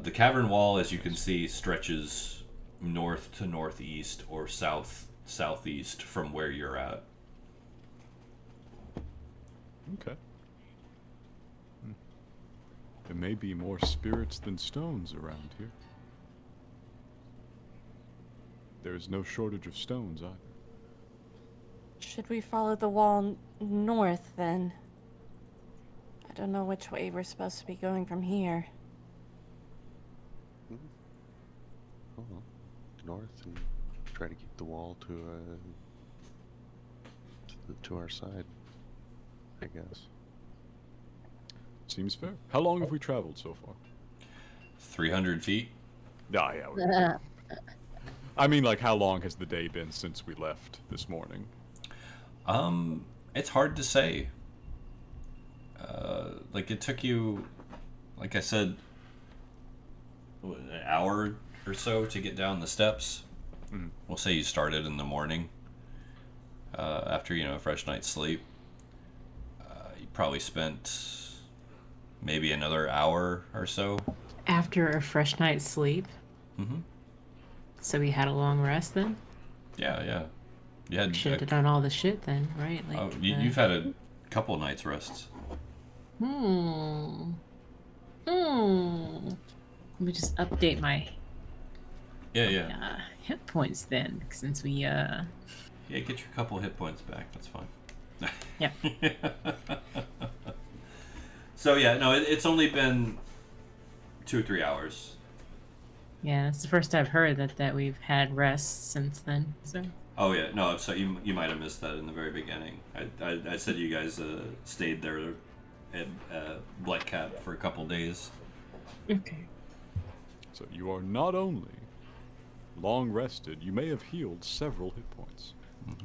The cavern wall, as you can see, stretches north to northeast or southeast from where you're at. Okay. There may be more spirits than stones around here. There is no shortage of stones either. Should we follow the wall north then? I don't know which way we're supposed to be going from here. Well, north and try to keep the wall to our side, I guess. Seems fair. How long have we traveled so far? 300 feet. Ah, yeah. I mean, like, how long has the day been since we left this morning? It's hard to say. Like, it took you, like I said, an hour or so to get down the steps. Mm. We'll say you started in the morning, after, a fresh night's sleep. You probably spent maybe another hour or so. After a fresh night's sleep? Mm-hmm. So we had a long rest then? Yeah. You had Should have done all the shit then, right? Like, you've had Couple nights rests. Let me just update my hit points then, since we Yeah, get your couple hit points back. That's fine. Yeah. So yeah, no, it's only been 2 or 3 hours. Yeah, it's the first I've heard that we've had rest since then. So. Oh yeah, no. So you might have missed that in the very beginning. I said you guys stayed there at Black Cat for a couple days. Okay. So you are not only long rested, you may have healed several hit points.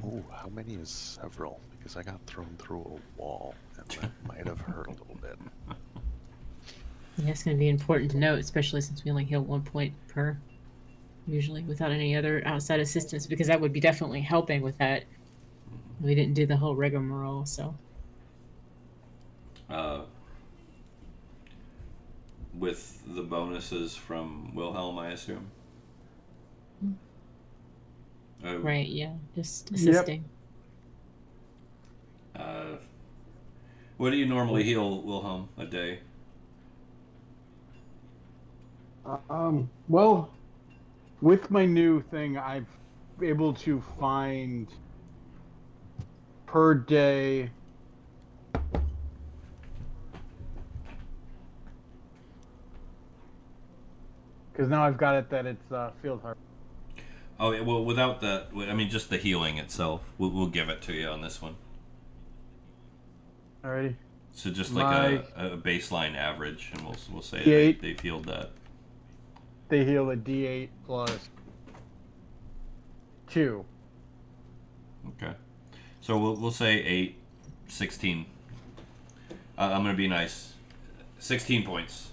Oh, how many is several? Because I got thrown through a wall, and that might have hurt a little bit. Yeah, it's going to be important to note, especially since we only heal 1 point per, usually, without any other outside assistance, because that would be definitely helping with that. We didn't do the whole rigmarole, so. With the bonuses from Wilhelm, I assume? Right, yeah, just assisting. What do you normally heal, Wilhelm, a day? Well, with my new thing, I'm able to find per day. Because now I've got it that it's field harvest. Oh, yeah, well, without that, I mean, just the healing itself, we'll give it to you on this one. Alrighty. So just like a baseline average, and we'll say they've healed that. They heal a D8 plus 2. Okay. So we'll say 8, 16. I'm going to be nice. 16 points.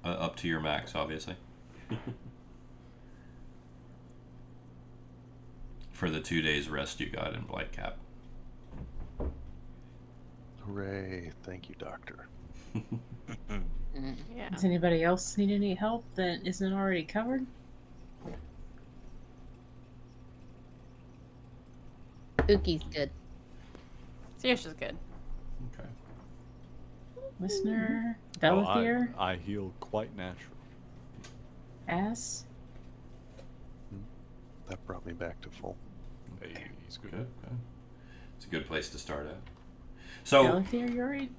Up to your max, obviously. For the 2 days rest you got in Blightcap. Hooray. Thank you, Doctor. Yeah. Does anybody else need any help that isn't already covered? Uki's good. Saoirse's good. Okay. Listener, Belethir, I heal quite natural. Ass. That brought me back to full. Hey, he's good. Good. It's a good place to start at. So, Belethir, you're right.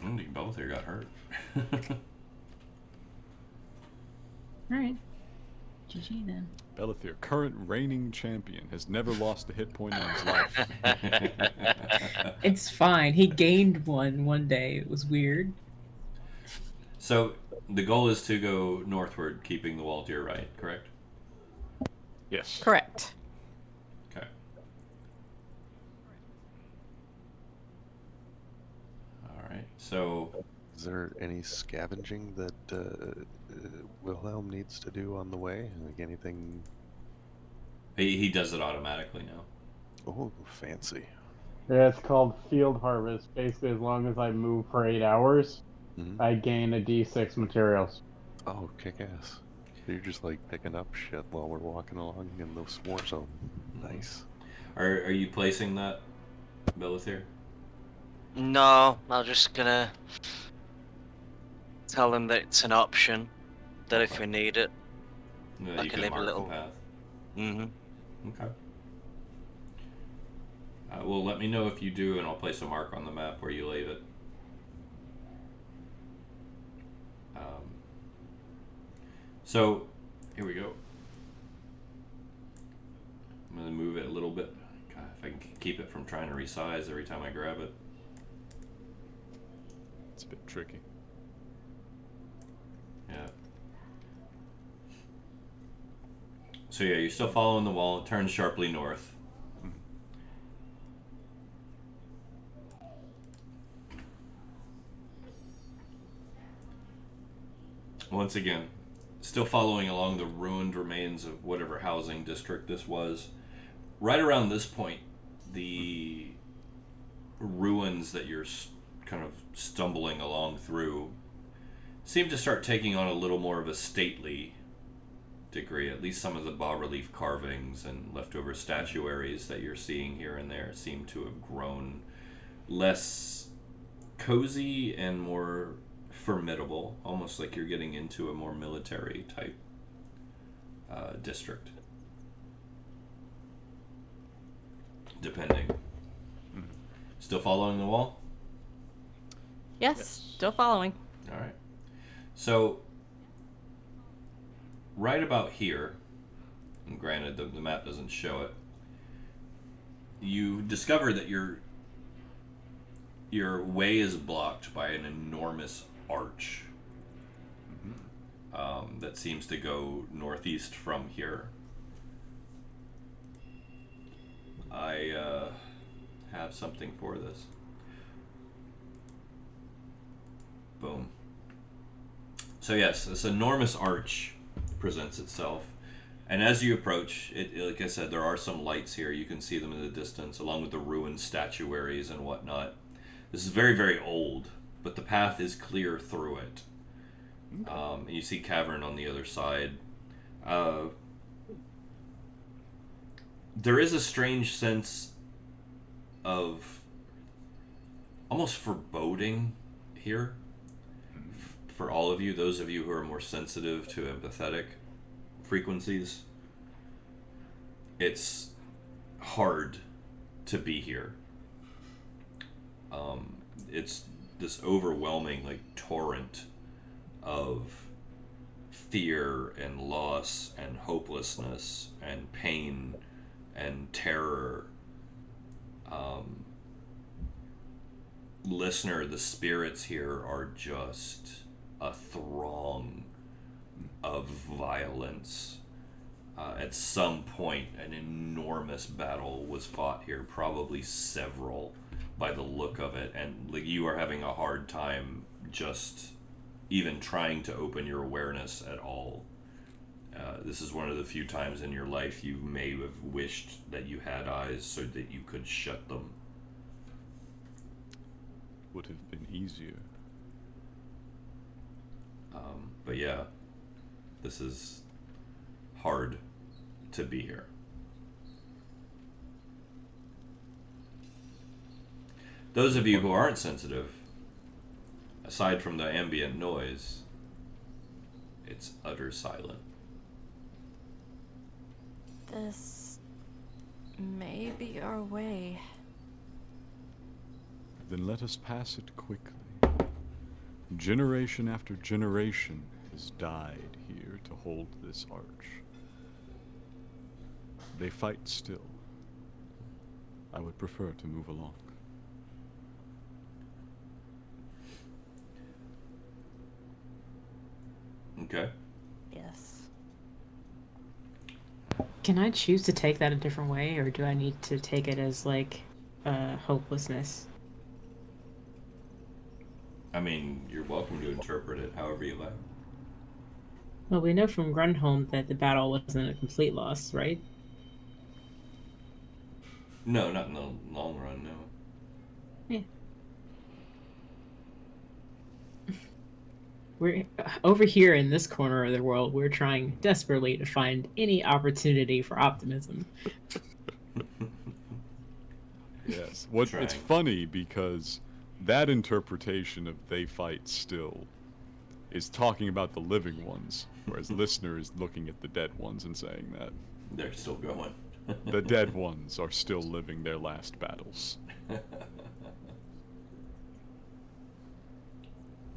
Belethir got hurt. Alright. GG then. Belethir, current reigning champion, has never lost a hit point in his life. It's fine. He gained one day. It was weird. So, the goal is to go northward, keeping the wall to your right, correct? Yes. Correct. Okay. Alright, so... Is there any scavenging that Wilhelm needs to do on the way? Like anything? He does it automatically now. Oh, fancy. Yeah, it's called field harvest. Basically, as long as I move for 8 hours, I gain a D6 materials. Oh, kick ass. You're just like picking up shit while we're walking along in the war zone. Nice. Are you placing that, Belethir? No, I'm just gonna tell them that it's an option. That if we need it, No, I you can leave a mark little. the path. Mm-hmm. Okay. Well, let me know if you do, and I'll place a mark on the map where you leave it. So, here we go. I'm going to move it a little bit. God, if I can keep it from trying to resize every time I grab it. It's a bit tricky. Yeah. So yeah, you're still following the wall. It turns sharply north. Once again, still following along the ruined remains of whatever housing district this was. Right around this point, the ruins that you're kind of stumbling along through seem to start taking on a little more of a stately degree. At least some of the bas-relief carvings and leftover statuaries that you're seeing here and there seem to have grown less cozy and more formidable, almost like you're getting into a more military type district. Depending. Still following the wall? Yes, still following. All right. So, right about here, and granted the map doesn't show it, you discover that your way is blocked by an enormous arch that seems to go northeast from here. I have something for this. Boom. So yes, this enormous arch presents itself, and as you approach it, like I said, there are some lights here. You can see them in the distance, along with the ruined statuaries and whatnot. This is very, very old, but the path is clear through it. And you see cavern on the other side. There is a strange sense of almost foreboding here for all of you, those of you who are more sensitive to empathetic frequencies. It's hard to be here. It's this overwhelming torrent of fear and loss and hopelessness and pain and terror. Listener, the spirits here are just a throng of violence. At some point, an enormous battle was fought here, probably several by the look of it, and you are having a hard time just even trying to open your awareness at all. This is one of the few times in your life you may have wished that you had eyes so that you could shut them. Would have been easier. But yeah, this is hard to be here. Those of you who aren't sensitive, aside from the ambient noise, it's utter silent. This may be our way. Then let us pass it quickly. Generation after generation has died here to hold this arch. They fight still. I would prefer to move along. Okay. Yes. Can I choose to take that a different way, or do I need to take it as hopelessness? I mean, you're welcome to interpret it however you like. Well, we know from Grunholm that the battle wasn't a complete loss, right? No, not in the long run, no. Yeah. We're over here in this corner of the world. We're trying desperately to find any opportunity for optimism. Yes. It's funny because that interpretation of they fight still is talking about the living ones, whereas listener is looking at the dead ones and saying that they're still going. The dead ones are still living their last battles.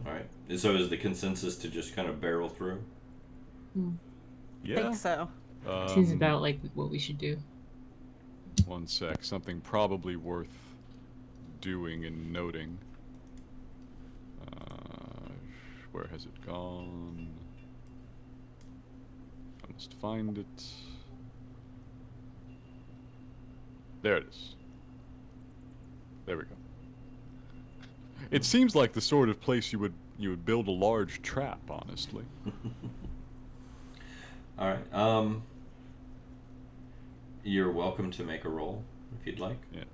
Alright. So is the consensus to just kind of barrel through? Yeah. I think so. Seems about like what we should do. One sec. Something probably worth doing and noting. Where has it gone? I must find it. There it is. There we go. It seems like the sort of place you would build a large trap, honestly. All right. You're welcome to make a roll if you'd like. Yes.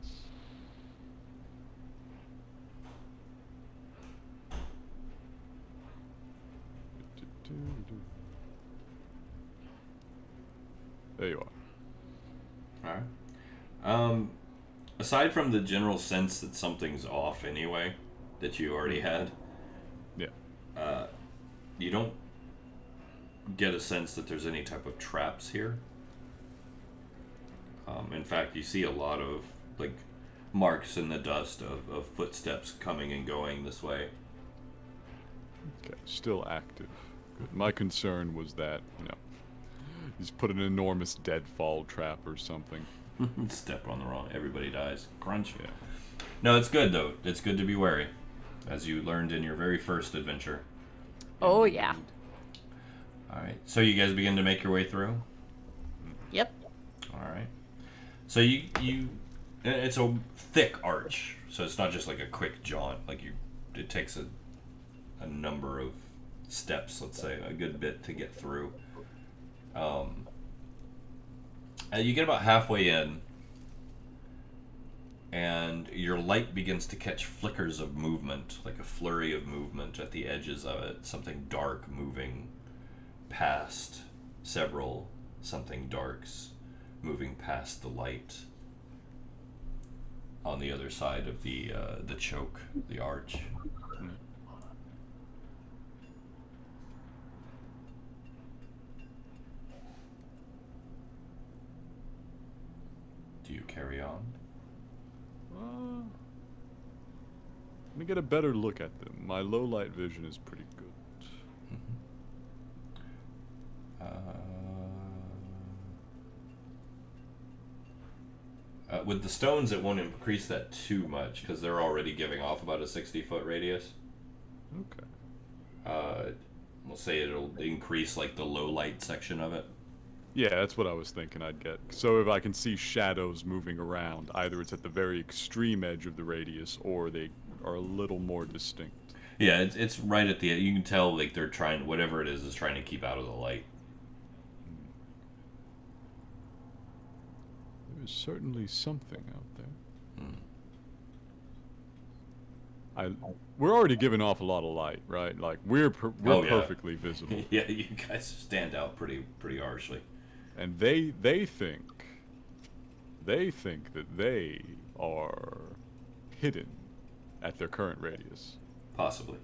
There you are. All right. Aside from the general sense that something's off anyway, that you already had, yeah, you don't get a sense that there's any type of traps here. In fact, you see a lot of like marks in the dust of footsteps coming and going this way. Okay, still active. Good. My concern was that, he's put an enormous deadfall trap or something. Step on the wrong, everybody dies. Crunch. Yeah. No, it's good though. It's good to be wary, as you learned in your very first adventure. Oh, yeah. All right. So you guys begin to make your way through. Yep. All right. So you it's a thick arch, so it's not just like a quick jaunt. It takes a number of steps, let's say, a good bit to get through. You get about halfway in, and your light begins to catch flickers of movement, like a flurry of movement at the edges of it. Something dark moving past several something darks moving past the light on the other side of the choke, the arch. Do you carry on? Let me get a better look at them. My low light vision is pretty good. With the stones, it won't increase that too much because they're already giving off about a 60-foot radius. Okay. We'll say it'll increase like the low light section of it. Yeah, that's what I was thinking I'd get. So if I can see shadows moving around, either it's at the very extreme edge of the radius or they are a little more distinct. Yeah, it's right at the end. You can tell like they're trying, whatever it is trying to keep out of the light. There's certainly something out there. We're already giving off a lot of light, right? Like we're perfectly visible. Yeah, you guys stand out pretty harshly. And they think that they are hidden at their current radius. Possibly.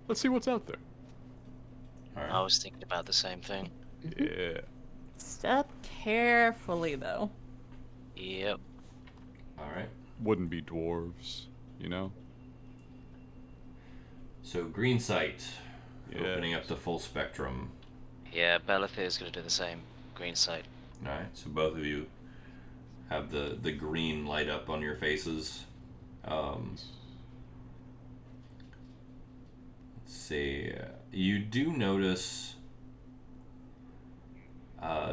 Let's see what's out there. All right. I was thinking about the same thing. Yeah. Step carefully, though. Yep. All right. Wouldn't be dwarves, you know? So green sight, Yes. opening up the full spectrum. Yeah, Belethir is going to do the same. Green sight. All right. So both of you have the green light up on your faces. Let's see. You do notice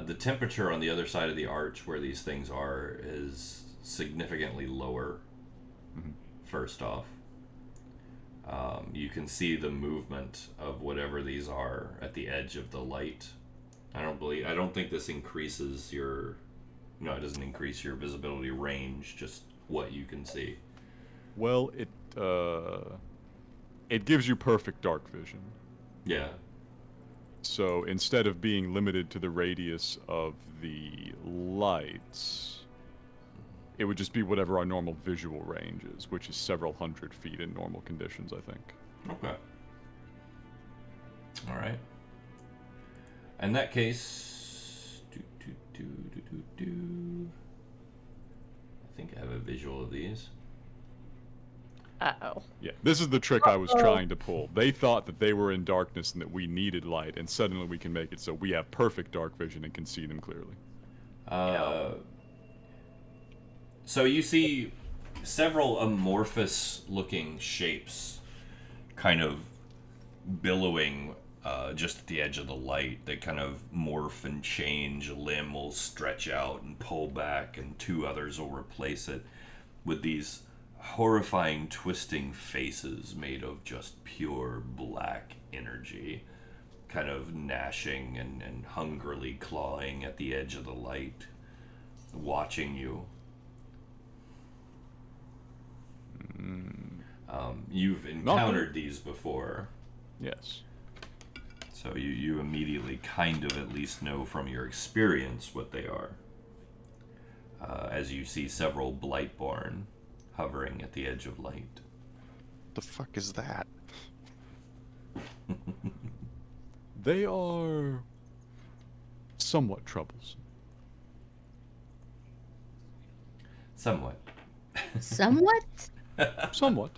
the temperature on the other side of the arch where these things are is significantly lower. First off, you can see the movement of whatever these are at the edge of the light. I don't think this increases your. No, it doesn't increase your visibility range. Just what you can see. Well, it gives you perfect dark vision. Yeah. So instead of being limited to the radius of the lights, it would just be whatever our normal visual range is, which is several hundred feet in normal conditions, I think. Okay. All right. In that case, I think I have a visual of these. Uh-oh. Yeah, this is the trick I was trying to pull. They thought that they were in darkness and that we needed light, and suddenly we can make it so we have perfect dark vision and can see them clearly. So you see several amorphous-looking shapes kind of billowing just at the edge of the light. They kind of morph and change. A limb will stretch out and pull back, and two others will replace it with these horrifying twisting faces made of just pure black energy, kind of gnashing and hungrily clawing at the edge of the light, watching you. You've encountered these before. Yes. So you immediately kind of at least know from your experience what they are. As you see several Blightborn hovering at the edge of light. The fuck is that? They are somewhat troublesome. Somewhat. Somewhat? Somewhat.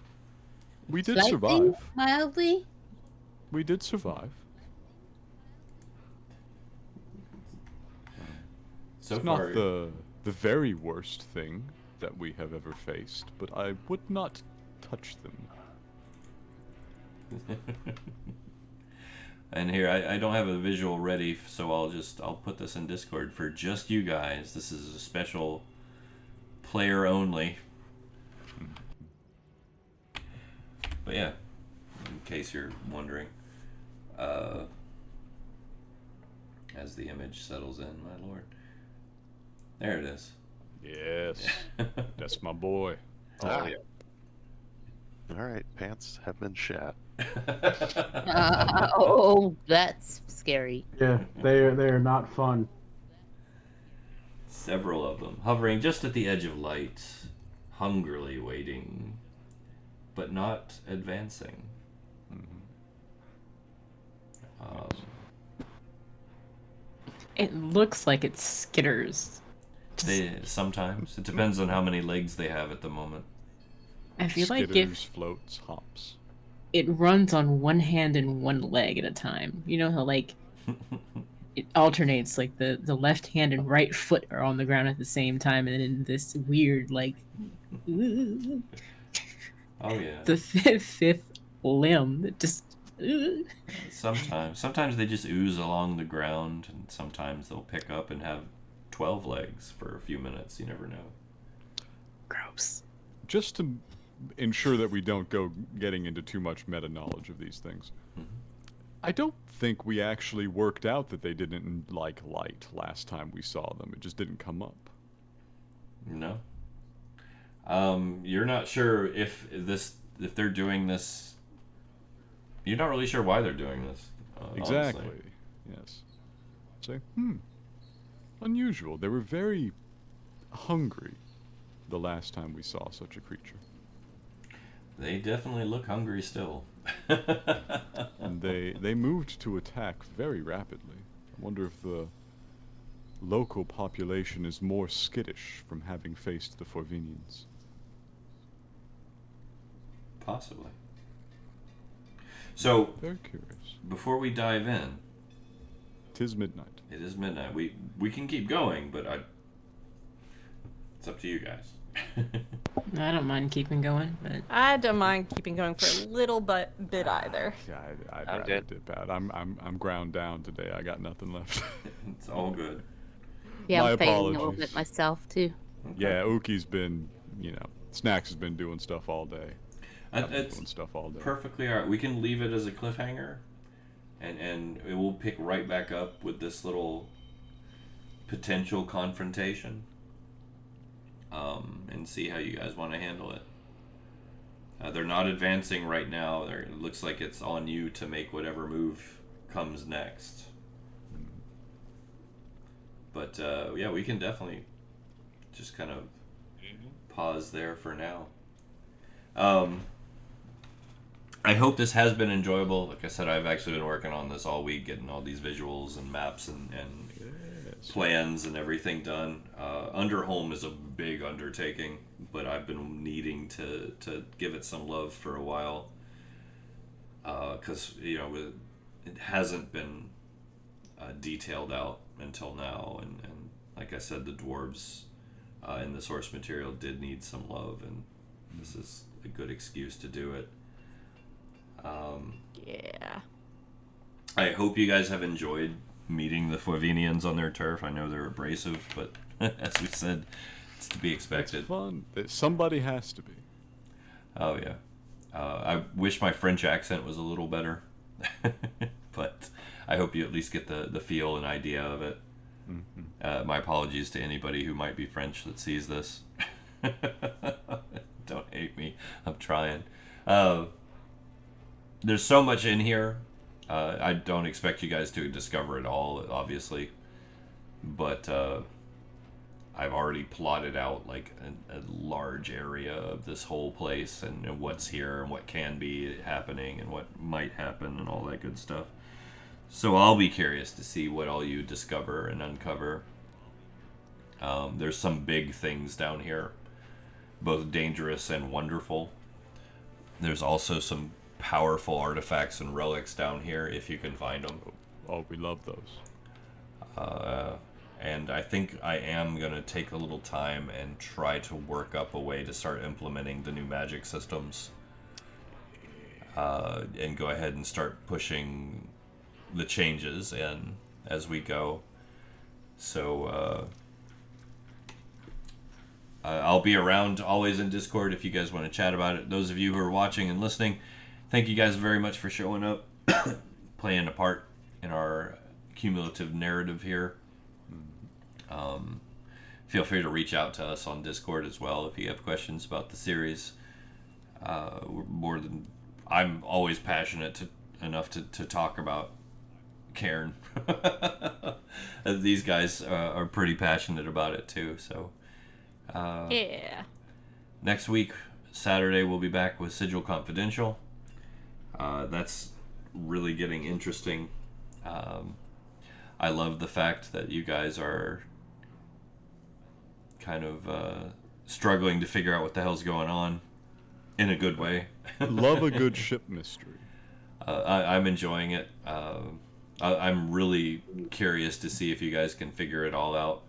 We did Slightly? survive. Mildly? We did survive. So It's far, not the very worst thing that we have ever faced, but I would not touch them. And here, I don't have a visual ready, so I'll put this in Discord for just you guys. This is a special player only. But yeah, in case you're wondering, as the image settles in, my lord. There it is. Yes, that's my boy. Oh, yeah. All right, pants have been shat. Oh, that's scary. Yeah, they are not fun. Several of them, hovering just at the edge of light, hungrily waiting, but not advancing. It looks like it skitters. Sometimes. It depends on how many legs they have at the moment. I feel like Skitters, if floats, hops. it runs on one hand and one leg at a time, you know how like it alternates, like the left hand and right foot are on the ground at the same time, and in this weird like Oh yeah. the fifth limb that just Sometimes they just ooze along the ground, and sometimes they'll pick up and have 12 legs for a few minutes. You never know. gross. Just to ensure that we don't go getting into too much meta knowledge of these things, I don't think we actually worked out that they didn't like light last time we saw them. It just didn't come up. No. You're not sure if they're doing this. You're not really sure why they're doing this. Exactly. Honestly. Yes. Say, unusual. They were very hungry the last time we saw such a creature. They definitely look hungry still. And they moved to attack very rapidly. I wonder if the local population is more skittish from having faced the Forvinians. Possibly. So, Very curious. before we dive in, 'Tis midnight. it is midnight. We can keep going, but it's up to you guys. I don't mind keeping going, but I don't mind keeping going for a little bit either. Yeah, I'd I'm rather good. dip out. I'm ground down today. I got nothing left. It's all good. Yeah, My I'm fading a little apologies. bit myself too. Yeah, Uki's been, Snax has been doing stuff all day. I've been It's doing stuff all day. perfectly alright. We can leave it as a cliffhanger, and it will pick right back up with this little potential confrontation, and see how you guys want to handle it. They're not advancing right now. It looks like it's on you to make whatever move comes next. But yeah, we can definitely just kind of pause there for now. I hope this has been enjoyable. Like I said, I've actually been working on this all week, getting all these visuals and maps and plans and everything done. Underhome is a big undertaking, but I've been needing to give it some love for a while. Because, it hasn't been detailed out until now. And like I said, the dwarves in the source material did need some love, and this is a good excuse to do it. Yeah. I hope you guys have enjoyed meeting the Forvinians on their turf. I know they're abrasive, but as we said, it's to be expected. It's fun. Somebody has to be. Oh yeah. I wish my French accent was a little better, but I hope you at least get the feel and idea of it. Mm-hmm. My apologies to anybody who might be French that sees this. Don't hate me. I'm trying. There's so much in here, I don't expect you guys to discover it all, obviously, but I've already plotted out like a large area of this whole place and what's here and what can be happening and what might happen and all that good stuff. So I'll be curious to see what all you discover and uncover. There's some big things down here, both dangerous and wonderful. There's also some powerful artifacts and relics down here if you can find them. Oh, we love those. And I think I am going to take a little time and try to work up a way to start implementing the new magic systems. And go ahead and start pushing the changes in as we go. So I'll be around always in Discord if you guys want to chat about it. Those of you who are watching and listening, thank you guys very much for showing up, playing a part in our cumulative narrative here. Feel free to reach out to us on Discord as well if you have questions about the series. I'm always passionate enough to talk about Cairne. These guys are pretty passionate about it too. So Yeah. next week, Saturday, we'll be back with Sigil Confidential. That's really getting interesting. I love the fact that you guys are kind of struggling to figure out what the hell's going on in a good way. Love a good ship mystery. I'm enjoying it. I'm really curious to see if you guys can figure it all out.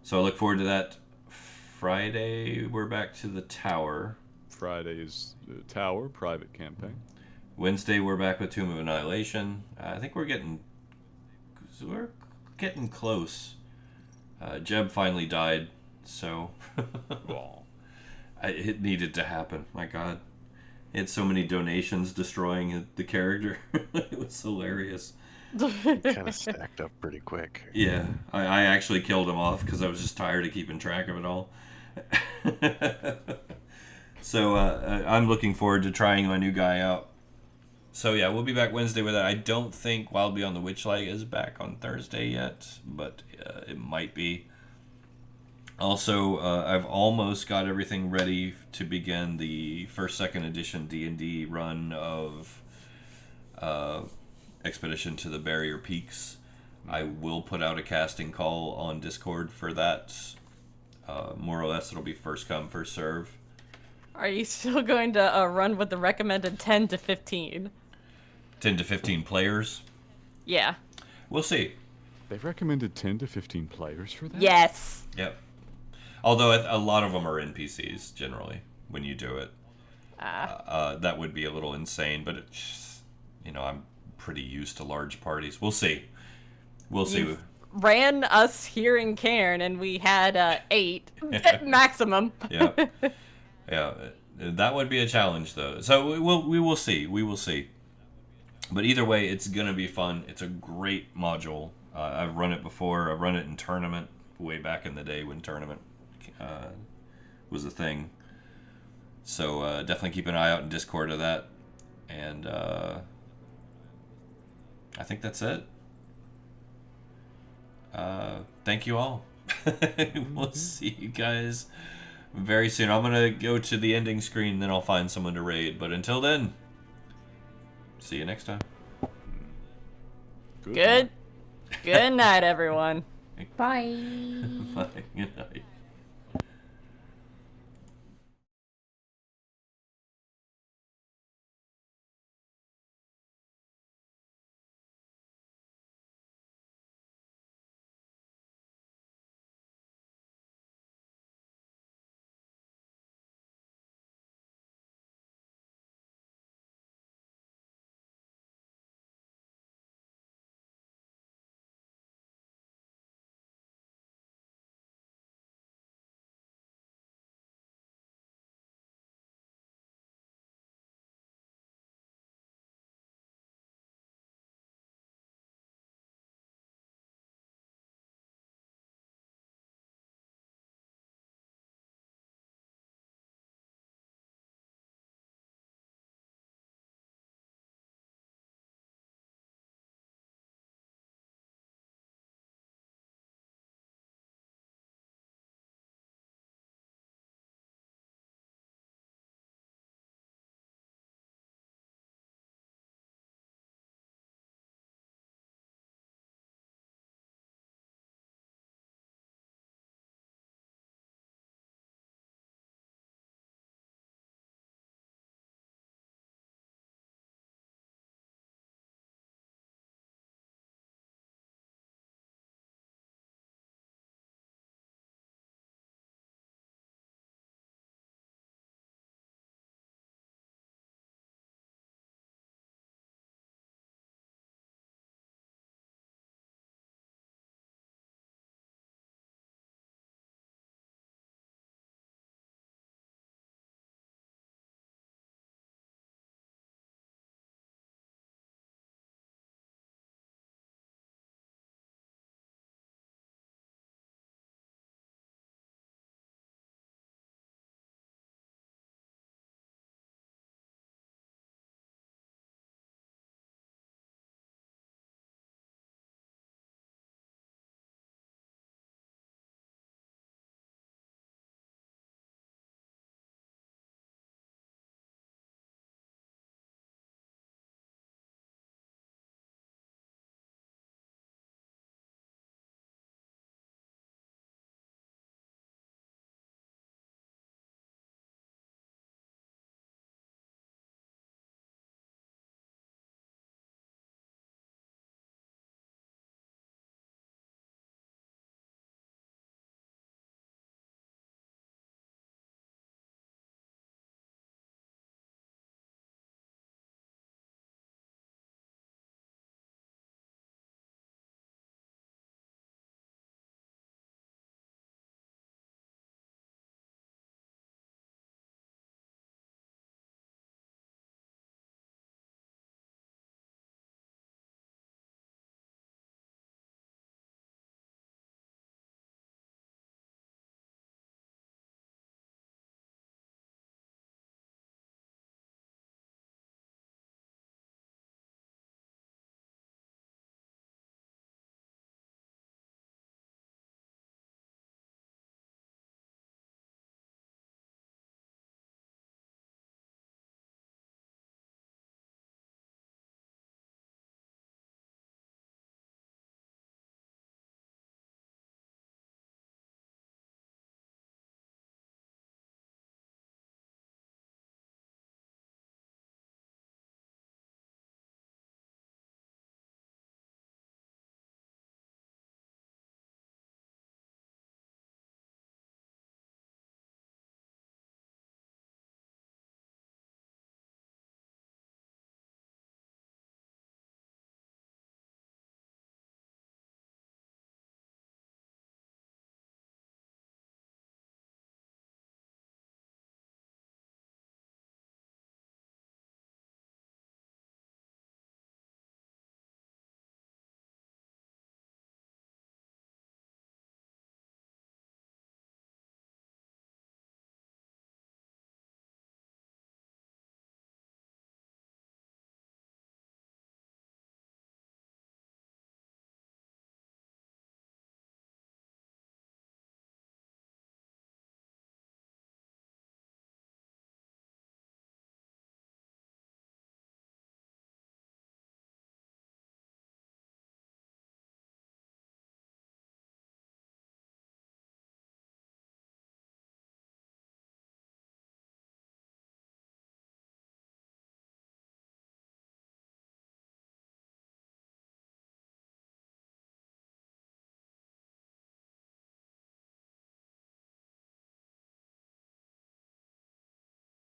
So I look forward to that. Friday, we're back to the tower. Friday is the tower, private campaign. Wednesday, we're back with Tomb of Annihilation. I think we're getting close. Jeb finally died, so it needed to happen. My God, he had so many donations destroying the character. It was hilarious. Kind of stacked up pretty quick. Yeah, I actually killed him off because I was just tired of keeping track of it all. So I'm looking forward to trying my new guy out. So yeah, we'll be back Wednesday with that. I don't think Wild Beyond the Witchlight is back on Thursday yet, but it might be. Also, I've almost got everything ready to begin the second edition D&D run of Expedition to the Barrier Peaks. I will put out a casting call on Discord for that. More or less, it'll be first come, first serve. Are you still going to run with the recommended 10 to 15? 10 to 15 players? Yeah. We'll see. They've recommended 10 to 15 players for that? Yes. Yep. Although a lot of them are NPCs, generally, when you do it. That would be a little insane, but it's, I'm pretty used to large parties. We'll see. We'll see. You've ran us here in Cairn, and we had 8 maximum. Yeah. Yeah. That would be a challenge, though. So we will see. We will see. But either way, it's going to be fun. It's a great module. I've run it before. I've run it in tournament way back in the day when tournament was a thing. So definitely keep an eye out in Discord of that. And I think that's it. Thank you all. We'll see you guys very soon. I'm going to go to the ending screen, then I'll find someone to raid. But until then, see you next time. Good night, everyone. Bye. Bye. Good night.